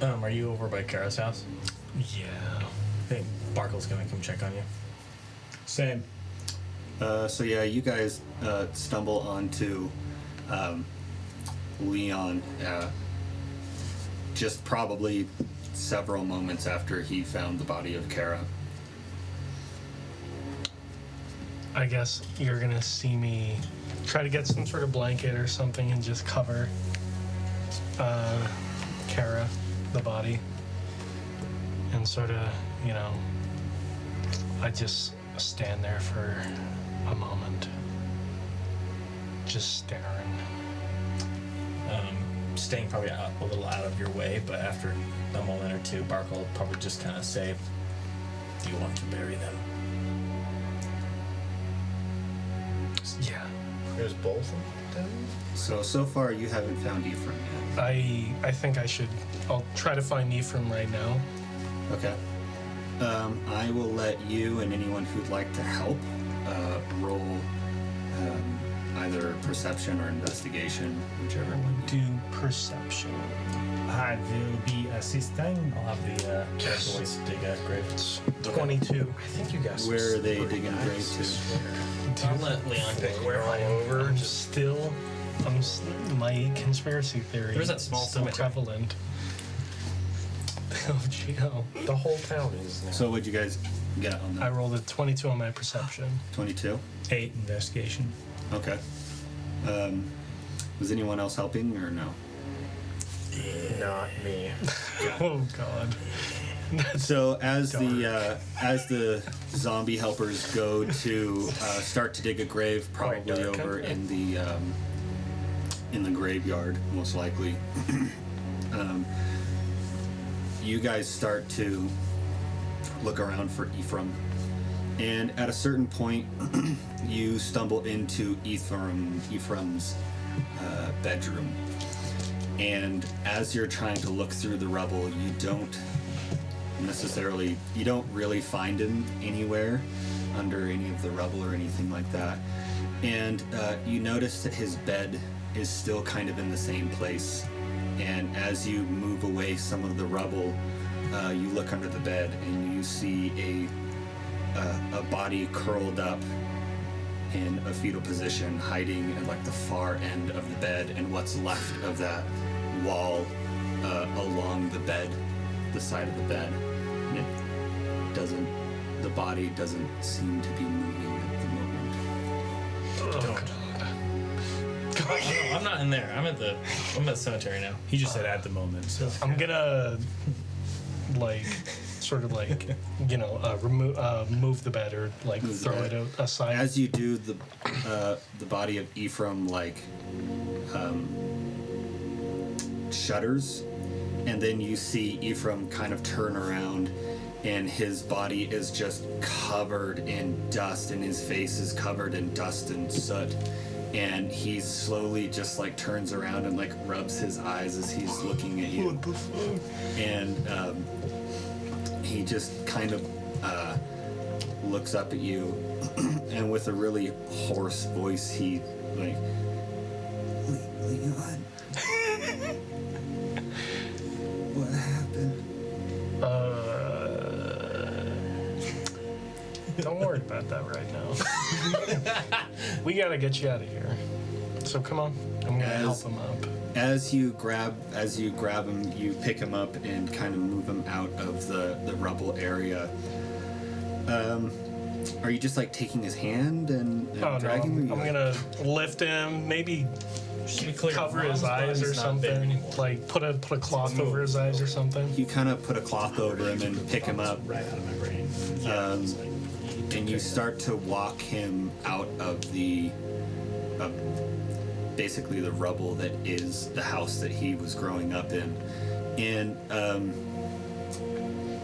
Are you over by Kara's house? Yeah. I think Barkuell's gonna come check on you. Same. So yeah, you guys stumble onto Leon just probably several moments after he found the body of Kara. I guess you're gonna see me try to get some sort of blanket or something and just cover Kara, the body, and sort of, you know, I just stand there for a moment, just staring. Staying probably a little out of your way, but after a moment or two, Barkuell will probably just kind of say, "Do you want to bury them?" Yeah. There's both of them? So far you haven't found Ephraim yet. I think I'll try to find Ephraim right now. Okay. I will let you and anyone who'd like to help roll either perception or investigation, whichever one. Do perception. I will be assisting. I'll have the character voice dig a grave. 22. I think you guys. Where are they digging a grave to? I'll let Leon pick where all over. I'm still My conspiracy theory. There's that small still cemetery. prevalent. Oh, gee, oh. The whole town is now. So what'd you guys get on I that? rolled a 22 on my perception. 22. 8 investigation. Okay. Was anyone else helping or no? Not me. Oh God. So as the zombie helpers go to start to dig a grave, probably dark, over okay. in the graveyard, most likely, you guys start to look around for Ephraim, and at a certain point, you stumble into Ephraim's bedroom. And as you're trying to look through the rubble, you don't really find him anywhere under any of the rubble or anything like that. And you notice that his bed is still kind of in the same place. And as you move away some of the rubble, you look under the bed and you see a body curled up in a fetal position, hiding at like the far end of the bed, and what's left of that wall along the bed, the side of the bed. And the body doesn't seem to be moving at the moment. Oh, no, I'm not in there. I'm at the cemetery now. He just said at the moment, so. I'm gonna move the bed or Move the throw bed. it aside. As you do, the body of Ephraim shudders, and then you see Ephraim kind of turn around, and his body is just covered in dust, and his face is covered in dust and soot, and he slowly just turns around and rubs his eyes as he's looking at you. What the fuck? And he just kind of looks up at you, and with a really hoarse voice, he Leon, what happened? Don't worry about that right now. We gotta get you out of here. So come on, I'm gonna help him up. As you grab him, you pick him up and kind of move him out of the rubble area. Are you just taking his hand and Oh no, dragging him? I'm gonna lift him, maybe Just to be clear, cover his Mom's eyes or body's not there something. anymore. Put a cloth over his eyes or something. You kind of put a cloth over him and pick him up. Right out of my brain. And you start to walk him out of basically the rubble that is the house that he was growing up in. And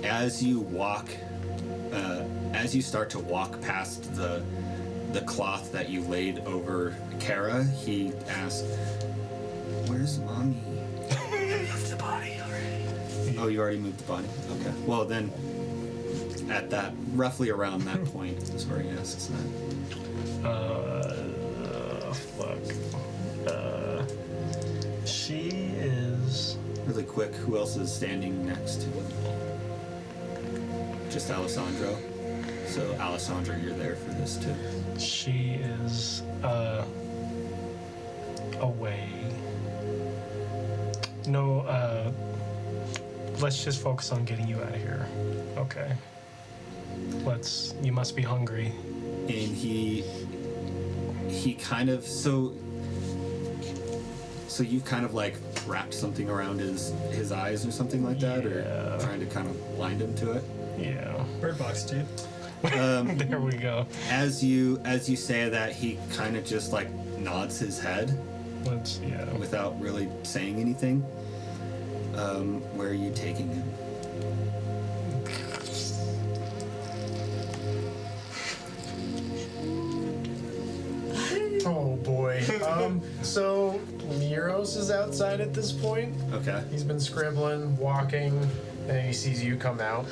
as you start to walk past the cloth that you laid over Kara, he asks, "Where's Mommy?" Moved the body already. Oh, you already moved the body? Okay. Well, then, at that, roughly around that point is where he asks that. Fuck. She is. Really quick, who else is standing next to him? Just Alessandro. So, Alessandro, you're there for this too. She is away. No, let's just focus on getting you out of here. Okay. You must be hungry. And he kind of, so you kind of wrapped something around his eyes or something like that, Yeah. or trying to kind of blind him to it. Yeah. Bird box, dude. There we go. As you say that, he kind of just nods his head Yeah. without really saying anything. Where are you taking him? Oh boy. So Yeros is outside at this point. Okay. He's been scribbling, walking, and he sees you come out.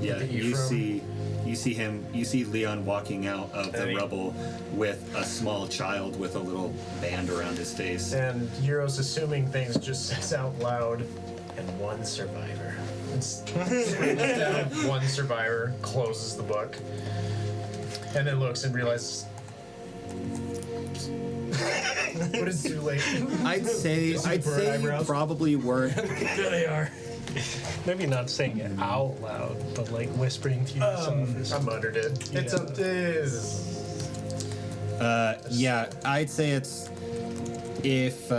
Yeah, The you Ephraim. see Leon walking out of the And he- rubble with a small child with a little band around his face. And Yeros, assuming things, just says out loud, and one survivor. Screams down, one survivor, closes the book, and then looks and realizes But it's too late. I'd say you eyebrows? probably weren't. There they are. Maybe not saying it out loud, but like whispering to yourself. I muttered it. It's up this. Yeah, I'd say it's if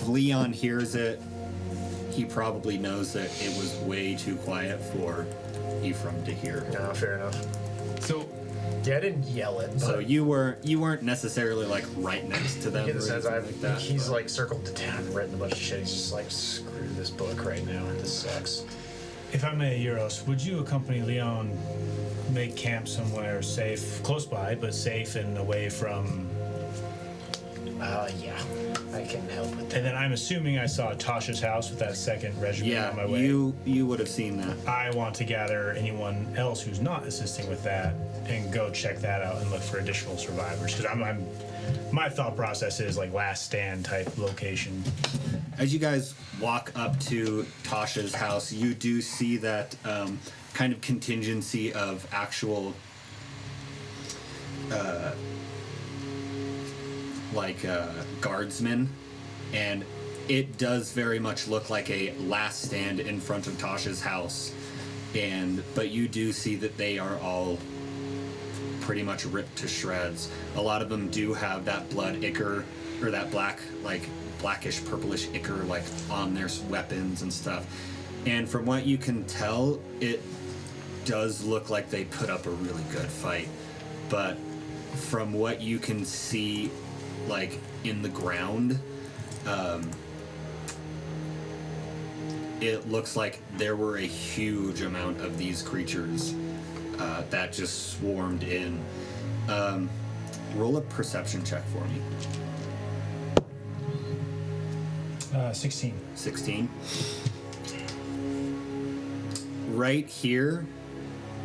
Leon hears it, he probably knows that it was way too quiet for Ephraim to hear. No, fair enough. So, Yeah, I didn't yell it. So But you weren't necessarily like right next to them. in or the sense, anything like that, he's but- like circled the town and written a bunch of shit. He's just like, screw this book right now. This sucks. if I may, Yeros, would you accompany Leon, make camp somewhere safe, close by, but safe and away from... Yeah, I can help with that. And then I'm assuming I saw Tasha's house with that second regiment on my Yeah, way. you would have seen that. I want to gather anyone else who's not assisting with that and go check that out and look for additional survivors. Because my thought process is like last stand type location. As you guys walk up to Tasha's house, you do see that kind of contingency of actual guardsmen, and it does very much look like a last stand in front of Tasha's house. But you do see that they are all pretty much ripped to shreds. A lot of them do have that blood ichor, or that blackish purplish ichor on their weapons and stuff. And from what you can tell, it does look like they put up a really good fight. But from what you can see in the ground, it looks like there were a huge amount of these creatures that just swarmed in. Roll a perception check for me. 16. 16. Right here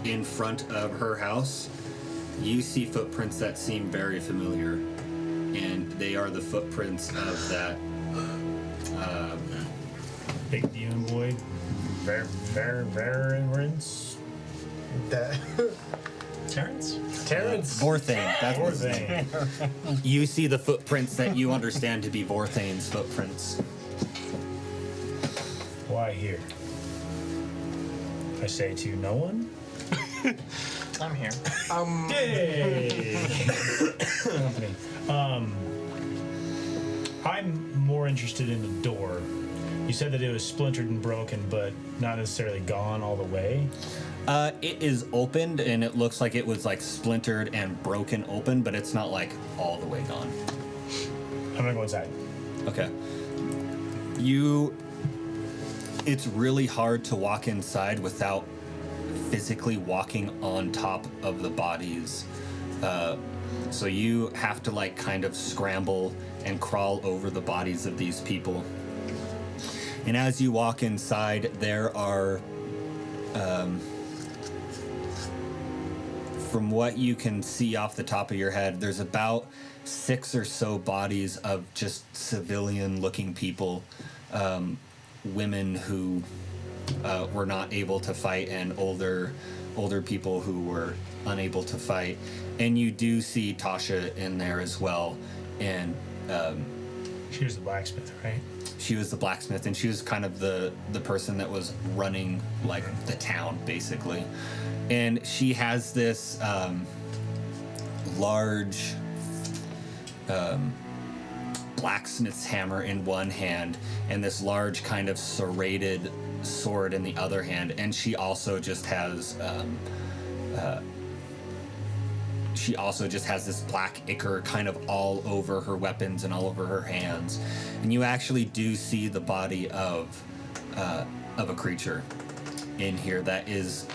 in front of her house, you see footprints that seem very familiar, and they are the footprints of that Big demon boy. Verence? That Terrence? Terrence. Vorthane. That's what his name. Orthane. You see the footprints that you understand to be Vorthane's footprints. Why here? I say to no one. I'm here. Yay! Company. I'm more interested in the door. You said that it was splintered and broken, but not necessarily gone all the way. It is opened, and it looks like it was splintered and broken open, but it's not all the way gone. I'm gonna go inside. Okay. It's really hard to walk inside without physically walking on top of the bodies. So you have to kind of scramble and crawl over the bodies of these people. And as you walk inside, there are, from what you can see off the top of your head, there's about 6 or so bodies of just civilian-looking people, women who were not able to fight, and older people who were unable to fight. And you do see Tasha in there as well, and She was the blacksmith, right? she was the blacksmith, and she was kind of the person that was running the town basically. And she has this large blacksmith's hammer in one hand and this large kind of serrated sword in the other hand, and she also just has this black ichor kind of all over her weapons and all over her hands. And you actually do see the body of a creature in here that is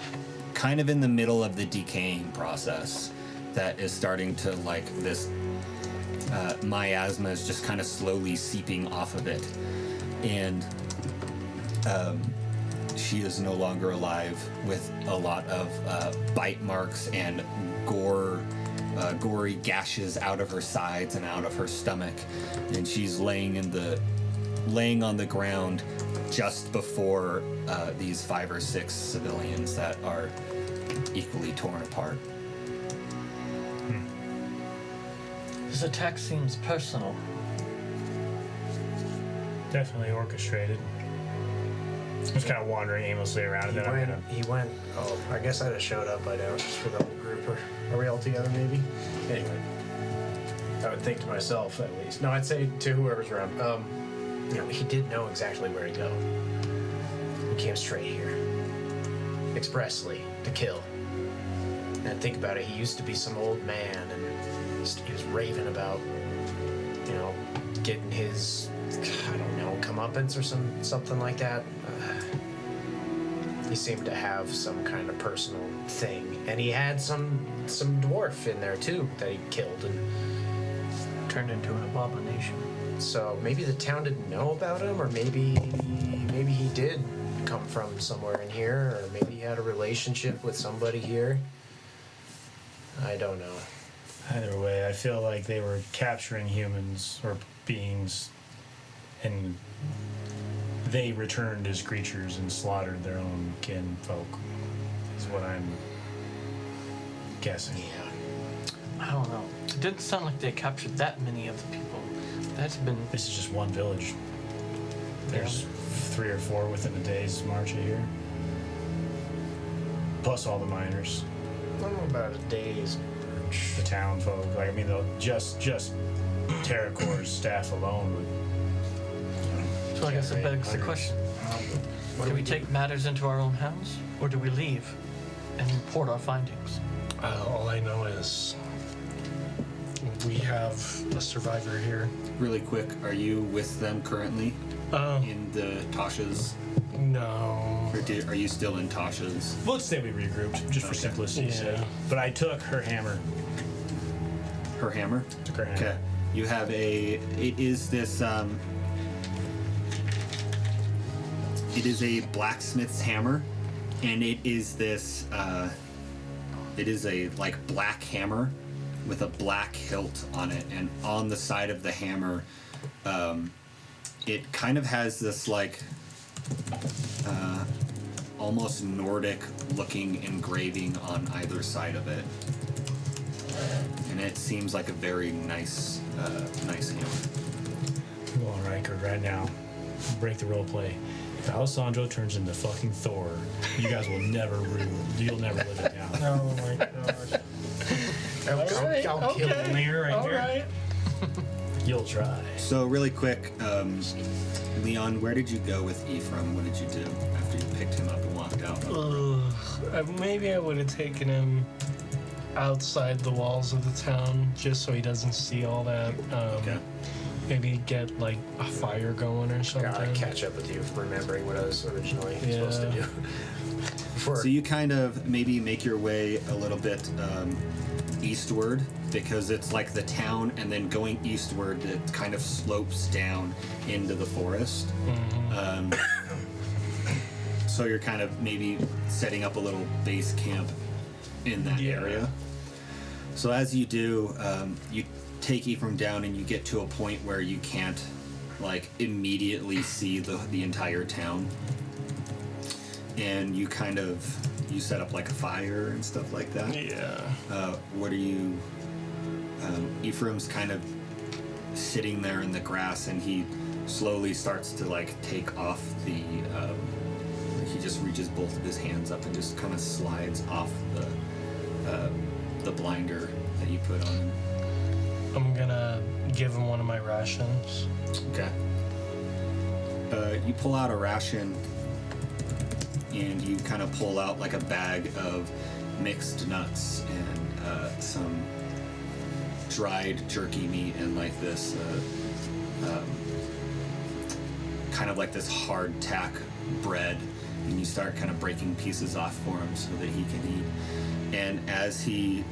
kind of in the middle of the decaying process, that is starting to this miasma is just kind of slowly seeping off of it. And she is no longer alive, with a lot of bite marks and gory gashes out of her sides and out of her stomach. And she's laying on the ground just before these 5 or 6 civilians that are equally torn apart. This attack seems personal. Definitely orchestrated. Just kind of wandering aimlessly around, and then I'm gonna. He went. Oh, I guess I'd have showed up by now just for the whole group. Or are we all together? Maybe. Anyway, I would think to myself at least. No, I'd say to whoever's around. He did know exactly where to go. He came straight here, expressly to kill. And think about it. He used to be some old man, and he was raving about, getting his, I don't know, comeuppance or something like that. He seemed to have some kind of personal thing, and he had some dwarf in there too that he killed and Turned into an abomination. So maybe the town didn't know about him, or maybe he did come from somewhere in here, or maybe he had a relationship with somebody here. I don't know. Either way, I feel like they were capturing humans or beings, and they returned as creatures and slaughtered their own kinfolk, is what I'm guessing. Yeah. I don't know. It didn't sound like they captured that many of the people. That's been. This is just one village. There's 3 or 4 within a day's march here. Plus all the miners, I don't know about a day's the town folk. Like, I mean, just Terracore's staff alone would. So I guess it generate begs the hundreds. question. What Do we take matters into our own hands, or do we leave and report our findings? All I know is we have a survivor here. Really quick, are you with them currently in the Tasha's? No. Or are you still in Tasha's? Well, let's say we regrouped, just for Okay. simplicity's Yeah. sake. But I took her hammer. Her hammer? Took her hammer. Okay. You have it is this, it is a blacksmith's hammer, and it is this, it is a, like, black hammer with a black hilt on it, and on the side of the hammer, it kind of has this, like, almost Nordic-looking engraving on either side of it. And it seems like a very nice hammer. Go on record right now. Break the role play. If Alessandro turns into fucking Thor, you guys will never you'll never live it down. Oh my gosh. I'll kill him. All right. You'll try. So really quick, Leon, where did you go with Ephraim? What did you do after you picked him up and walked out? Maybe I would have taken him outside the walls of the town just so he doesn't see all that. Okay. Maybe get like a fire going or something. Gotta catch up with you, remembering what I was originally supposed to Yeah. do. So you kind of maybe make your way a little bit eastward, because it's like the town, and then going eastward it kind of slopes down into the forest. So you're kind of maybe setting up a little base camp in that area. So as you do, you take Ephraim down, and you get to a point where you can't like immediately see the entire town, and you kind of set up like a fire and stuff like that. Yeah. What are you? Ephraim's kind of sitting there in the grass, and he slowly starts to like take off the. He just reaches both of his hands up and just kind of slides off the blinder that you put on him. I'm gonna give him one of my rations. Okay. You pull out a ration, and you kind of pull out like a bag of mixed nuts and some dried jerky meat, and like this kind of like this hardtack bread, and you start kind of breaking pieces off for him so that he can eat. And as he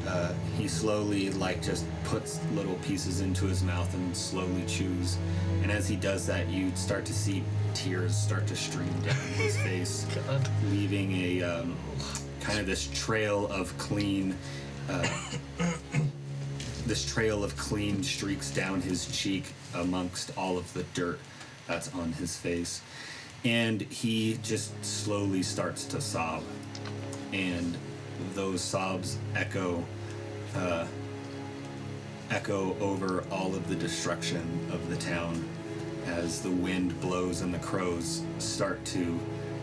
slowly like just puts little pieces into his mouth and slowly chews, and as he does that, you start to see tears start to stream down his face, leaving a kind of this trail of clean streaks down his cheek amongst all of the dirt that's on his face. And he just slowly starts to sob, and those sobs echo echo over all of the destruction of the town as the wind blows and the crows start to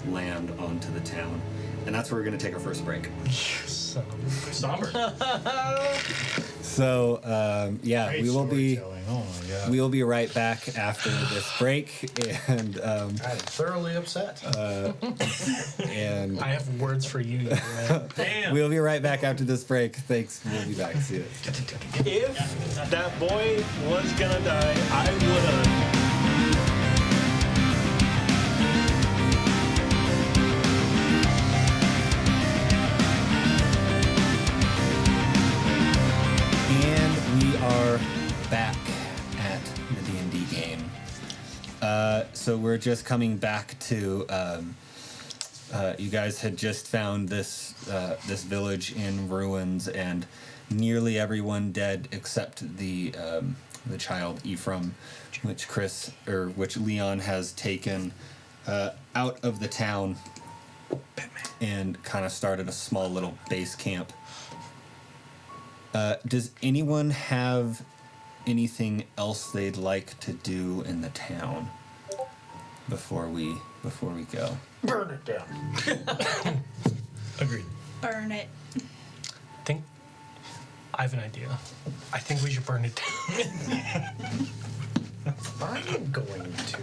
land onto the town. And that's where we're going to take our first break. Somber. So, Great we will be storytelling. Oh my god. we will be right back after this break, and I'm thoroughly upset. and I have words for you, young man. Damn. we'll be right back after this break. Thanks. We'll be back. See you. If that boy was gonna die, I would've. And we are back at the D&D game. So we're just coming back to. You guys had just found this village in ruins, and nearly everyone dead except the child Ephraim, which Leon has taken out of the town and kind of started a small little base camp. Does anyone have anything else they'd like to do in the town before we go? Burn it down. Agreed. Burn it. I have an idea. I think we should burn it down. I'm going to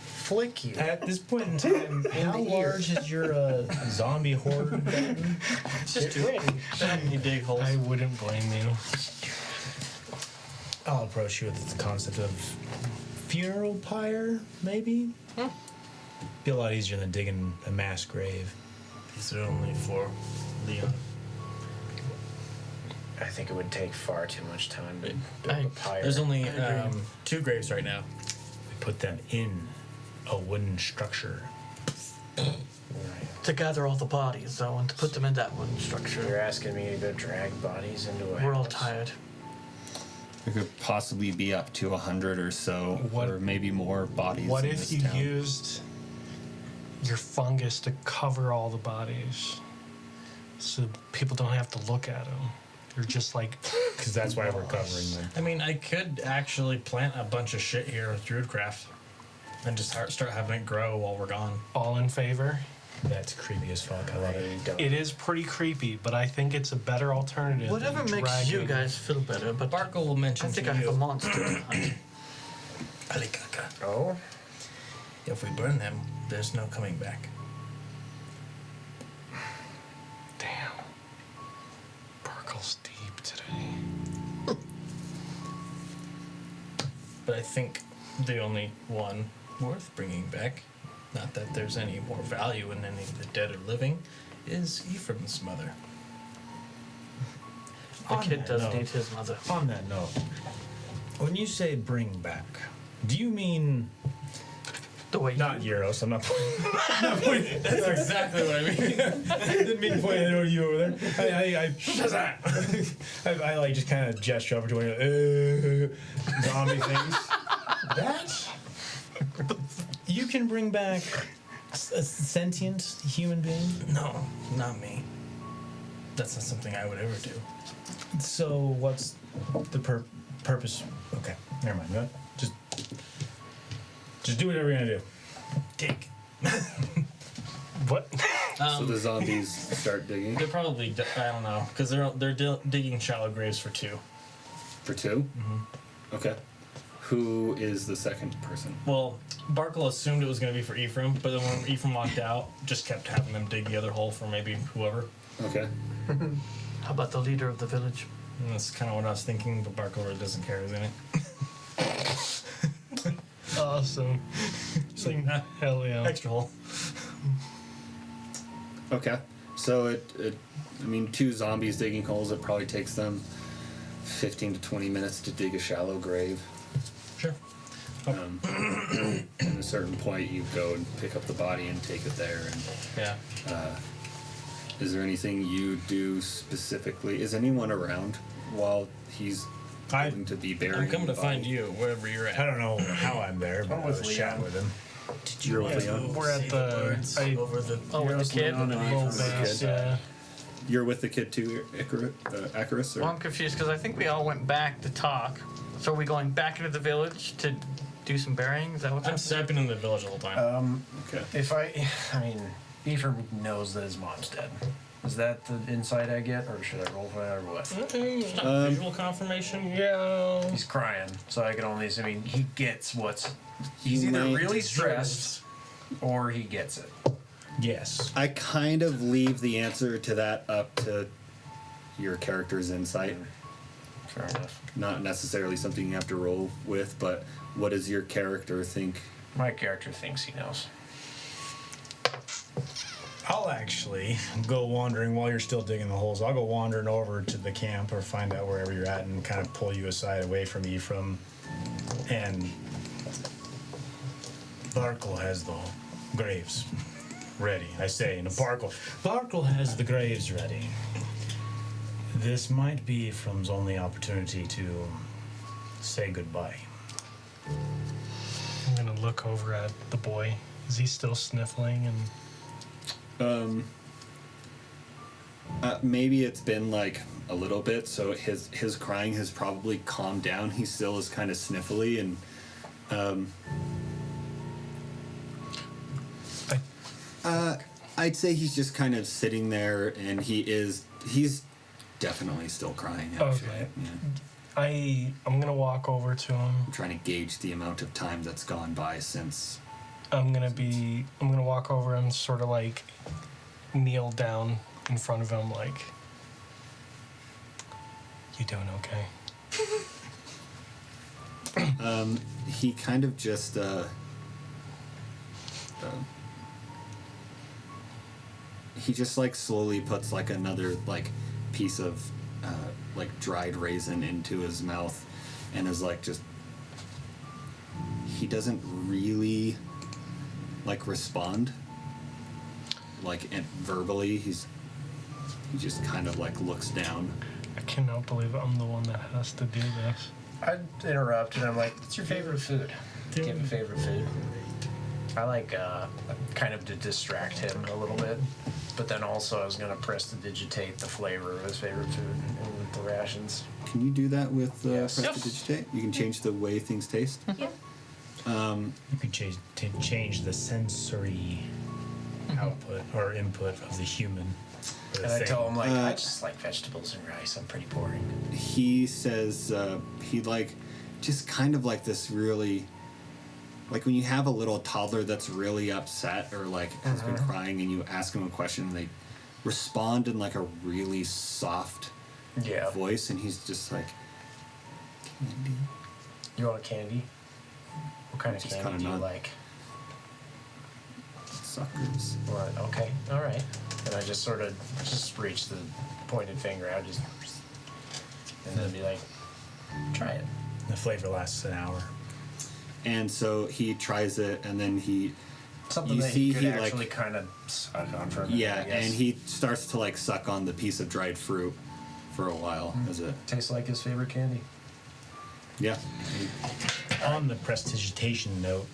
flick you. At this point in time, how large is your zombie horde gotten? Get ready. You dig holes. I wouldn't blame you. I'll approach you with the concept of funeral pyre, maybe? Be a lot easier than digging a mass grave. These are only for Leon. I think it would take far too much time to build a pyre. There's only 2 graves right now. We put them in a wooden structure. To gather all the bodies, though, and to put them in that one You're structure. asking me to go drag bodies into a We're all house? tired. There could possibly be up to 100 or so, What- or maybe more bodies. What in if this you town. used your fungus to cover all the bodies, so people don't have to look at them? You're just like, Because that's why we're covering them. I mean, I could actually plant a bunch of shit here with Druidcraft and just start having it grow while we're gone. all in favor. That's creepy as fuck. I love it. I don't. It is pretty creepy, but I think it's a better alternative. Whatever than makes you dragging- guys feel better, but Barkuell will I mention think to I have a you. monster to hunt. Alikaka. Oh? If we burn them, there's no coming back. Damn. Barkuell's deep today. But I think the only one worth bringing back, not that there's any more value in any of the dead or living, is Ephraim's mother. The On kid that does note- need his mother. On that note, when you say bring back, do you mean The way not you... Yeros? I'm not pointing. That's exactly what I mean. I didn't mean to point at you over there. I like just kind of gesture over to one of the zombie things. That you can bring back a sentient human being. No, not me. That's not something I would ever do. So what's the purpose? Okay, never mind. No, just do whatever you're gonna do. Dig. What? So the zombies start digging They're probably, I don't know, because they're digging shallow graves for 2. for 2. Okay. Who is the second person? Well, Barkuell assumed it was going to be for Ephraim, but then when Ephraim walked out, just kept having them dig the other hole for maybe whoever. Okay. How about the leader of the village? And that's kind of what I was thinking, but Barkuell really doesn't care who's in it. Awesome. It's like, Hell yeah. extra hole. Okay. So I mean, 2 zombies digging holes. It probably takes them 15 to 20 minutes to dig a shallow grave. Sure. At a certain point, you go and pick up the body and take it there. And Yeah. is there anything you do specifically? Is anyone around while he's going to be buried? I'm coming to find you, wherever you're I at. don't know how I'm there, but I'm I with was Leon. chatting with him. Did You're with Leon? We're at the over the... Oh, with the kid? Leon and home Ephraim. base, yeah. You're with the kid too, Akrius? Or? Well, I'm confused because I think we all went back to talk. So are we going back into the village to do some burying? Is that what's I'm happening? stepping in the village the whole time. Okay. If I mean, Ephraim knows that his mom's dead. Is that the insight I get, or should I roll for that, or what? It's not visual confirmation. Yeah. He's crying, so I can only. I mean, he gets what's. He's either really stressed, or he gets it. Yes. I kind of leave the answer to that up to your character's insight. Fair enough. Not necessarily something you have to roll with, but what does your character think? My character thinks he knows. I'll actually go wandering while you're still digging the holes. I'll go wandering over to the camp or find out wherever you're at and kind of pull you aside away from Ephraim. And Barkuell has the graves ready. I say, and Barkuell has the graves ready. This might be Ephraim's only opportunity to say goodbye. I'm gonna look over at the boy. Is he still sniffling? And Maybe it's been like a little bit, so his crying has probably calmed down. He still is kind of sniffly, and I'd say he's just kind of sitting there, and he's definitely still crying. Actually, Okay. yeah. I'm gonna walk over to him. I'm trying to gauge the amount of time that's gone by since. I'm gonna walk over and sort of like kneel down in front of him, like, you doing okay? He kind of just he just like slowly puts like another like piece of like dried raisin into his mouth and is like just he doesn't really like respond like verbally. He just kind of like looks down. I cannot believe I'm the one that has to do this. I'd interrupt, and I'm like, "What's your favorite food? Do you have a favorite food?" I like kind of to distract him a little bit, but then also I was gonna prestidigitate the flavor of his favorite food in the rations. Can you do that with Yes. prestidigitate? You can change the way things taste. Yep. You can change the sensory output or input of the human. or the And I thing. tell him like, I just like vegetables and rice. I'm pretty boring. He says he like just kind of like this really like when you have a little toddler that's really upset or like has been crying and you ask them a question and they respond in like a really soft Yeah. voice and he's just like candy. You want a candy? What kind of Just candy kinda do you not- like? Suckers. What? Okay. All right. And I just sort of just reach the pointed finger out, just and then be like, try it. The flavor lasts an hour. And so he tries it and then he Something You that see he could he, actually like- kind of suck on for a minute, yeah, I guess. and he starts to like suck on the piece of dried fruit for a while as it tastes like his favorite candy. yeah. On the prestidigitation note,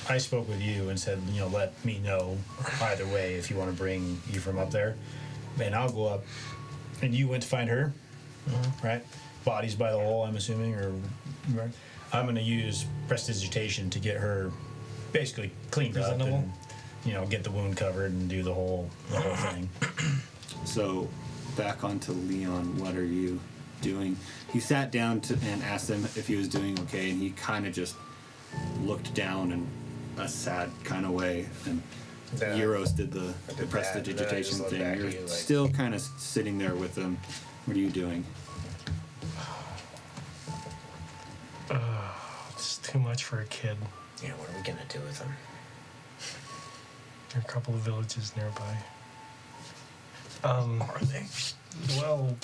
I spoke with you and said, let me know either way if you want to bring Ephraim up there. And I'll go up. And you went to find her, right? Bodies by the hole, I'm assuming, or right? I'm going to use prestidigitation to get her basically cleaned up and, get the wound covered and do the whole thing. So, back onto Leon, what are you doing? He sat down and asked him if he was doing okay, and he kind of just looked down in a sad kind of way. And Yeah. Yeros did the did that, and then I prestidigitation just looked thing. back at You're you like- still kind of sitting there with him. What are you doing? It's too much for a kid. Yeah, what are we gonna do with him? There are a couple of villages nearby. Are they? Well,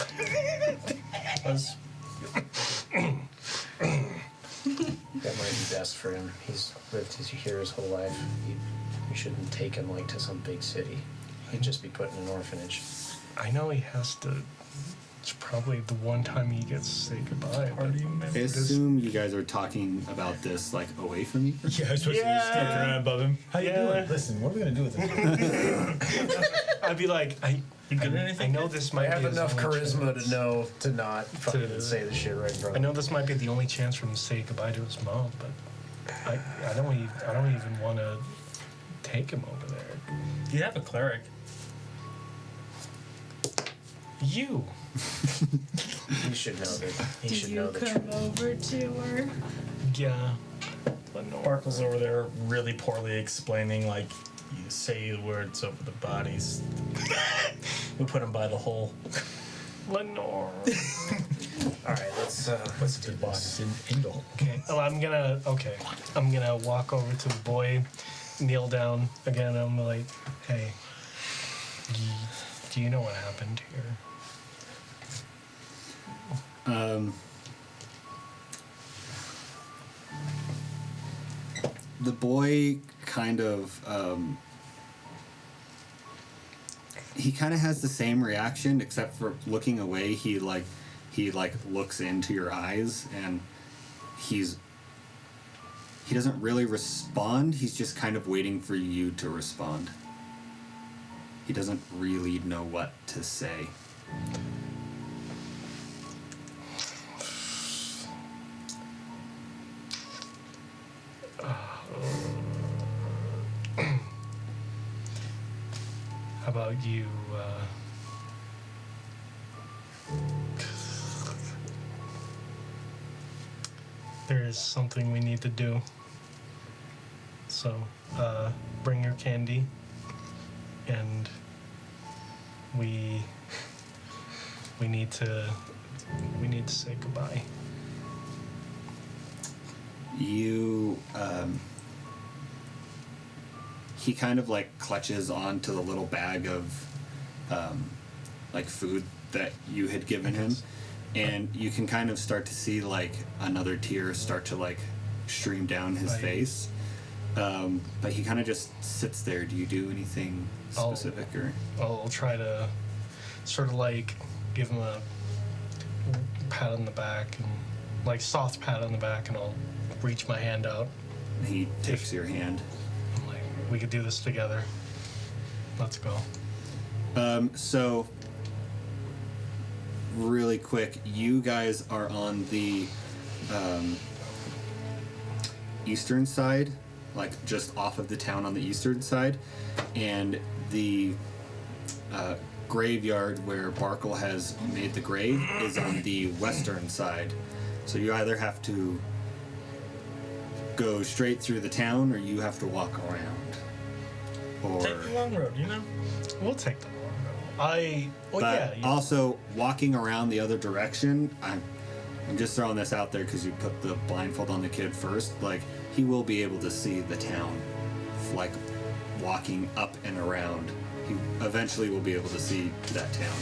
That might be best for him. He's lived here his whole life. You shouldn't take him like to some big city. He'd just be put in an orphanage. I know he has to. It's probably the one time he gets to say goodbye. But I assume you guys are talking about this like away from me. Yeah, I was supposed to be stuck around above him. How you Yeah. doing? Listen, what are we going to do with this? I'd be like, You good at I anything? know this I might have be his enough only charisma chance. to know to not fucking say the shit right in front I of know him. this might be the only chance for him to say goodbye to his mom, but I don't even want to take him over there. You have a cleric. You. He should know that. He Did should you know the come truth. over to her? Yeah. Lenore. Barkuell's over there really poorly explaining, like, you say the words over the bodies. We put him by the hole. Lenore. All right, let's do The box this. in the hole. Okay. Oh, I'm gonna walk over to the boy, kneel down again. I'm like, hey, do you know what happened here? The boy kind of he kind of has the same reaction, except for looking away. He looks into your eyes, and he doesn't really respond. He's just kind of waiting for you to respond. He doesn't really know what to say. How about you, there is something we need to do. So, bring your candy, and we need to say goodbye. You he kind of like clutches onto the little bag of like food that you had given him, and you can kind of start to see like another tear start to like stream down his Right. face, but he kind of just sits there. Do you do anything specific or I'll try to sort of like give him a pat on the back, and like soft pat on the back, and I'll reach my hand out. he takes your hand? I'm like, we could do this together. Let's go. So really quick, you guys are on the eastern side, like just off of the town on the eastern side, and the graveyard where Barkuell has made the grave is on the western side. So you either have to go straight through the town, or you have to walk around. Or Take the long road, you know? We'll take the long road. but yeah. also walking around the other direction, I'm just throwing this out there because you put the blindfold on the kid first. Like, he will be able to see the town, like walking up and around. He eventually will be able to see that town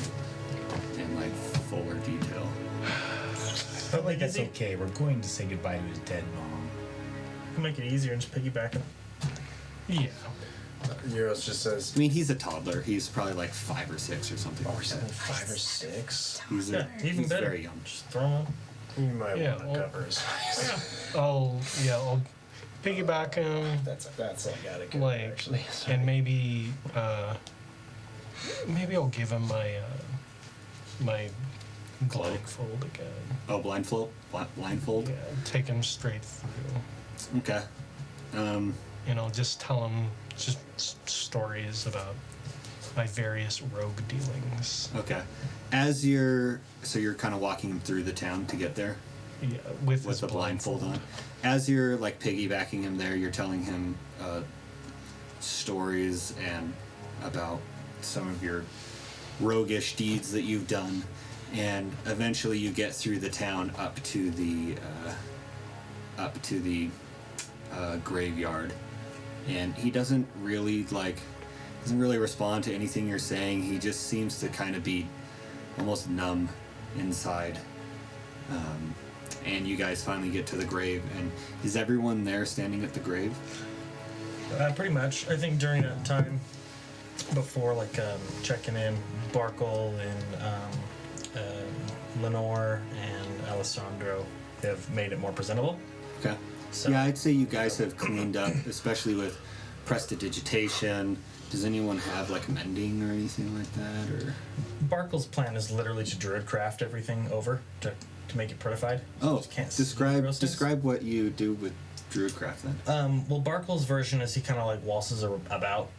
in like fuller detail. But like that's okay. We're going to say goodbye to his dead mom. Can make it easier and just piggyback him. Yeah. Yeros just says, I mean, he's a toddler. He's probably like 5 or 6 or something "Oh, like something that. 5 or 6." He's, Yeah, even he's better. very young. Just throw him up. You might Yeah, want to well- cover his eyes. I'll piggyback him, That's all I gotta get. like, Actually, and maybe I'll give him my my blindfold again. Oh, blindfold? Blindfold? Yeah, take him straight through, Okay. and I'll just tell him just stories about my various rogue dealings. Okay. As you're kind of walking him through the town to get there Yeah, with with his the blindfold on. As you're like piggybacking him there, you're telling him stories and about some of your roguish deeds that you've done, and eventually you get through the town up to the graveyard, and he doesn't really respond to anything you're saying. He just seems to kind of be almost numb inside. And you guys finally get to the grave, and is everyone there standing at the grave? Pretty much. I think during that time, before checking in, Barkuell and Leonore and Alessandro have made it more presentable. Okay. So- Yeah, I'd say you guys have cleaned up, especially with prestidigitation Does anyone have like mending or anything like that, or? Barkuell's plan is literally to druid craft everything over to make it prettified. Oh, Just can't see describe those things. describe what you do with Druidcraft then. Well, Barkuell's version is he kind of like waltzes about.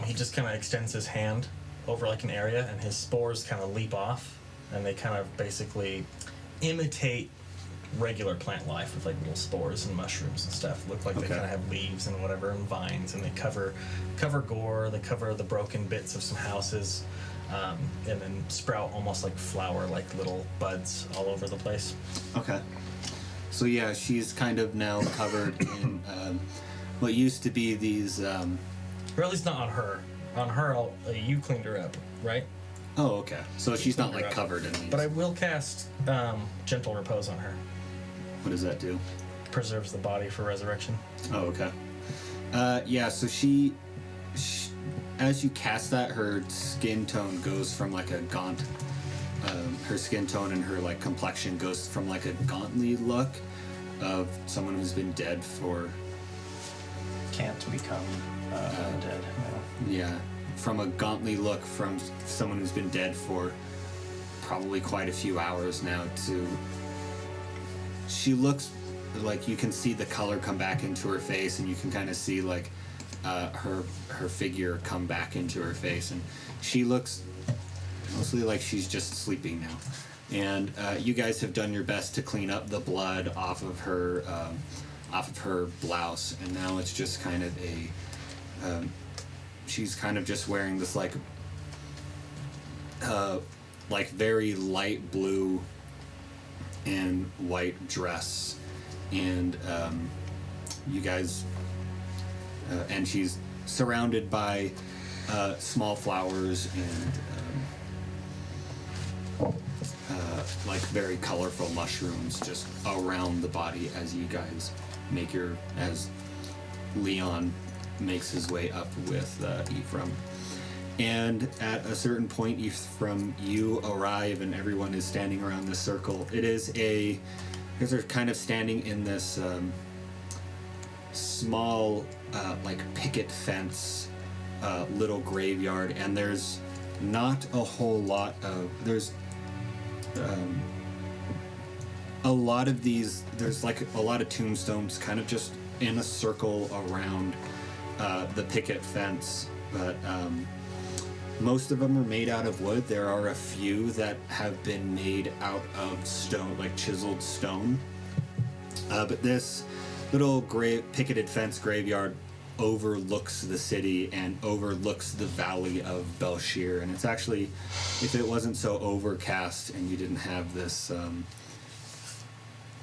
He just kind of extends his hand over like an area, and his spores kind of leap off, and they kind of basically imitate regular plant life with like little spores and mushrooms and stuff. Look like they Okay. kind of have leaves and whatever and vines, and they cover gore. They cover the broken bits of some houses, and then sprout almost like flower, like little buds all over the place. Okay. So yeah, she's kind of now covered in what used to be these. Or at least not on her. On her, you cleaned her up, right? Oh, okay. So she's not cleaned her like up. covered in these. But I will cast Gentle Repose on her. What does that do? Preserves the body for resurrection. Oh, okay. Yeah. So she, as you cast that, her skin tone goes from like a gaunt. Her skin tone and her like complexion goes from like a gauntly look of someone who's been dead for. Can't become undead. No. Yeah, from a gauntly look from someone who's been dead for probably quite a few hours now to. She looks like you can see the color come back into her face, and you can kind of see like her figure come back into her face, and she looks mostly like she's just sleeping now. And you guys have done your best to clean up the blood off of her blouse, and now it's just kind of a. She's kind of just wearing this like very light blue and white dress, and you guys, and she's surrounded by small flowers and like very colorful mushrooms just around the body as you guys as Leon makes his way up with Ephraim. And at a certain point, Ephraim, you arrive and everyone is standing around this circle. You guys are kind of standing in this small like picket fence little graveyard, and there's not a whole lot of a lot of these. There's like a lot of tombstones kind of just in a circle around the picket fence, but most of them are made out of wood. There are a few that have been made out of stone, like chiseled stone. But this little picketed fence graveyard overlooks the city and overlooks the valley of Belshir. And it's actually, if it wasn't so overcast and you didn't have this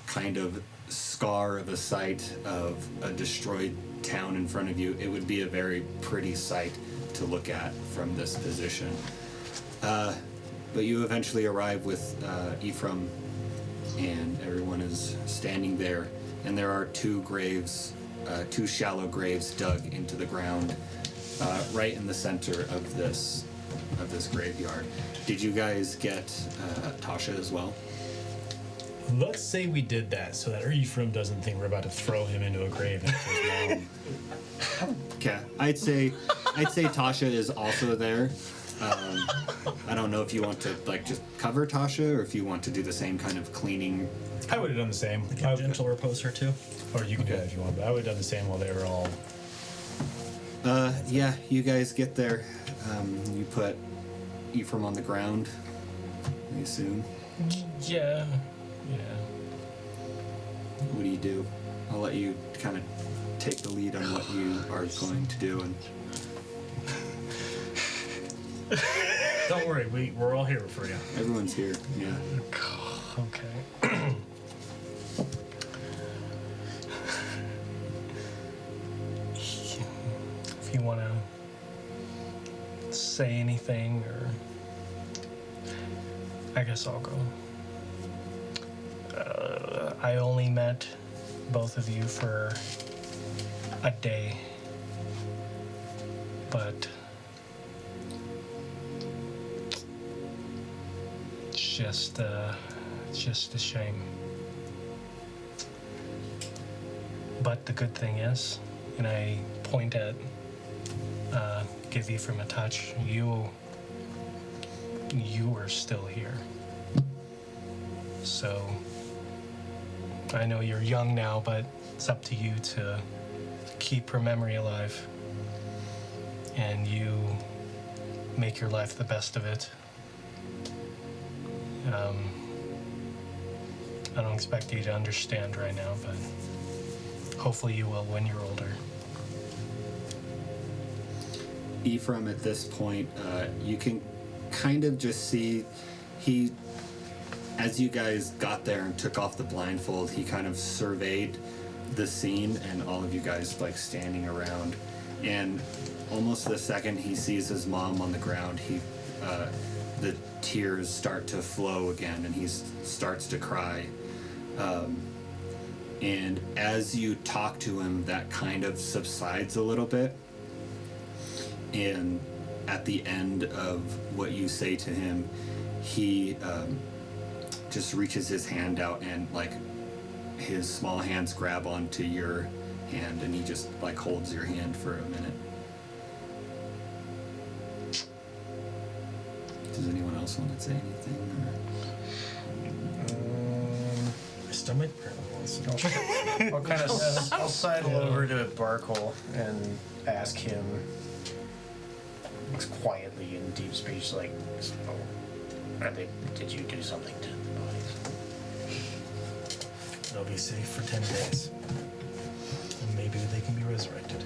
kind of scar of a sight of a destroyed town in front of you, it would be a very pretty sight to look at from this position. But you eventually arrive with Ephraim, and everyone is standing there, and there are two shallow graves dug into the ground right in the center of this graveyard. Did you guys get Tasha as well? Let's say we did that so that Ephraim doesn't think we're about to throw him into a grave and his mom. Okay, I'd say Tasha is also there. I don't know if you want to like just cover Tasha or if you want to do the same kind of cleaning. I would have done the same. I can Gentle Repose her too. Or you can do that if you want, but I would have done the same while they were all. Yeah, you guys get there. You put Ephraim on the ground, I assume. Yeah. What do you do? I'll let you kind of take the lead on what you are going to do. And Don't worry, we're all here for you. everyone's here. Yeah. Okay. If you want to say anything, or I guess I'll go. I only met both of you for a day, but it's just a shame. But the good thing is, and I point at give you from a touch. You are still here. So I know you're young now, but it's up to you to keep her memory alive. And you make your life the best of it. I don't expect you to understand right now, but hopefully you will when you're older. Ephraim, at this point, you can kind of just see he, as you guys got there and took off the blindfold, he kind of surveyed the scene and all of you guys like standing around, and almost the second he sees his mom on the ground, the tears start to flow again and he starts to cry. And as you talk to him, that kind of subsides a little bit. And at the end of what you say to him, he just reaches his hand out and like his small hands grab onto your hand and he just like holds your hand for a minute. Does anyone else want to say anything? My stomach hurts. I'll kind of I'll sidle over to Barkuell and ask him quietly in deep speech, like, did you do something to the bodies? They'll be safe for 10 days. And maybe they can be resurrected.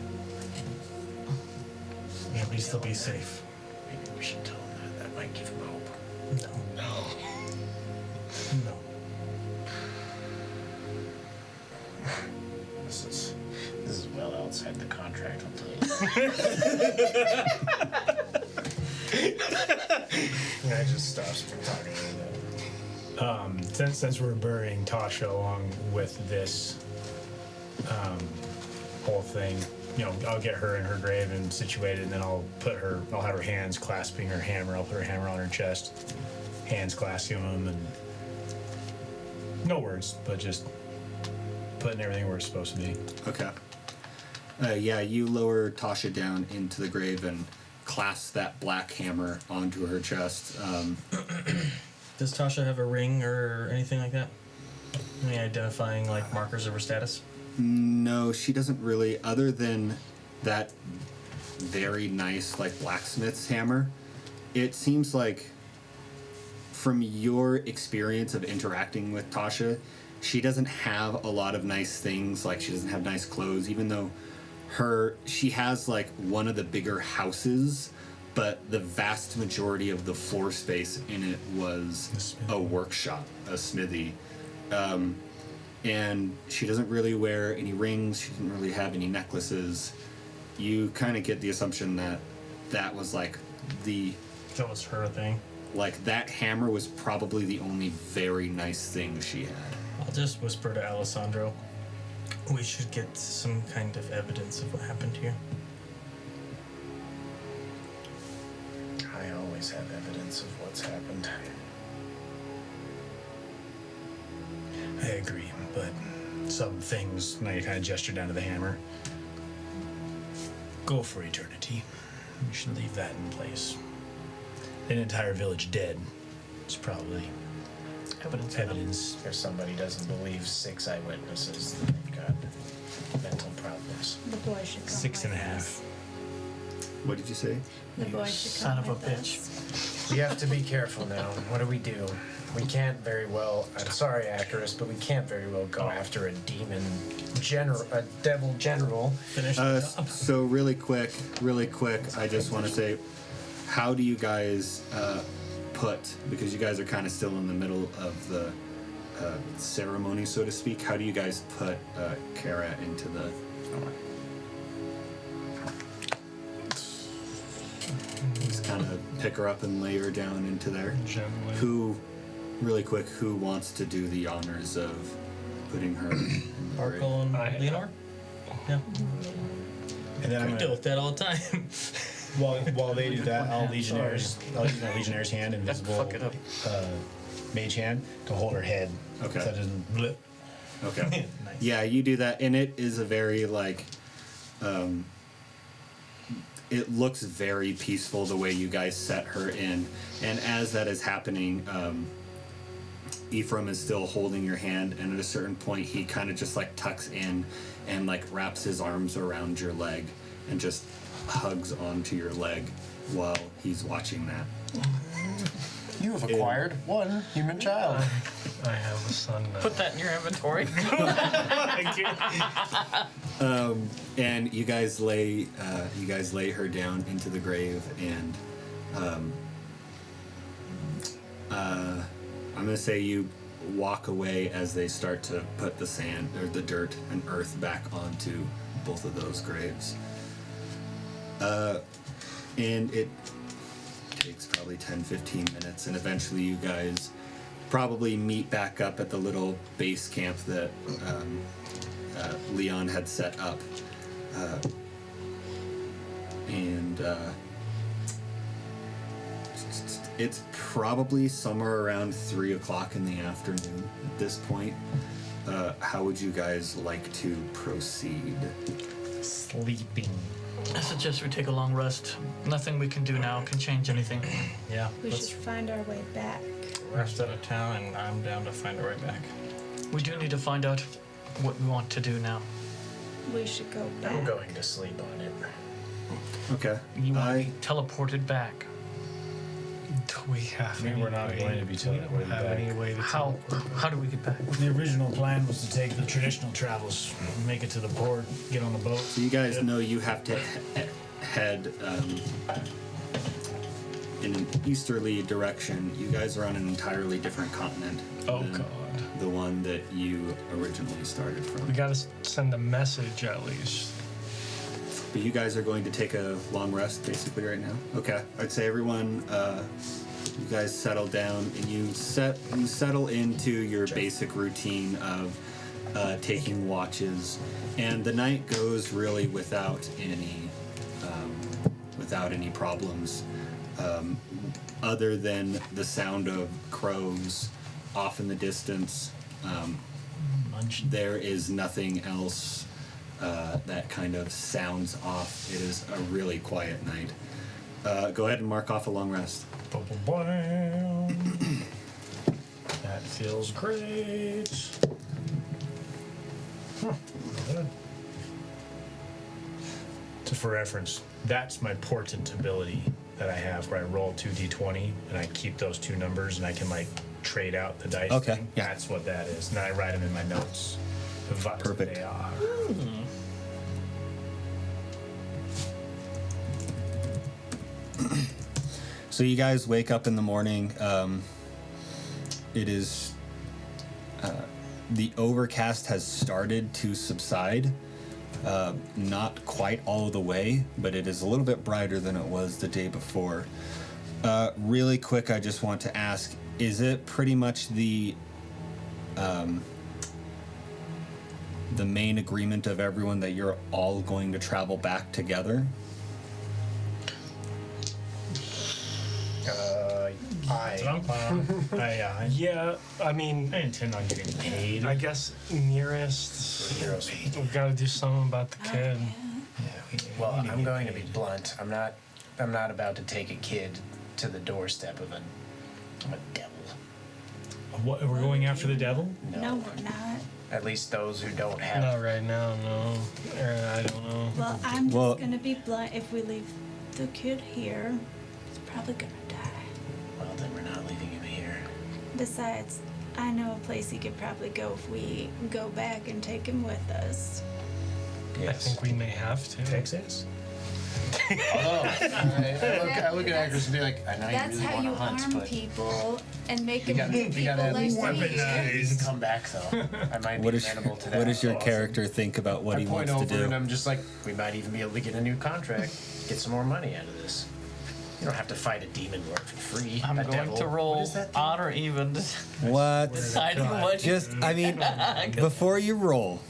At least they'll be safe. Maybe we should tell him that. That might give him hope. No. No. This is well outside the contract, I'll tell you. I just stops from talking to that. Since we're burying Tasha along with this whole thing, I'll get her in her grave and situated, and then I'll have her hands clasping her hammer. I'll put her hammer on her chest, hands clasping them, and no words, but just putting everything where it's supposed to be. Okay. Yeah, you lower Tasha down into the grave and clasp that black hammer onto her chest. Does Tasha have a ring or anything like that? Any identifying like markers of her status? No, she doesn't really, other than that very nice like blacksmith's hammer. It seems like from your experience of interacting with Tasha, she doesn't have a lot of nice things. Like she doesn't have nice clothes, even though she has like one of the bigger houses, but the vast majority of the floor space in it was a workshop, a smithy. And she doesn't really wear any rings. She didn't really have any necklaces. You kind of get the assumption that was like that was her thing. Like that hammer was probably the only very nice thing she had. I'll just whisper to Alessandro. We should get some kind of evidence of what happened here. I always have evidence of what's happened. I agree, but some things, now you kind of gesture down to the hammer, go for eternity. We should leave that in place. An entire village dead. It's probably evidence. If somebody doesn't believe 6 eyewitnesses, then they've got mental problems. The boy should come 6.5. with What did you say? us. The boy should Son come of a with bitch. us. We have to be careful now. What do? We can't very well, I'm sorry, Akrius, but we can't very well go after a devil general. So really quick, I just want to say, how do you guys because you guys are kind of still in the middle of the ceremony, so to speak, how do you guys put Kara into the... Just kind of pick her up and lay her down into there. Gently. Who wants to do the honors of putting her in the grave? Barkuell and Leonore? Yeah. And then We I'm deal gonna, with that all the time. while they do that, I'll use my Legionnaire's hand, invisible Fuck it up. mage hand, to hold her head. Okay. So that doesn't blip. Okay. Nice. Yeah, you do that, and it is a very it looks very peaceful the way you guys set her in, and as that is happening, Ephraim is still holding your hand, and at a certain point he kind of just like tucks in and like wraps his arms around your leg and just hugs onto your leg while he's watching that. You have acquired one human child. I have a son now. Put that in your inventory. And you guys lay her down into the grave, and I'm gonna say you walk away as they start to put the sand or the dirt and earth back onto both of those graves. And it takes probably 10-15 minutes, and eventually you guys probably meet back up at the little base camp that Leon had set up. It's probably somewhere around 3 o'clock in the afternoon at this point. How would you guys like to proceed? Sleeping. I suggest we take a long rest. Nothing we can do now can change anything. Yeah. We Let's should find our way back. rest out of town, and I'm down to find a way back. We do need to find out what we want to do now. We should go back. I'm going to sleep on it. Okay. You want to be teleported back. Do we have any We're not way? going to be We teleported don't have back. any way to How do we get back? The original plan was to take the traditional travels, make it to the port, get on the boat. So you guys know you have to head in an easterly direction. You guys are on an entirely different continent Oh, than God. the one that you originally started from. We gotta send a message at least. But you guys are going to take a long rest basically right now. Okay. I'd say everyone, you guys settle down and you settle into your basic routine of taking watches, and the night goes really without any problems, other than the sound of crows off in the distance. There is nothing else that kind of sounds off. It is a really quiet night. Go ahead and mark off a long rest. That feels great. Just for reference, that's my portent ability that I have, where I roll 2d20 and I keep those two numbers and I can like trade out the dice. Okay, thing. yeah. That's what that is. And then I write them in my notes. What Perfect. They are. So you guys wake up in the morning. It is the overcast has started to subside. Not quite all the way, but it is a little bit brighter than it was the day before. Really quick, I just want to ask: is it pretty much the main agreement of everyone that you're all going to travel back together? Yeah, I mean, I intend on getting paid. I guess nearest. We've got to do something about the kid. Well, I'm going to be blunt. I'm not about to take a kid to the doorstep of a devil. What, we're going after the devil? No, we're not. At least those who don't have. Not right now, no. I don't know. Well, I'm just Well- gonna be blunt. If we leave the kid here, he's probably gonna die. Well, then we're not leaving him here. Besides, I know a place he could probably go if we go back and take him with us. I think we may have to. Texas? I look at Akrius and be like, I know That's you really how want you to hunt, arm but people and make you them gotta, hit you gotta people at least like take me. You can come back though. I might What be is amenable to that. what does your Awesome. character think about what I he point wants to over do? and I'm just like, we might even be able to get a new contract, get some more money out of this. You don't have to fight a demon lord for free. I'm a going devil. to roll What is that thing? odd or even. What? Deciding what. Just, I mean, before you roll,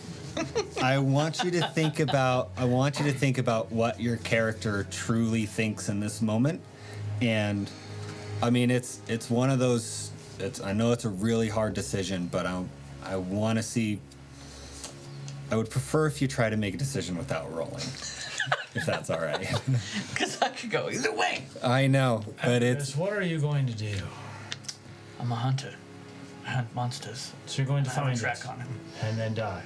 I want you to think about what your character truly thinks in this moment, and I mean, it's one of those. I know it's a really hard decision, but I want to see. I would prefer if you try to make a decision without rolling. if that's all right. Because I could go either way. I know, but it's What are you going to do? I'm a hunter. I hunt monsters. So you're going to I have a find track it on him. and then die.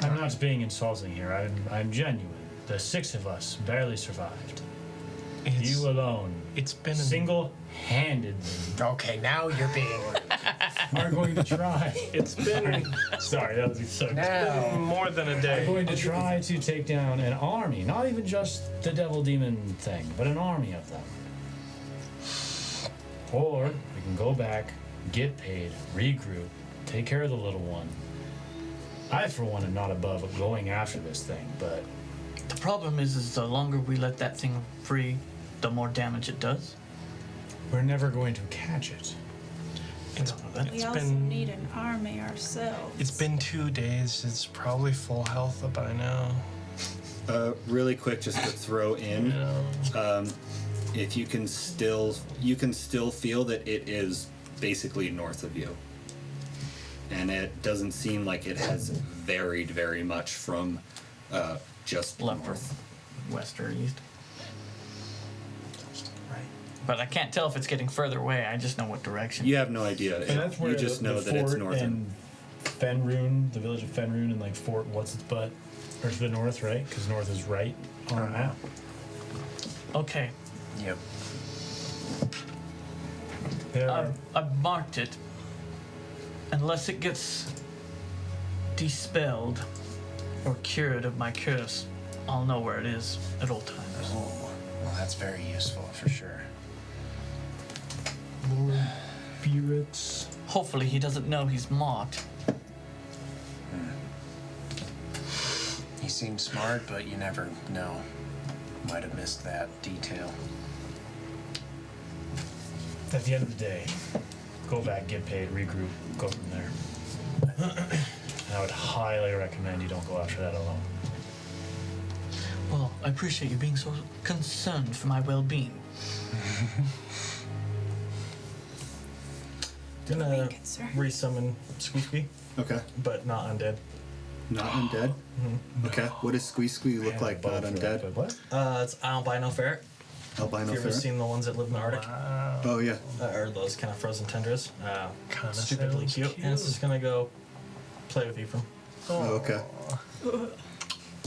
I'm not being insulting here. I'm genuine. The 6 of us barely survived. You alone, It's been single-handedly, Okay, now you're being are going to try. it's been Sorry, that was so. now. more than a I'm day. going to try to take down an army, not even just the devil demon thing, but an army of them. Or we can go back, get paid, regroup, take care of the little one. I, for one, am not above going after this thing, but The problem is the longer we let that thing free, the more damage it does. we're never going to catch it. It's, We it's also been need an army ourselves. it's been 2 days. It's probably full health by now. really quick just to throw in. If you can still feel that it is basically north of you, and it doesn't seem like it has varied very much from just Left or north. west or east. But I can't tell if it's getting further away. I just know what direction. You have no idea. And that's where you just know that it's northern. And Fenroon, the village of Fenroon, and like Fort What's Its Butt, are to the north, right? Because north is right on the map. Okay, Yep. There are I've marked it. Unless it gets dispelled or cured of my curse, I'll know where it is at all times. Oh, well, that's very useful for sure. spirits. Hopefully he doesn't know he's marked. He seemed smart, but you never know. Might have missed that detail. At the end of the day, go back, get paid, regroup, go from there. And I would highly recommend you don't go after that alone. Well, I appreciate you being so concerned for my well-being. Gonna Be concerned. resummon Squeaky, Okay. but not undead. Not undead? Okay. What does Squee Squee look have like a bow not for that, undead? but what? It's albino ferret. Albino Have you ever ferret? seen the ones that live in the Arctic? Oh, yeah. Or those kind of frozen tundras? Kinda Stupidly sounds cute. And it's just gonna go play with Ephraim. Oh, okay.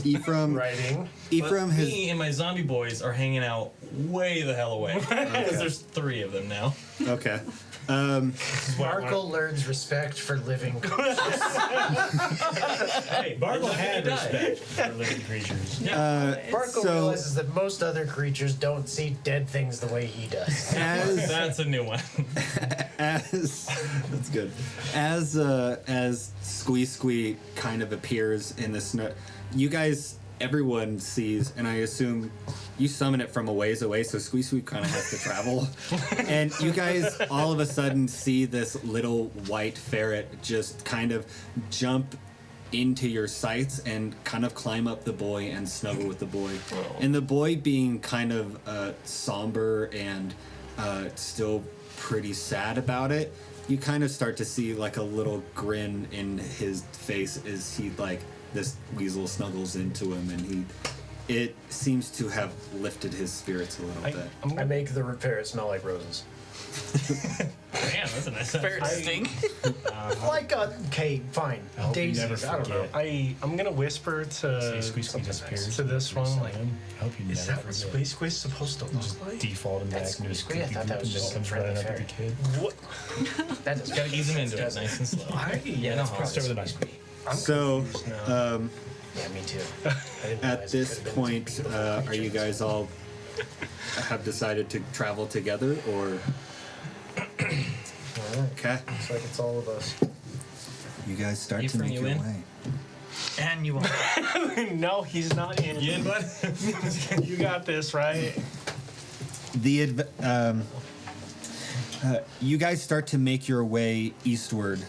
Ephraim. Writing. Ephraim But has. me and my zombie boys are hanging out way the hell away. Because there's 3 of them now. Okay. Barkuell learns respect for living. Hey, Barkuell had die. respect for living creatures. Barkuell So- realizes that most other creatures don't see dead things the way he does. As That's a new one. as that's good. As Squee Squee kind of appears in the snow, you guys, everyone sees, and I assume you summon it from a ways away, so Squee Squee kind of has to travel. And you guys all of a sudden see this little white ferret just kind of jump into your sights and kind of climb up the boy and snuggle with the boy. And the boy, being kind of somber and still pretty sad about it, you kind of start to see like a little grin in his face as he, like, this weasel snuggles into him, and it seems to have lifted his spirits a little bit. I make the ferret smell like roses. Damn, that's a nice Ferret stink. Okay, fine. I hope you Daisies, never I don't know. forget. I'm gonna whisper to Squee Squee disappears. to this one, like, I hope you is never that what forget. Squeeze Squeeze supposed to look Just like? defaulting back That's into his Squee Squee. I creepy thought that group, was and just then a comes friendly running up at the ferret. kid. That doesn't Gotta ease them into it doesn't- nice and slow. Yeah, no, Crossed over the knife. So, Yeah, me too. I didn't at realize it this could've been point, two beautiful are you creatures. guys all have decided to travel together, or okay? Looks like it's all of us. You guys start to Ephraim, make you your in? way. And you are. No, he's not in. You in, bud? You got this, right? You guys start to make your way eastward.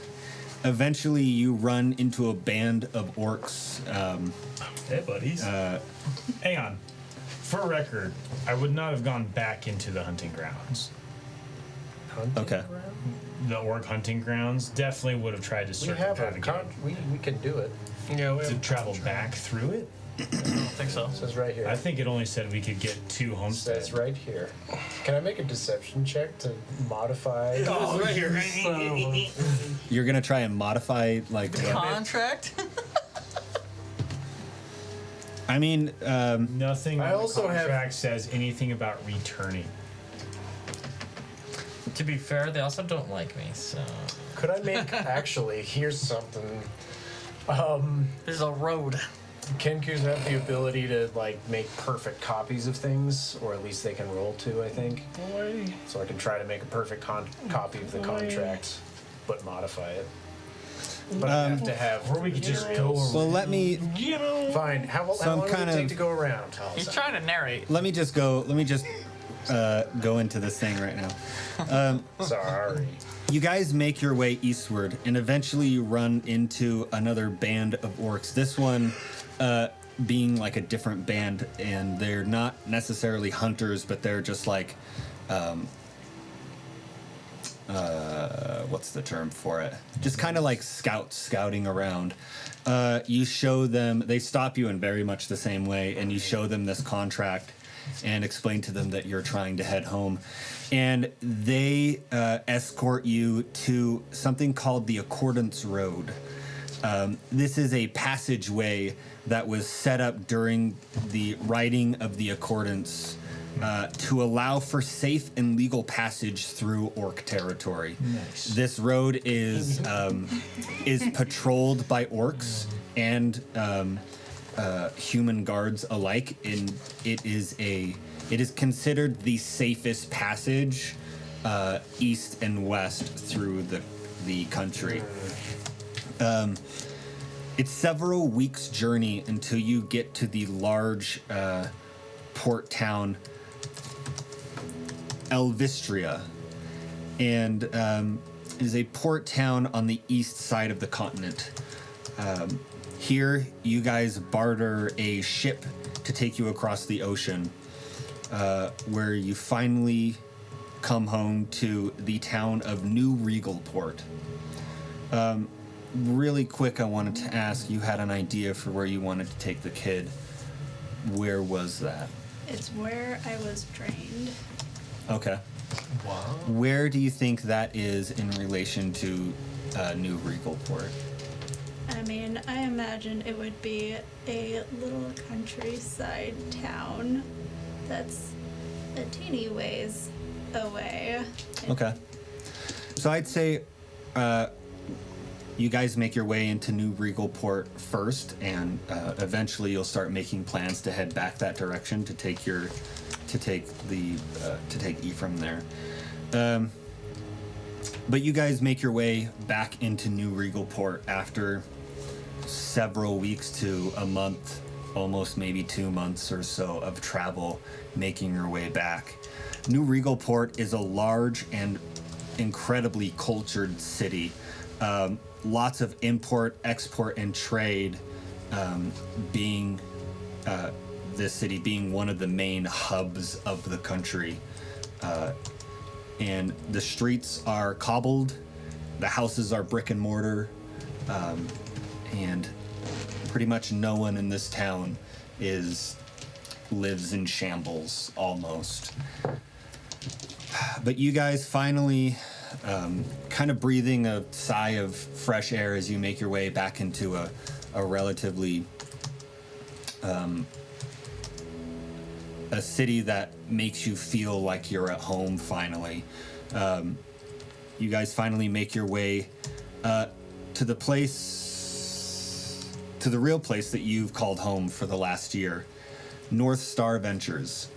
Eventually, you run into a band of orcs. Hey, buddies. Hang on. For record, I would not have gone back into the hunting grounds. Okay. The orc hunting grounds definitely would have tried to We circumnavigate. have a we can do it. Yeah, we To have travel back through it. I don't think so. It says right here. I think it only said we could get 2 It homesteads. says right here. Can I make a deception check to modify? Oh, right here. You're gonna try and modify like. Contract? I mean, Nothing I on also the have- contract says anything about returning. To be fair, they also don't like me, so. Could I make actually? Here's something. There's a road. Kenkus have the ability to like make perfect copies of things, or at least they can roll to. I think. So I can try to make a perfect copy of the contract, but modify it. But I have to have. Or we could just go well, let me Fine. How So long I'm would it kind take of- to go around? He's trying to narrate. let me just go into this thing right now. Sorry. You guys make your way eastward, and eventually you run into another band of orcs. This one being like a different band, and they're not necessarily hunters, but they're just like, what's the term for it? Just kind of like scouting around. You show them, they stop you in very much the same way, and you show them this contract and explain to them that you're trying to head home. And they escort you to something called the Accordance Road. This is a passageway that was set up during the writing of the Accordance to allow for safe and legal passage through orc territory. Nice. This road is patrolled by orcs and human guards alike, and it is considered the safest passage east and west through the country. It's several weeks' journey until you get to the large port town Elvistria, and it is a port town on the east side of the continent. Here, you guys barter a ship to take you across the ocean, where you finally come home to the town of New Regalport. Really quick, I wanted to ask, you had an idea for where you wanted to take the kid. Where was that? It's where I was trained. Okay. Wow. Where do you think that is in relation to New Regalport? I mean, I imagine it would be a little countryside town that's a teeny ways away. Okay. So I'd say you guys make your way into New Regalport first, and eventually you'll start making plans to head back that direction to take Ephraim there. But you guys make your way back into New Regalport after several weeks to a month, almost maybe 2 months or so of travel, making your way back. New Regalport is a large and incredibly cultured city. Lots of import, export, and trade, being this city being one of the main hubs of the country. And the streets are cobbled, the houses are brick and mortar, and pretty much no one in this town lives in shambles almost. But you guys finally kind of breathing a sigh of fresh air as you make your way back into a relatively a city that makes you feel like you're at home finally. You guys finally make your way to the real place that you've called home for the last year, North Star Ventures.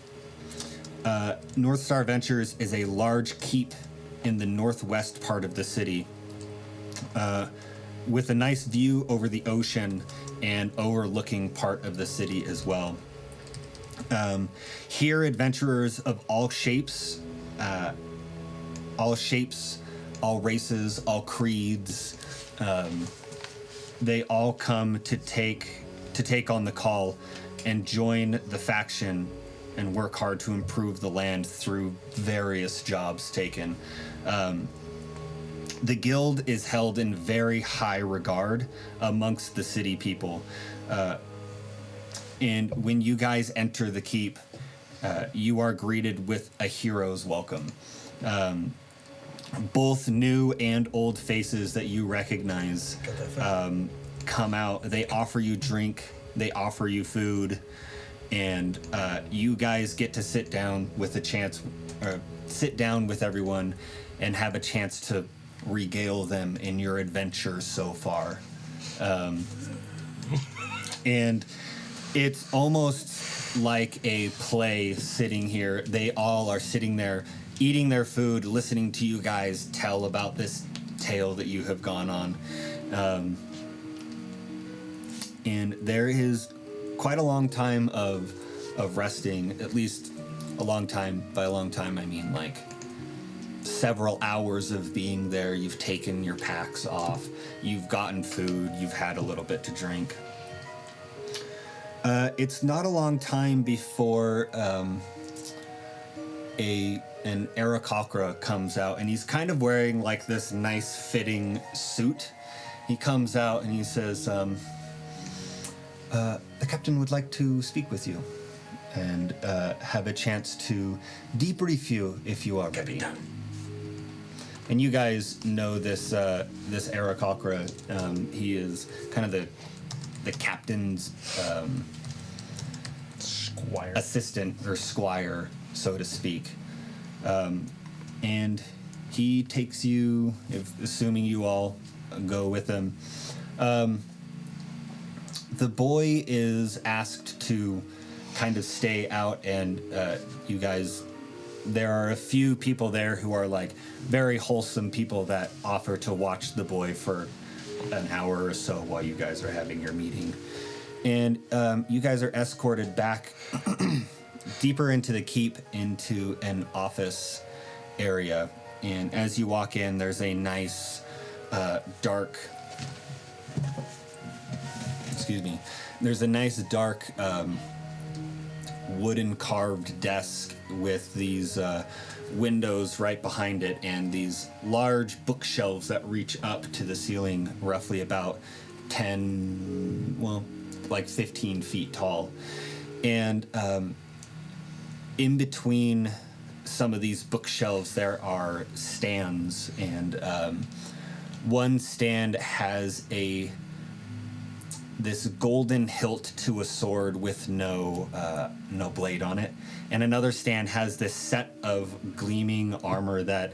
North Star Ventures is a large keep in the northwest part of the city, with a nice view over the ocean and overlooking part of the city as well. Here, adventurers of all shapes, all races, all creeds, they all come to take on the call and join the faction and work hard to improve the land through various jobs taken. The guild is held in very high regard amongst the city people. And when you guys enter the keep, you are greeted with a hero's welcome. Both new and old faces that you recognize come out. They offer you drink, they offer you food, and you guys get to sit down with everyone and have a chance to regale them in your adventure so far. And it's almost like a play sitting here. They all are sitting there eating their food, listening to you guys tell about this tale that you have gone on. And there is quite a long time of resting, at least a long time. By a long time, I mean like several hours of being there. You've taken your packs off, you've gotten food, you've had a little bit to drink. It's not a long time before an Aarakocra comes out, and he's kind of wearing like this nice fitting suit. He comes out and he says, the captain would like to speak with you and have a chance to debrief you if you are ready. And you guys know this Aarakocra. He is kind of the captain's Squire. assistant or squire, so to speak. And he takes you, assuming you all go with him. The boy is asked to kind of stay out, and you guys, there are a few people there who are like very wholesome people that offer to watch the boy for an hour or so while you guys are having your meeting. And you guys are escorted back deeper into the keep, into an office area. And as you walk in, there's a nice dark wooden carved desk with these windows right behind it, and these large bookshelves that reach up to the ceiling, roughly about 15 feet tall. And in between some of these bookshelves there are stands, and one stand has this golden hilt to a sword with no blade on it, and another stand has this set of gleaming armor that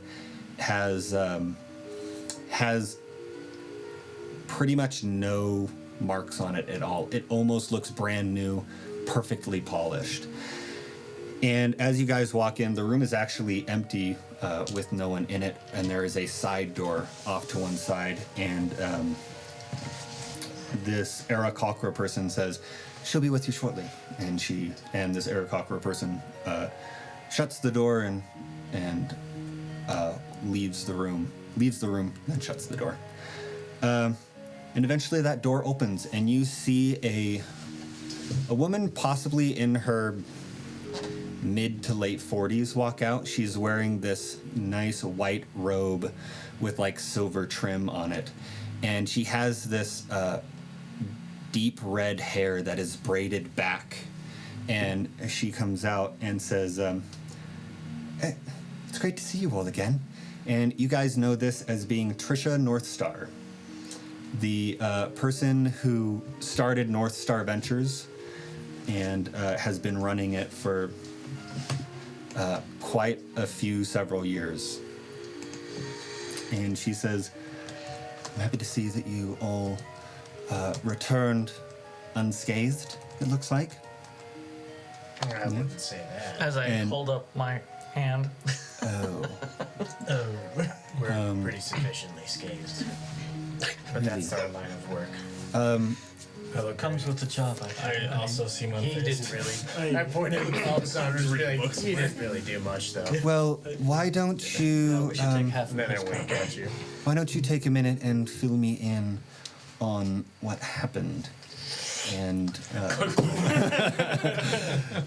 has pretty much no marks on it at all. It almost looks brand new, perfectly polished. And as you guys walk in, the room is actually empty with no one in it, and there is a side door off to one side, and this Aarakocra person says, "She'll be with you shortly." And this Aarakocra person shuts the door and leaves the room, then shuts the door. And eventually that door opens, and you see a woman possibly in her mid to late 40s walk out. She's wearing this nice white robe with like silver trim on it, and she has this deep red hair that is braided back. And she comes out and says, "Hey, it's great to see you all again." And you guys know this as being Trisha Northstar, the person who started Northstar Ventures and has been running it for quite a several years. And she says, "I'm happy to see that you all returned unscathed, it looks like." I wouldn't say that. As I hold up my hand. We're pretty sufficiently scathed. But that's our line of work. Comes with the job, I also see one He face. didn't really. I pointed at Alessandro's like, he didn't really do much, though. Well, why don't you we should take half of Then I this wink cup. at you. why don't you take a minute and fill me in on what happened? And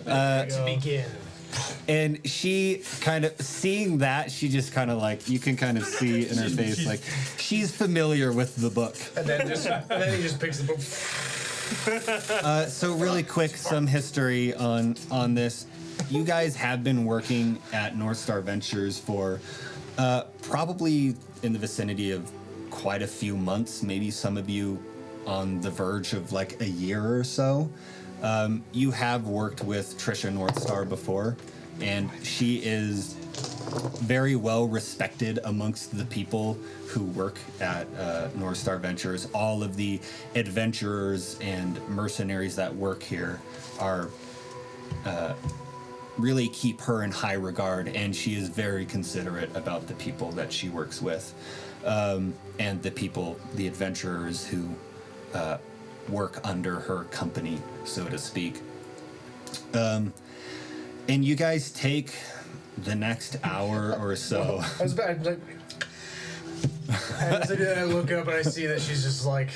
To begin. and she kind of, seeing that, she just kind of like, you can kind of see in her face like she's familiar with the book. And then he just picks the book So really quick, some history on this. You guys have been working at North Star Ventures for probably in the vicinity of quite a few months, maybe some of you on the verge of like a year or so. You have worked with Trisha Northstar before, and she is very well respected amongst the people who work at North Star Ventures. All of the adventurers and mercenaries that work here are really keep her in high regard, and she is very considerate about the people that she works with, and the adventurers who work under her company, so to speak. And you guys take the next hour or so. I was bad. Like, I look up and I see that she's just like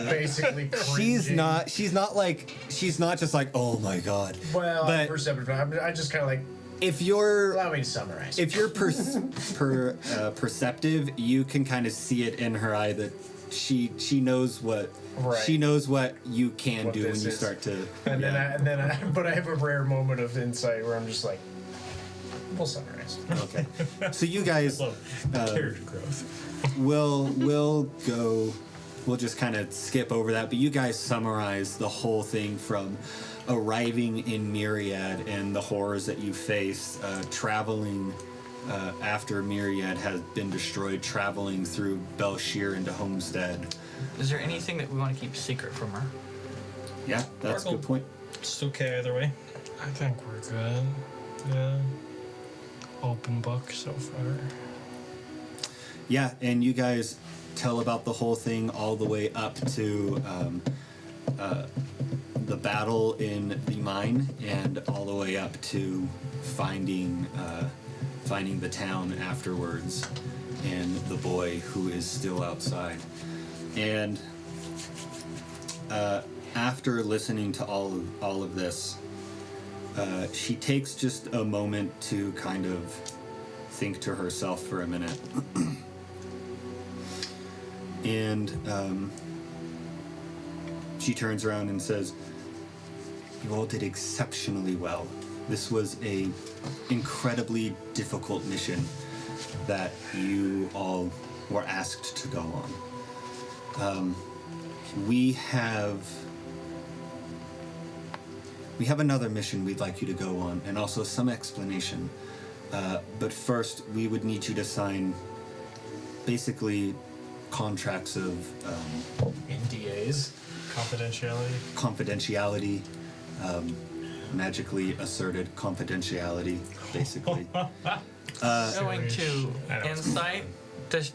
basically cringing. She's not just like, oh my god. Well, but perceptive. I just kind of like. If you're Allow me to summarize. If you're perceptive, you can kind of see it in her eye that she knows what she knows what you can What do when this you is. start to. And then I have a rare moment of insight where I'm just like, we'll summarize. Okay, so you guys Character growth. we'll just kind of skip over that, but you guys summarize the whole thing from arriving in Myriad and the horrors that you face, traveling after Myriad has been destroyed, traveling through Belshir into Homestead. Is there anything that we want to keep secret from her? Yeah, that's a good point. It's okay either way. I think we're good. Yeah. Open book so far. Yeah, and you guys tell about the whole thing all the way up to the battle in the mine, and all the way up to finding the town afterwards, and the boy who is still outside. And after listening to all of this, she takes just a moment to kind of think to herself for a minute. And she turns around and says, "You all did exceptionally well. This was a incredibly difficult mission that you all were asked to go on. We have another mission we'd like you to go on, and also some explanation. But first, we would need you to sign basically contracts of NDAs. Confidentiality. magically asserted confidentiality, basically. Going to insight.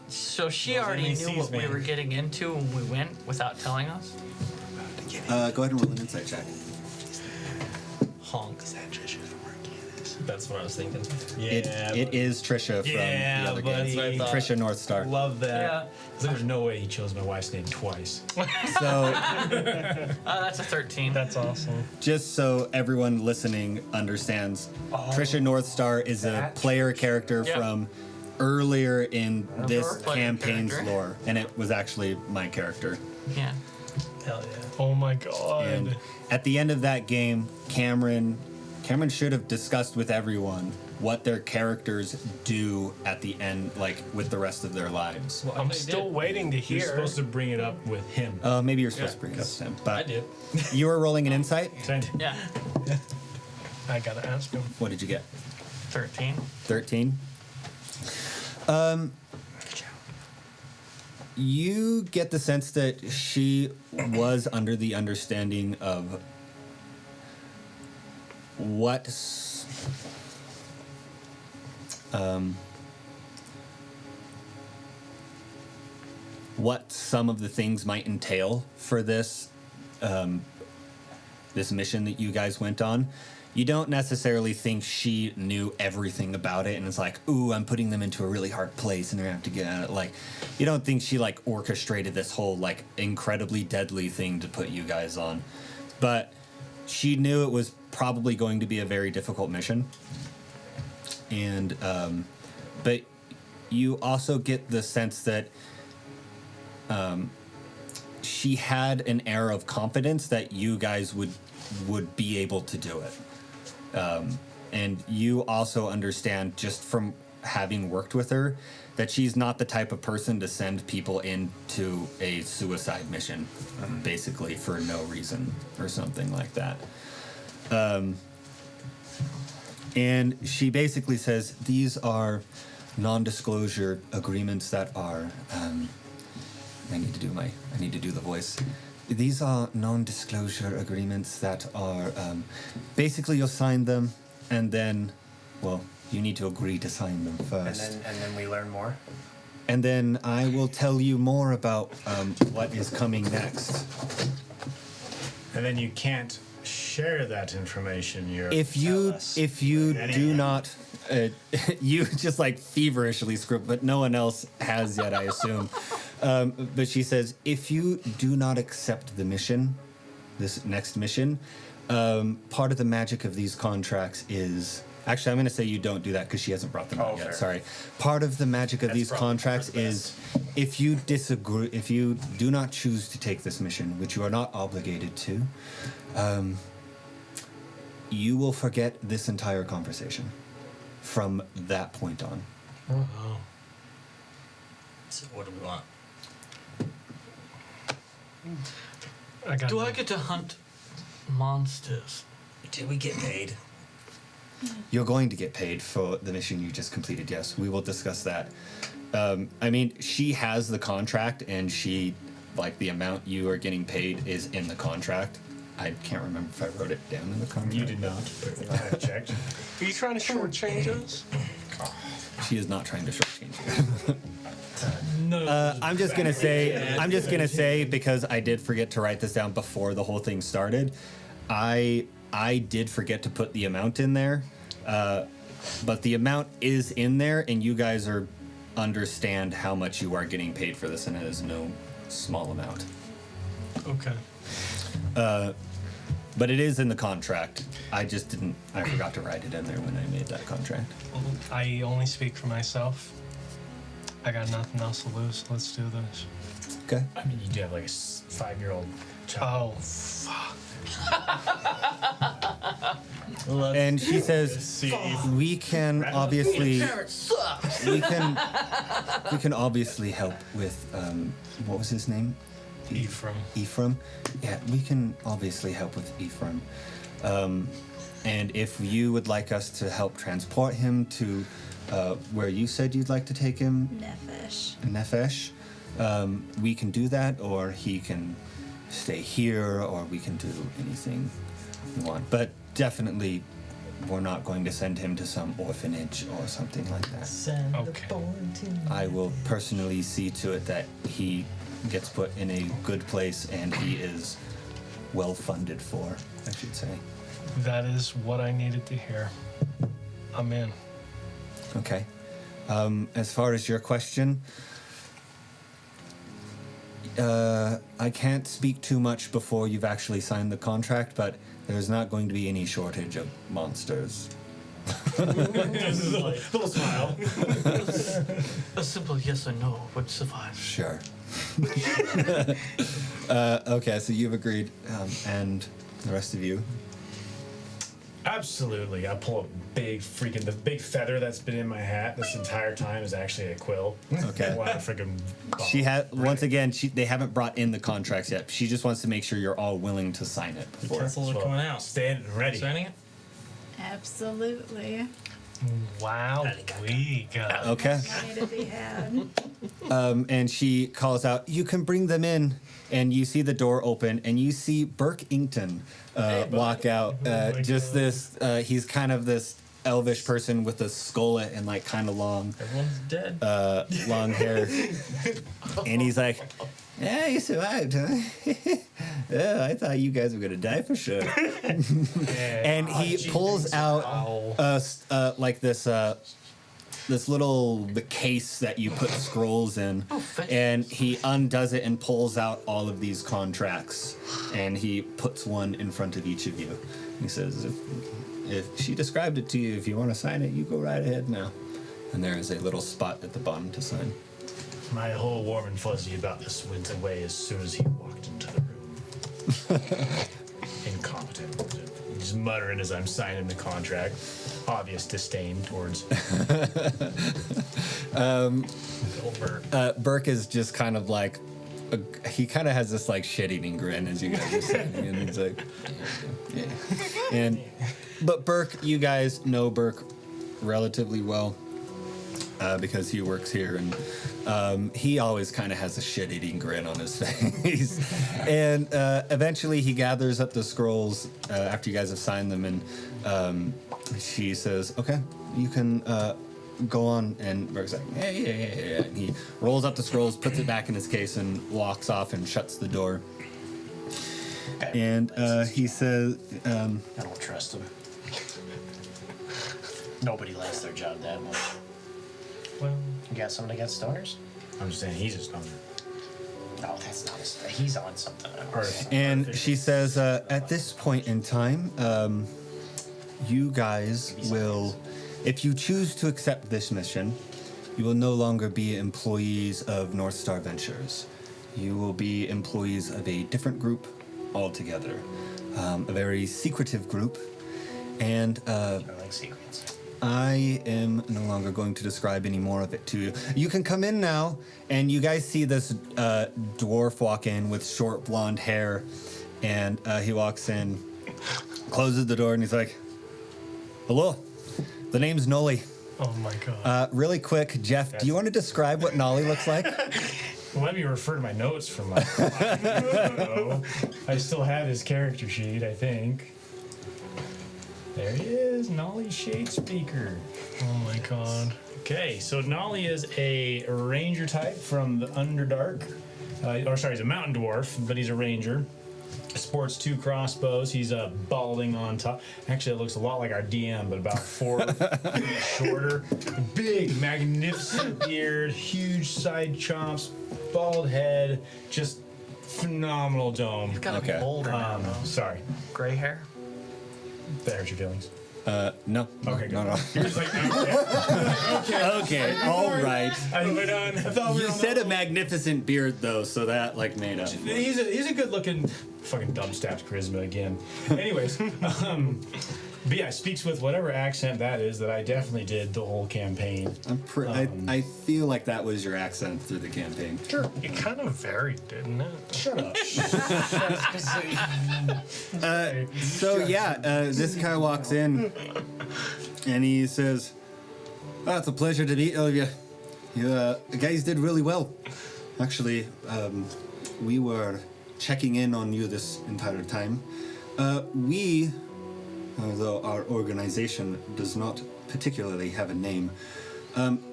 So she already knew what we were getting into when we went without telling us? Go ahead and roll an insight check. Honk. That's what I was thinking. It is Trisha from the other buddy. game. Trisha Northstar. Love that. Yeah. There's no way he chose my wife's name twice. So, That's a 13. That's awesome. just so everyone listening understands, Trisha Northstar is a player character Yep. from earlier in this Your player campaign's character. lore, and it was actually my character. Yeah. Hell yeah. Oh my god. And at the end of that game, Cameron should have discussed with everyone what their characters do at the end, like with the rest of their lives. Well, I'm they still did. waiting to You're hear. supposed to bring it up with him. Maybe you're supposed to bring it up to him, I but did. you were rolling an insight. Yeah. I gotta ask him. What did you get? 13. 13. You get the sense that she was under the understanding of what some of the things might entail for this this mission that you guys went on. You don't necessarily think she knew everything about it and it's like, ooh, I'm putting them into a really hard place and they're gonna have to get out of it. Like, you don't think she like orchestrated this whole like incredibly deadly thing to put you guys on. But she knew it was probably going to be a very difficult mission. And but you also get the sense that she had an air of confidence that you guys would be able to do it. And you also understand, just from having worked with her, that she's not the type of person to send people into a suicide mission, basically for no reason or something like that. And she basically says these are non-disclosure agreements that are. I need to do the voice. These are non-disclosure agreements that are. Basically, you'll sign them, and then, well, you need to agree to sign them first. And then we learn more. And then I will tell you more about what is coming next. And then you can't share that information. If you do not, you just like feverishly scribble, but no one else has yet, I assume. But she says, if you do not accept the mission, this next mission, part of the magic of these contracts is. Actually, I'm going to say you don't do that because she hasn't brought them out yet. Fair. Sorry. Part of the magic of these contracts is if you disagree, if you do not choose to take this mission, which you are not obligated to, you will forget this entire conversation from that point on. Oh. So what do we want? Do I get to hunt monsters? Do we get paid? You're going to get paid for the mission you just completed, yes. We will discuss that. I mean, she has the contract, and she, like, the amount you are getting paid is in the contract. I can't remember if I wrote it down in the contract. You did not. I have checked. Are you trying to shortchange us? She is not trying to shortchange you. No. I'm just gonna say, because I did forget to write this down before the whole thing started, I did forget to put the amount in there, but the amount is in there, and you guys understand how much you are getting paid for this, and it is no small amount. Okay. But it is in the contract. I forgot to write it in there when I made that contract. I only speak for myself. I got nothing else to lose. Let's do this. Okay. I mean, you do have like a 5-year-old child. Oh, fuck. And she says, we can obviously we can obviously help with what was his name? Ephraim. Yeah, we can obviously help with Ephraim. And if you would like us to help transport him to where you said you'd like to take him, Nefesh, we can do that, or he can stay here, or we can do anything you want. But definitely, we're not going to send him to some orphanage or something like that. Okay. I will personally see to it that he gets put in a good place and he is well funded for, I should say. That is what I needed to hear. I'm in. Okay. As far as your question, I can't speak too much before you've actually signed the contract, but there's not going to be any shortage of monsters. Little smile. A simple yes or no would suffice. Sure. Okay, so you've agreed, and the rest of you? Absolutely. I pull the big feather that's been in my hat this entire time is actually a quill. Okay. Wow, freaking. She had once again. They haven't brought in the contracts yet. She just wants to make sure you're all willing to sign it before. Utensils are coming out. Stand ready. Signing it? Absolutely. Wow. We got Okay. Money to be had. And she calls out, "You can bring them in." And you see the door open, and you see Burke Inkton walk out. He's kind of this elvish person with a skullet and like kind of long, Everyone's dead. long hair. And he's like, "Yeah, you survived, huh? Yeah, I thought you guys were gonna die for sure." And he pulls out like this little case that you put scrolls in, and he undoes it and pulls out all of these contracts, and he puts one in front of each of you. He says, if she described it to you, if you want to sign it, you go right ahead now. And there is a little spot at the bottom to sign. my whole warm and fuzzy about this went away as soon as he walked into the room. Incompetent. Just muttering as I'm signing the contract. Obvious disdain towards. Burke is just kind of like, he kind of has this like shit-eating grin as you guys are saying, and he's like, yeah. But Burke, you guys know Burke relatively well because he works here, and he always kind of has a shit-eating grin on his face. And eventually, he gathers up the scrolls after you guys have signed them, and she says, "Okay, you can." Go on, and Burke's like, yeah. And he rolls up the scrolls, puts it back in his case, and walks off and shuts the door. And he says, I don't trust him. Nobody likes their job that much. Well, You got something against stoners? I'm just saying he's a stoner. No, that's not his. He's on something else. and she says, at this point in time, you guys will, if you choose to accept this mission, you will no longer be employees of North Star Ventures. You will be employees of a different group altogether, a very secretive group, and I like secrets. I am no longer going to describe any more of it to you. You can come in now, and you guys see this dwarf walk in with short blonde hair, and he walks in, closes the door, and he's like, "Hello, the name's Nolly." Oh my god. Really quick, Jeff, do you want to describe what Nolly looks like? Well, let me refer to my notes from like 5 years ago. I still have his character sheet, I think. There he is, Nolly Shadespeaker. Oh my god. Okay, so Nolly is a ranger type from the Underdark. He's a mountain dwarf, but he's a ranger. Sports 2 crossbows. He's balding on top. Actually, it looks a lot like our DM, but about 4 feet shorter. Big, magnificent beard, huge side chops, bald head, just phenomenal dome. He's gotta Okay. be older now, though. Sorry, Gray hair. that hurt your feelings. No. Okay, No, good. no. You're just like, okay. Okay, all right. I thought we You were said a magnificent beard, though, so that, like, made up. He's a good looking fucking dumb stabs charisma again. Anyways, but yeah, speaks with whatever accent that is that I definitely did the whole campaign. I feel like that was your accent through the campaign. Sure. It kind of varied, didn't it? Shut up. So yeah, this guy walks in, and he says, "Oh, it's a pleasure to meet all of you. You guys did really well. Actually, we were checking in on you this entire time. We, although our organization does not particularly have a name,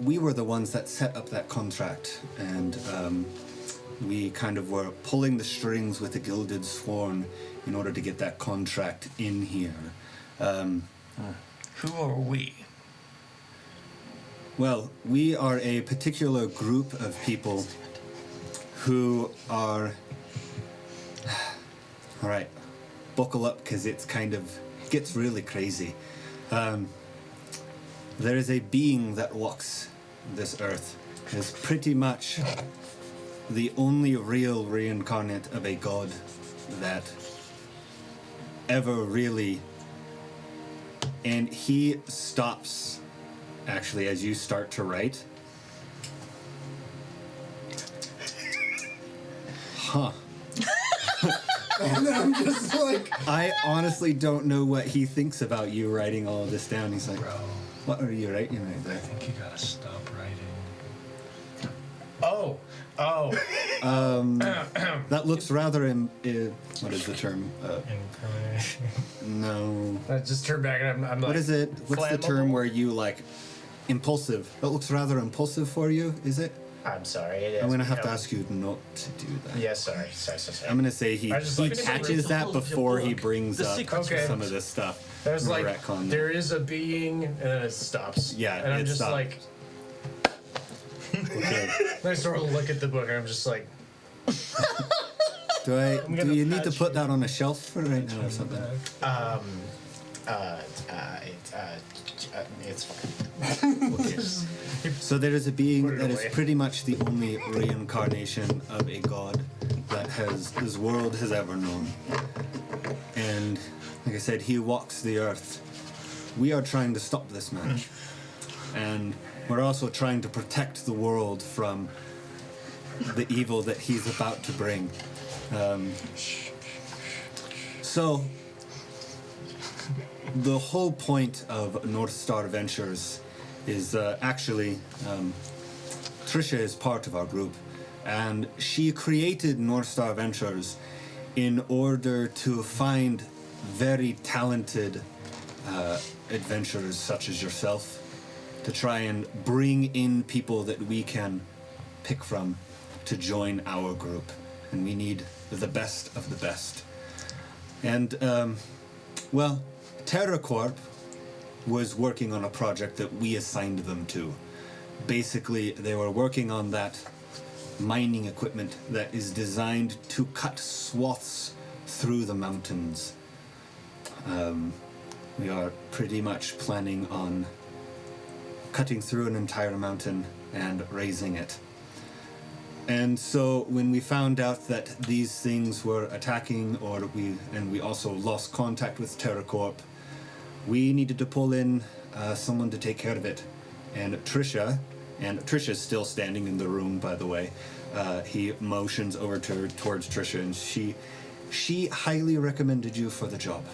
we were the ones that set up that contract, and we kind of were pulling the strings with the Gilded Sworn in order to get that contract in here. Who are we? Well, we are a particular group of people who are... All right, buckle up, because it's kind of gets really crazy. There is a being that walks this earth. Is pretty much the only real reincarnate of a god that ever really... And he stops, actually, as you start to write. Huh. And I'm just like, I honestly don't know what he thinks about you writing all of this down. He's like, Bro, what are you writing right I there? think you gotta stop writing. Oh. That looks rather what is the term? Incarnation. No. I just turned back and I'm like, What is it? What's the term flammable? where you like impulsive? That looks rather impulsive for you, is it? I'm sorry. It is I'm gonna have to become- ask you not to do that. Yeah, sorry. I'm gonna say he I just like- catches that All of your before he book. brings The up secrets are some out. of this stuff. There's I'm like, gonna retcon that. there is a being, and then it stops. Yeah, and I'm it just stopped. like, Okay. I sort of look at the book, and I'm just like, Do you need to put that on a shelf for right now or something? it's fine. So there is a being Put it that away. is pretty much the only reincarnation of a god that this world has ever known. And like I said, he walks the earth. We are trying to stop this man. And we're also trying to protect the world from the evil that he's about to bring. So, the whole point of North Star Ventures is actually Trisha is part of our group, and she created North Star Ventures in order to find very talented adventurers such as yourself, to try and bring in people that we can pick from to join our group. And we need the best of the best. And, well, TerraCorp was working on a project that we assigned them to. Basically, they were working on that mining equipment that is designed to cut swaths through the mountains. We are pretty much planning on cutting through an entire mountain and raising it. And so when we found out that these things were attacking, we also lost contact with TerraCorp, we needed to pull in someone to take care of it. And Trisha's still standing in the room, by the way. He motions over towards Trisha, and she highly recommended you for the job.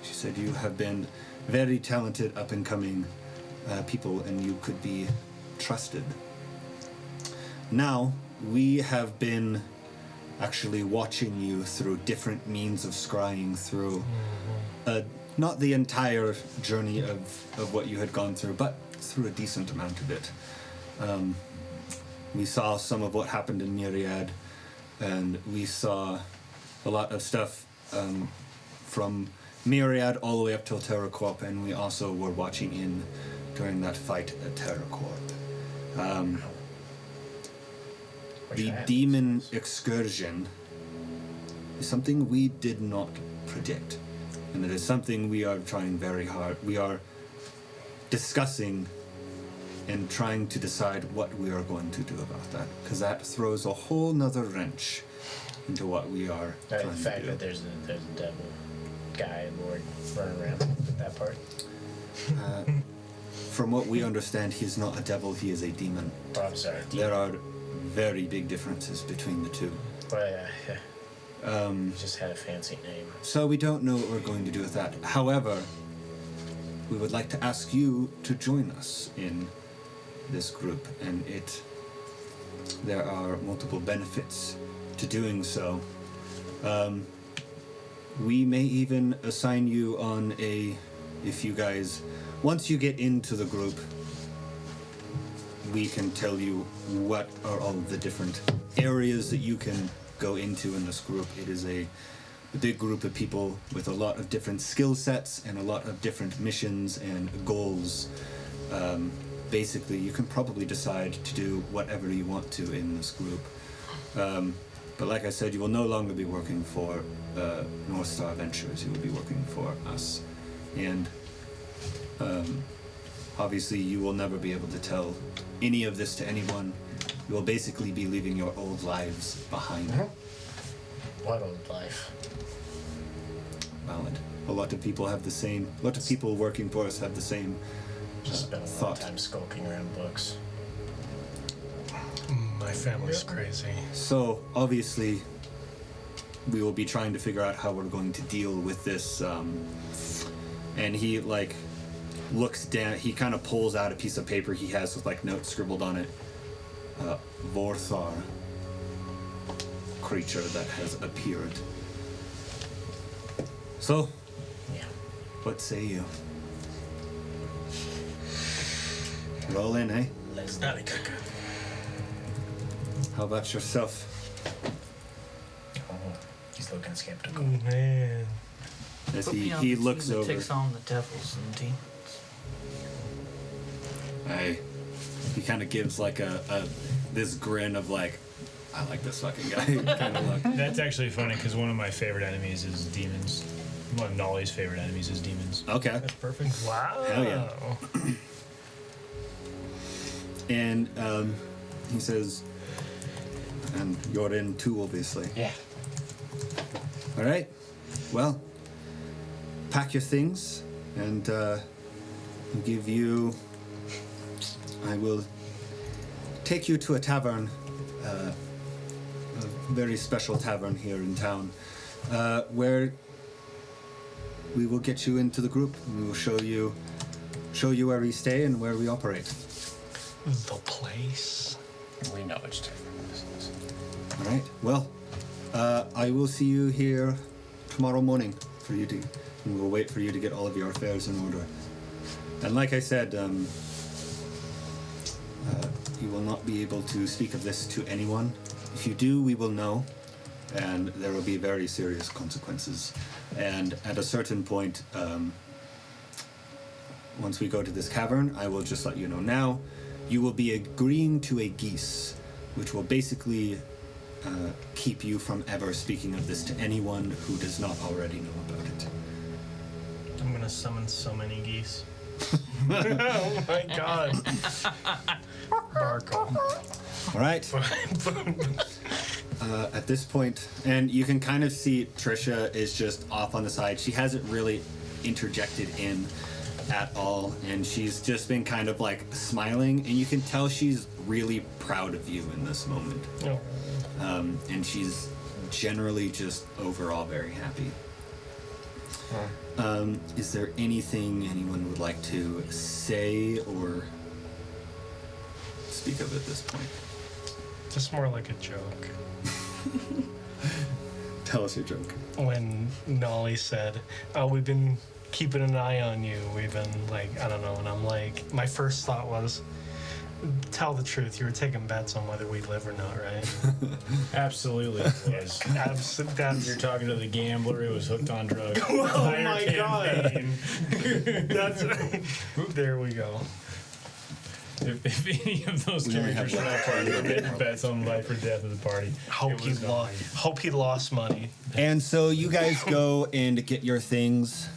She said you have been very talented, up-and-coming people, and you could be trusted. Now, we have been actually watching you through different means of scrying through not the entire journey of what you had gone through, but through a decent amount of it. We saw some of what happened in Myriad, and we saw a lot of stuff from Myriad all the way up till TerraCorp, and we also were watching in during that fight at TerraCorp. The demon excursion is something we did not predict, and it is something we are trying very hard. We are discussing and trying to decide what we are going to do about that, because that throws a whole nother wrench into what we are The trying to fact do. that there's a devil guy and Lord running around with that part. From what we understand, he is not a devil, he is a demon. Oh, I'm sorry. There are very big differences between the two. Well, yeah. Just had a fancy name. So we don't know what we're going to do with that. However, we would like to ask you to join us in this group, and there are multiple benefits to doing so. We may even assign you on if you guys, once you get into the group, we can tell you what are all the different areas that you can go into in this group. It is a big group of people with a lot of different skill sets and a lot of different missions and goals. Basically, you can probably decide to do whatever you want to in this group. But like I said, you will no longer be working for North Star Ventures. You will be working for us. And obviously, you will never be able to tell any of this to anyone. You will basically be leaving your old lives behind. What old life? Valid. A lot of people have the same. A lot of people working for us have the same Just spent a long thought. time skulking around books. My family's crazy. So obviously, we will be trying to figure out how we're going to deal with this. And he looks down. He kind of pulls out a piece of paper he has with notes scribbled on it. Vorthar, creature that has appeared. So, Yeah. what say you? Roll in, eh? Let's do it. How about yourself? Oh, he's looking skeptical. Man. As Put me on he the looks team that over. takes on the devils and demons. He kind of gives this grin of I like this fucking guy kind of look. That's actually funny because one of my favorite enemies is demons. One of Nolly's favorite enemies is demons. Okay. That's perfect. Wow. Hell yeah. And he says, and you're in too, obviously. Yeah. All right. Well, pack your things, and give you. I will take you to a tavern, a very special tavern here in town, where we will get you into the group. And we will show you where we stay and where we operate. The place. We know which tavern this is. All right. Well, I will see you here tomorrow morning for you to, and we'll wait for you to get all of your affairs in order. And like I said, you will not be able to speak of this to anyone. If you do, we will know, and there will be very serious consequences. And at a certain point, once we go to this cavern, I will just let you know now, you will be agreeing to a geese, which will basically keep you from ever speaking of this to anyone who does not already know about it. I'm gonna summon so many geese. Oh my god. Barkuell. All right. At this point, and you can kind of see Trisha is just off on the side. She hasn't really interjected in at all, and she's just been kind of like smiling, and you can tell she's really proud of you in this moment. Oh. And she's generally just overall very happy. Is there anything anyone would like to say or speak of at this point? Just more like a joke. Tell us your joke. When Nolly said, "Oh, we've been keeping an eye on you. We've been like, I don't know," and I'm like, my first thought was, tell the truth. You were taking bets on whether we'd live or not, right? Absolutely. Yes. That's You're talking to the gambler who was hooked on drugs. Oh my god. That's there we go. If any of those characters were not part of the big bets on life or death of the party, Hope he lost money. And so you guys go and get your things,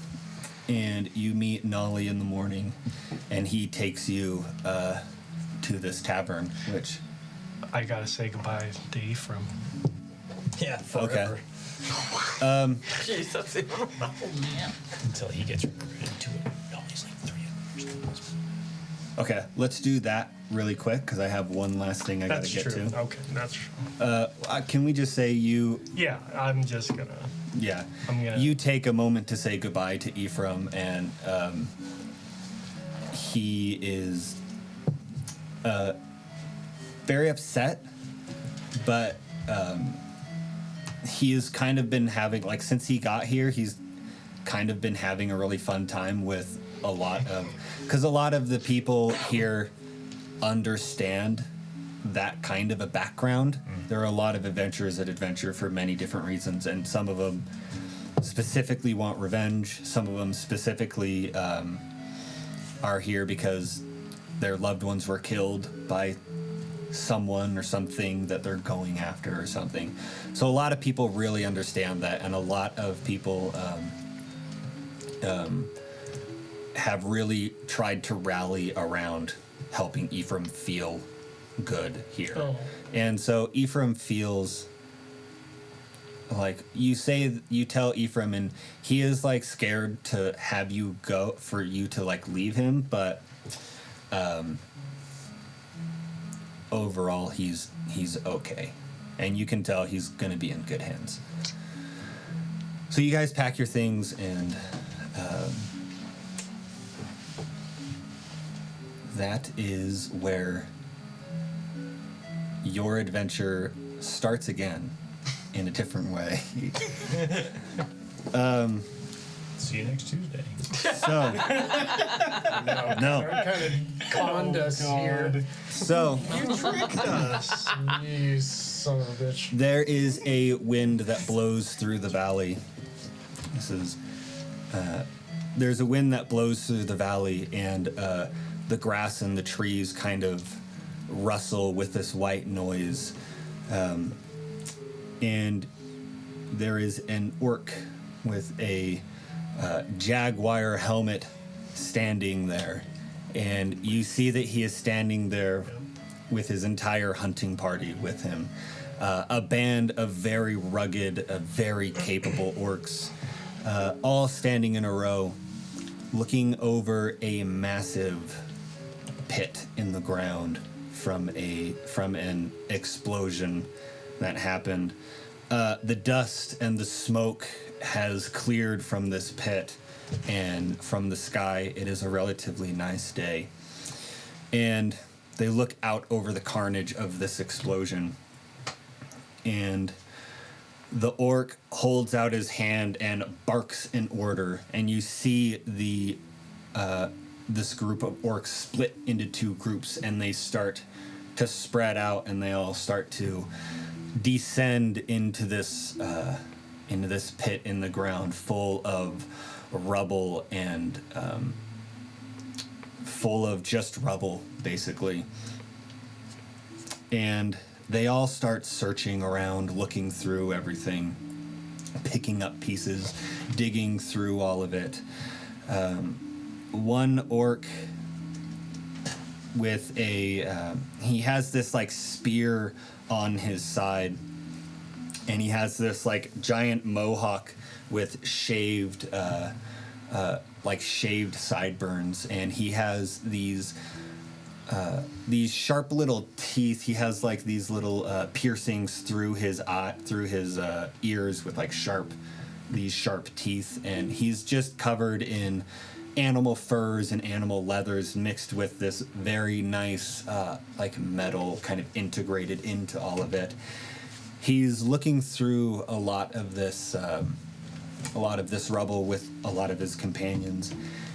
and you meet Nolly in the morning, and he takes you to this tavern, which... I gotta say goodbye to Ephraim. yeah, forever. Okay. Jesus. Oh, man. Until he gets recruited to it. No, he's like 3 hours. Okay, let's do that really quick, because I have one last thing I gotta That's get true. to. Okay, that's true. Can we just say you... Yeah, I'm just gonna. Yeah. I'm gonna. You take a moment to say goodbye to Ephraim, and he is very upset, but he has kind of been having, like, since he got here, he's kind of been having a really fun time with a lot of, because a lot of the people here understand that kind of a background. There are a lot of adventurers that adventure for many different reasons, and some of them specifically want revenge. Some of them specifically are here because their loved ones were killed by someone or something that they're going after or something. So a lot of people really understand that, and a lot of people have really tried to rally around helping Ephraim feel good here. Oh. And so Ephraim feels like you tell Ephraim, and he is like scared to have you go, for you to like leave him, but overall he's okay, and you can tell he's gonna be in good hands. So you guys pack your things, and that is where your adventure starts again in a different way. See you next Tuesday. So no. Kind of conned us here. So You tricked us. You son of a bitch. there is a wind that blows through the valley. This is there's a wind that blows through the valley, and the grass and the trees kind of rustle with this white noise, and there is an orc with a jaguar helmet standing there, And you see that he is standing there with his entire hunting party with him. A band of very rugged, very capable orcs, all standing in a row, looking over a massive pit in the ground from an explosion that happened. The dust and the smoke has cleared from this pit, and from the sky, it is a relatively nice day. And they look out over the carnage of this explosion. And the orc holds out his hand and barks an order, and you see this group of orcs split into two groups, and they start to spread out, and they all start to descend into this pit in the ground, full of rubble and full of just rubble, basically. And they all start searching around, looking through everything, picking up pieces, digging through all of it. One orc with he has this like spear on his side, and he has this like giant mohawk with shaved sideburns, and he has these sharp little teeth. He has like these little piercings through his ears with like these sharp teeth, and he's just covered in animal furs and animal leathers mixed with this very nice like metal kind of integrated into all of it. He's looking through a lot of this rubble with a lot of his companions,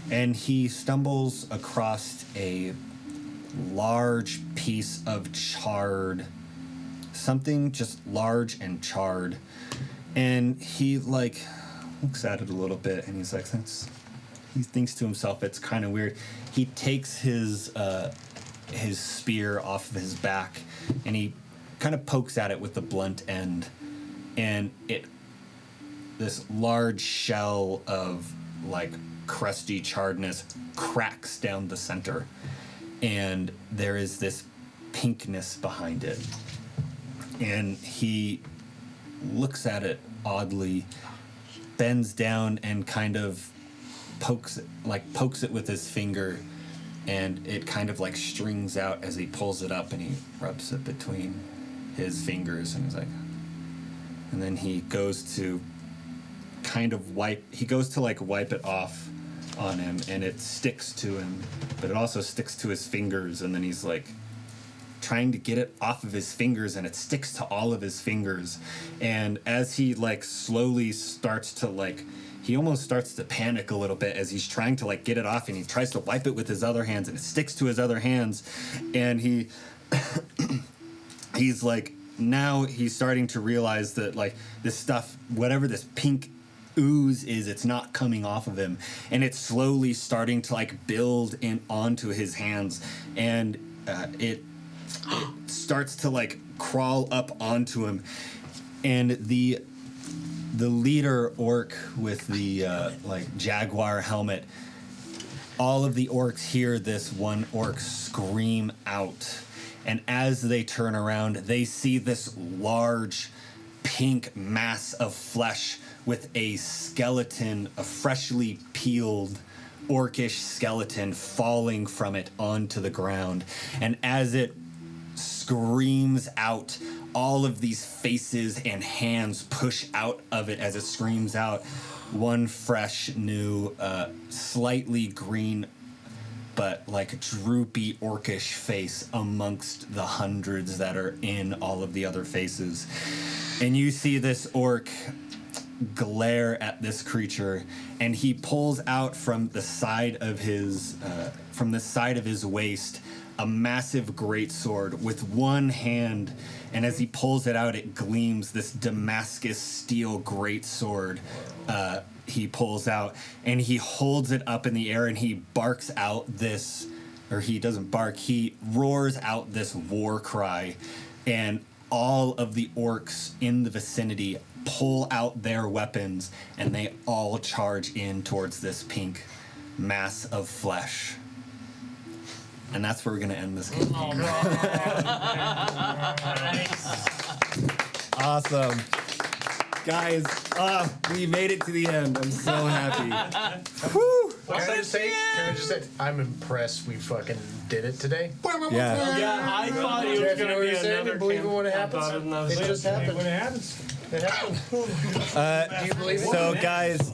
and he stumbles across a large piece of charred, something just large and charred, and he like looks at it a little bit, and he's like, he thinks to himself, it's kind of weird. He takes his spear off of his back, and he kind of pokes at it with the blunt end, and this large shell of like crusty charredness cracks down the center, and there is this pinkness behind it, and he looks at it oddly, bends down and kind of pokes it with his finger, and it kind of like strings out as he pulls it up, and he rubs it between his fingers, and he's like, and then he goes to wipe it off on him, and it sticks to him, but it also sticks to his fingers, and then he's like trying to get it off of his fingers, and it sticks to all of his fingers, and as he like slowly starts to like, he almost starts to panic a little bit as he's trying to like get it off, and he tries to wipe it with his other hands, and it sticks to his other hands, and he's like, now he's starting to realize that like this stuff, whatever this pink ooze is, it's not coming off of him, and it's slowly starting to like build in onto his hands, and it starts to like crawl up onto him, and the leader orc with the like jaguar helmet, all of the orcs hear this one orc scream out, and as they turn around, they see this large pink mass of flesh with a skeleton, a freshly peeled orcish skeleton falling from it onto the ground. And as it screams out, all of these faces and hands push out of it as it screams out. One fresh, new, slightly green, but like droopy orcish face amongst the hundreds that are in all of the other faces. And you see this orc glare at this creature, and he pulls out from the side of his waist a massive greatsword with one hand, and as he pulls it out, it gleams, this Damascus steel greatsword. He pulls out, and he holds it up in the air, and he barks out this, or he doesn't bark, he roars out this war cry, and all of the orcs in the vicinity pull out their weapons, and they all charge in towards this pink mass of flesh. And that's where we're gonna end this game. Awesome. Guys, we made it to the end. I'm so happy. Woo! Can I just say, I'm impressed we fucking did it today. Yeah. Yeah, I thought it was Jeff, you know going to what be you're saying? another Believe it when it camp- I happens? thought another It just happened. When it happens. It happened. Do you believe it? So, guys,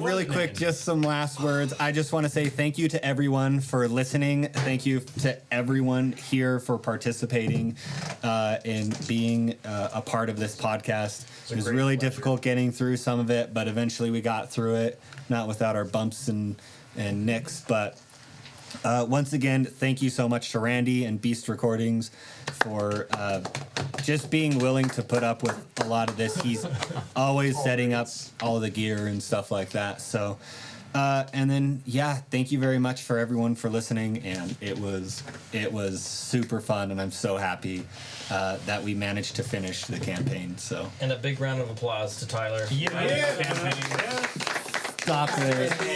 really quick, just some last words. I just want to say thank you to everyone for listening. Thank you to everyone here for participating and being a part of this podcast. It was great really pleasure. difficult getting through some of it, but eventually we got through it, not without our bumps and nicks. But once again, thank you so much to Randy and Beast Recordings for just being willing to put up with a lot of this. He's always setting up all the gear and stuff like that. So, and then thank you very much for everyone for listening. And it was super fun, and I'm so happy that we managed to finish the campaign. So And a big round of applause to Tyler. stop there. Stop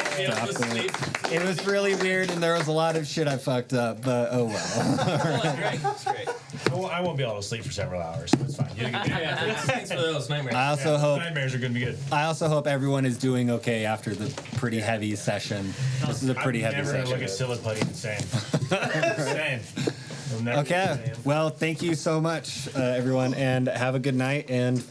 there. It was really weird, and there was a lot of shit I fucked up. But oh well. That's great. I won't be able to sleep for several hours, so it's fine. You did a good job. Thanks for those nightmares. I also hope. Nightmares are going to be good. I also hope everyone is doing okay after the pretty heavy session. This is a pretty heavy I'm never going to session. look at Siliputty the same. You'll never Okay. look the same. Well, thank you so much, everyone, and have a good night. And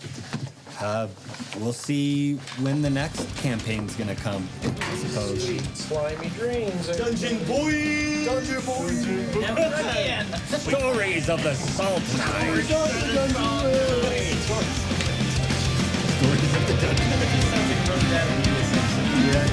we'll see when the next campaign's gonna come. I suppose. Slimy dreams. Dungeon boy! Dungeon boy. Never again. Stories of the Salt Knight. Stories of the dungeon. Something wrote that in the Yeah.